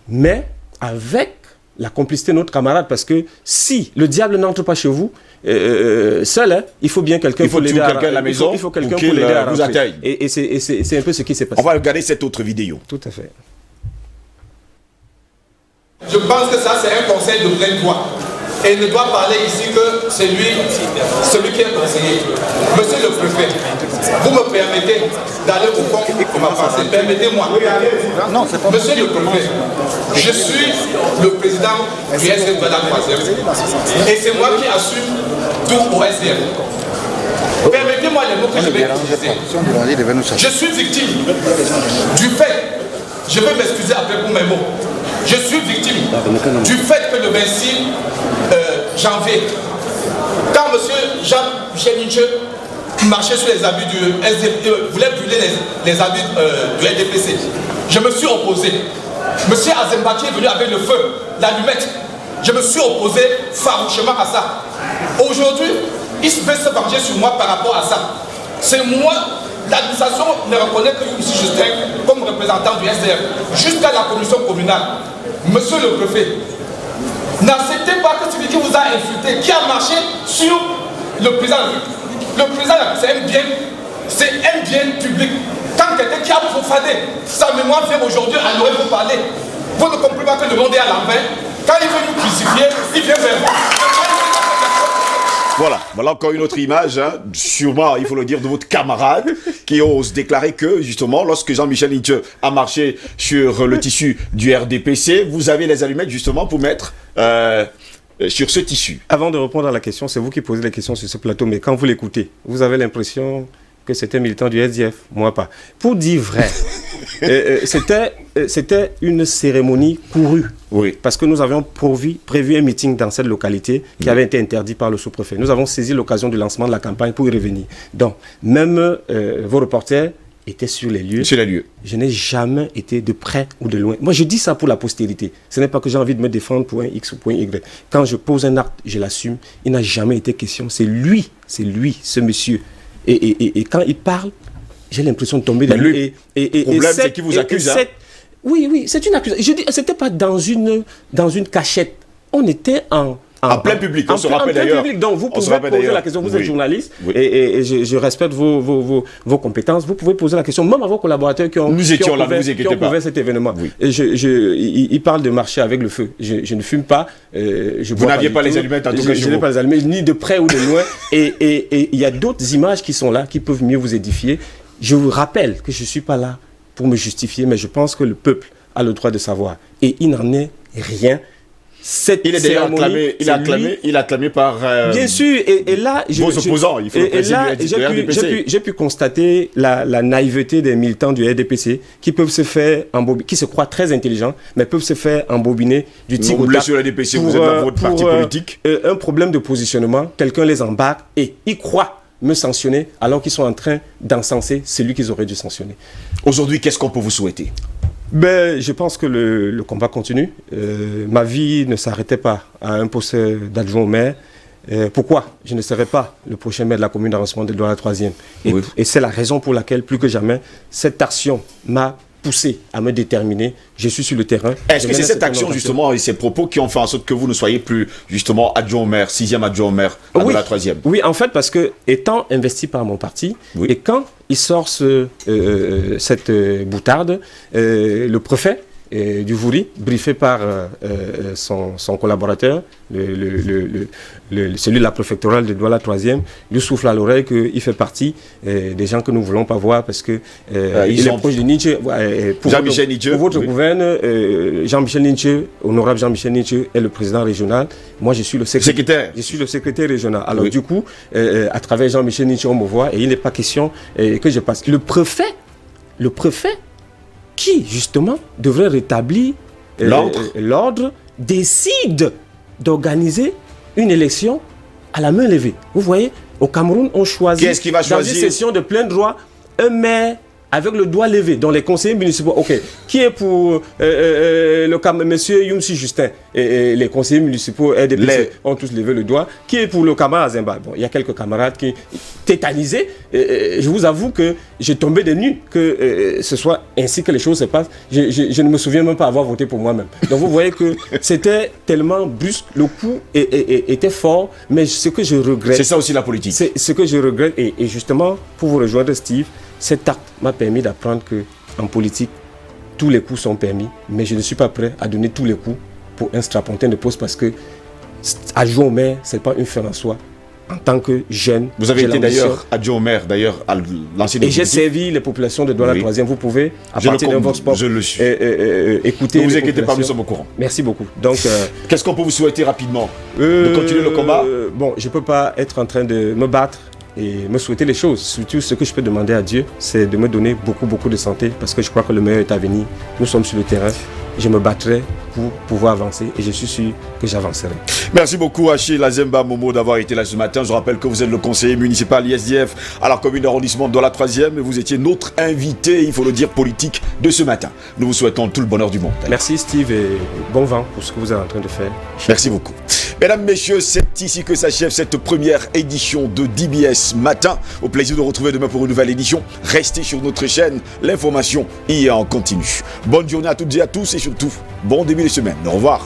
Mais avec la complicité de notre camarade, parce que si le diable n'entre pas chez vous, seul, hein, il faut bien quelqu'un pour l'aider à la maison. Il faut quelqu'un pour l'aider à vous rentrer. Et c'est un peu ce qui s'est passé. On va regarder cette autre vidéo. Tout à fait. Je pense que ça, c'est un conseil de plein droit. Et il ne doit parler ici que celui qui est conseiller. Monsieur le préfet, vous me permettez d'aller au fond de ma pensée. Permettez-moi. Monsieur le préfet, je suis le président du SDF de la 3e. Et c'est moi qui assume tout au SDF. Permettez-moi les mots que je vais utiliser. Je suis victime du fait, je vais m'excuser après pour mes mots. Je suis victime du fait que le 26 janvier, quand M. Jean-Michel Ninche marchait sur les habits du SDF, voulait brûler les habits du LDPC, je me suis opposé. M. Azembaki est venu avec le feu, l'allumette. Je me suis opposé farouchement à ça. Aujourd'hui, il veut se venger sur moi par rapport à ça. C'est moi. L'administration ne reconnaît que M. Justin comme représentant du SDF jusqu'à la commission communale. Monsieur le préfet, n'acceptez pas que celui qui vous a insulté, qui a marché sur le président, c'est un bien public. Quand quelqu'un qui a profané sa mémoire vient aujourd'hui à nous parler, vous ne comprenez pas que le monde est à l'envers. Quand il veut nous crucifier, il vient vers vous. Voilà encore une autre image, hein, sûrement, il faut le dire, de votre camarade qui ose déclarer que, justement, lorsque Jean-Michel Ninche a marché sur le tissu du RDPC, vous avez les allumettes, justement, pour mettre sur ce tissu. Avant de répondre à la question, c'est vous qui posez la question sur ce plateau, mais quand vous l'écoutez, vous avez l'impression que c'était militant du SDF, moi pas. Pour dire vrai, c'était une cérémonie courue. Oui. Parce que nous avions prévu un meeting dans cette localité qui avait été interdit par le sous-préfet. Nous avons saisi l'occasion du lancement de la campagne pour y revenir. Donc, même vos reporters étaient sur les lieux. Sur les lieux. Je n'ai jamais été de près ou de loin. Moi, je dis ça pour la postérité. Ce n'est pas que j'ai envie de me défendre pour un X ou pour un Y. Quand je pose un acte, je l'assume. Il n'a jamais été question. C'est lui, ce monsieur. Et quand il parle, j'ai l'impression de tomber dans lui. Le problème, c'est qu'il vous accuse. Oui, c'est une accusation. Je dis, c'était pas dans une cachette. On était en En plein public, on se rappelle d'ailleurs. Donc vous pouvez poser la question, vous êtes journaliste, et je respecte vos compétences, vous pouvez poser la question, même à vos collaborateurs qui ont couvert cet événement. Oui. Et il parle de marcher avec le feu. Je ne fume pas. Vous n'aviez pas les allumettes en tout cas. Je n'ai pas les allumettes, ni de près ou de loin. Et il y a d'autres images qui sont là, qui peuvent mieux vous édifier. Je vous rappelle que je ne suis pas là pour me justifier, mais je pense que le peuple a le droit de savoir. Et il n'en est rien. Il est d'ailleurs acclamé, il est acclamé par bien sûr, et là vos opposants, il faut le préciser, j'ai pu constater la naïveté des militants du RDPC qui peuvent se faire qui se croient très intelligents, mais peuvent se faire embobiner du tic au tac. Sur le RDPC, vous êtes dans votre parti politique. Un problème de positionnement, quelqu'un les embarque et ils croient me sanctionner alors qu'ils sont en train d'encenser celui qu'ils auraient dû sanctionner. Aujourd'hui, qu'est-ce qu'on peut vous souhaiter? Je pense que le combat continue. Ma vie ne s'arrêtait pas à un poste d'adjoint au maire. Pourquoi je ne serai pas le prochain maire de la commune d'arrondissement de Douala 3e. Et c'est la raison pour laquelle, plus que jamais, cette action m'a poussé à me déterminer. Je suis sur le terrain. Est-ce que c'est cette action, justement, et ces propos qui ont fait en sorte que vous ne soyez plus, justement, adjoint au maire, 6e adjoint au maire à Douala 3e? Oui, en fait, parce que, étant investi par mon parti, et quand il sort cette boutarde, le préfet du Vouri, briefé par son collaborateur, celui de la préfectorale de Douala 3e, lui souffle à l'oreille qu'il fait partie des gens que nous ne voulons pas voir parce que il est proche de Nietzsche. Jean-Michel Nietzsche. Pour votre gouverne, Jean-Michel Nietzsche, honorable Jean-Michel Nietzsche, est le président régional. Moi, je suis le secrétaire. Je suis le secrétaire régional. Alors, du coup, à travers Jean-Michel Nietzsche, on me voit et il n'est pas question que je passe. Le préfet, qui, justement, devrait rétablir l'ordre, décide d'organiser une élection à la main levée. Vous voyez, au Cameroun, on choisit, qui va choisir dans une session de plein droit, un maire avec le doigt levé, dont les conseillers municipaux. Ok, qui est pour monsieur Youmsi Justin et les conseillers municipaux RDPC ont tous levé le doigt. Qui est pour le camarade Zimba? Bon, il y a quelques camarades qui tétanisés. Je vous avoue que j'ai tombé des nues que ce soit ainsi que les choses se passent. Je ne me souviens même pas avoir voté pour moi-même. Donc vous voyez que c'était tellement brusque, le coup était fort, mais ce que je regrette... C'est ça aussi la politique. C'est ce que je regrette, et justement, pour vous rejoindre Steve, cet acte m'a permis d'apprendre qu'en politique, tous les coups sont permis, mais je ne suis pas prêt à donner tous les coups pour un strapontin de poste parce que adjoint au maire, ce n'est pas une fin en soi. En tant que jeune, vous avez été d'ailleurs adjoint au maire, à l'ancienne. Et j'ai servi les populations de Douala 3e. Vous pouvez, à partir d'un Vox Pop, écouter. Ne vous inquiétez pas, nous sommes au courant. Merci beaucoup. Donc, qu'est-ce qu'on peut vous souhaiter rapidement? De continuer le combat? Bon, je ne peux pas être en train de me battre et me souhaiter les choses. Surtout, ce que je peux demander à Dieu, c'est de me donner beaucoup de santé, parce que je crois que le meilleur est à venir. Nous sommes sur le terrain. Je me battrai pour pouvoir avancer et je suis sûr que j'avancerai. Merci beaucoup Achille Azemba Momo d'avoir été là ce matin. Je rappelle que vous êtes le conseiller municipal ISDF à la commune d'arrondissement de la 3e et vous étiez notre invité, il faut le dire, politique de ce matin. Nous vous souhaitons tout le bonheur du monde. Merci Steve et bon vent pour ce que vous êtes en train de faire. Merci beaucoup. Mesdames, messieurs, c'est ici que s'achève cette première édition de DBS Matin. Au plaisir de retrouver demain pour une nouvelle édition. Restez sur notre chaîne, l'information y est en continu. Bonne journée à toutes et à tous et surtout, bon début de semaine. Au revoir.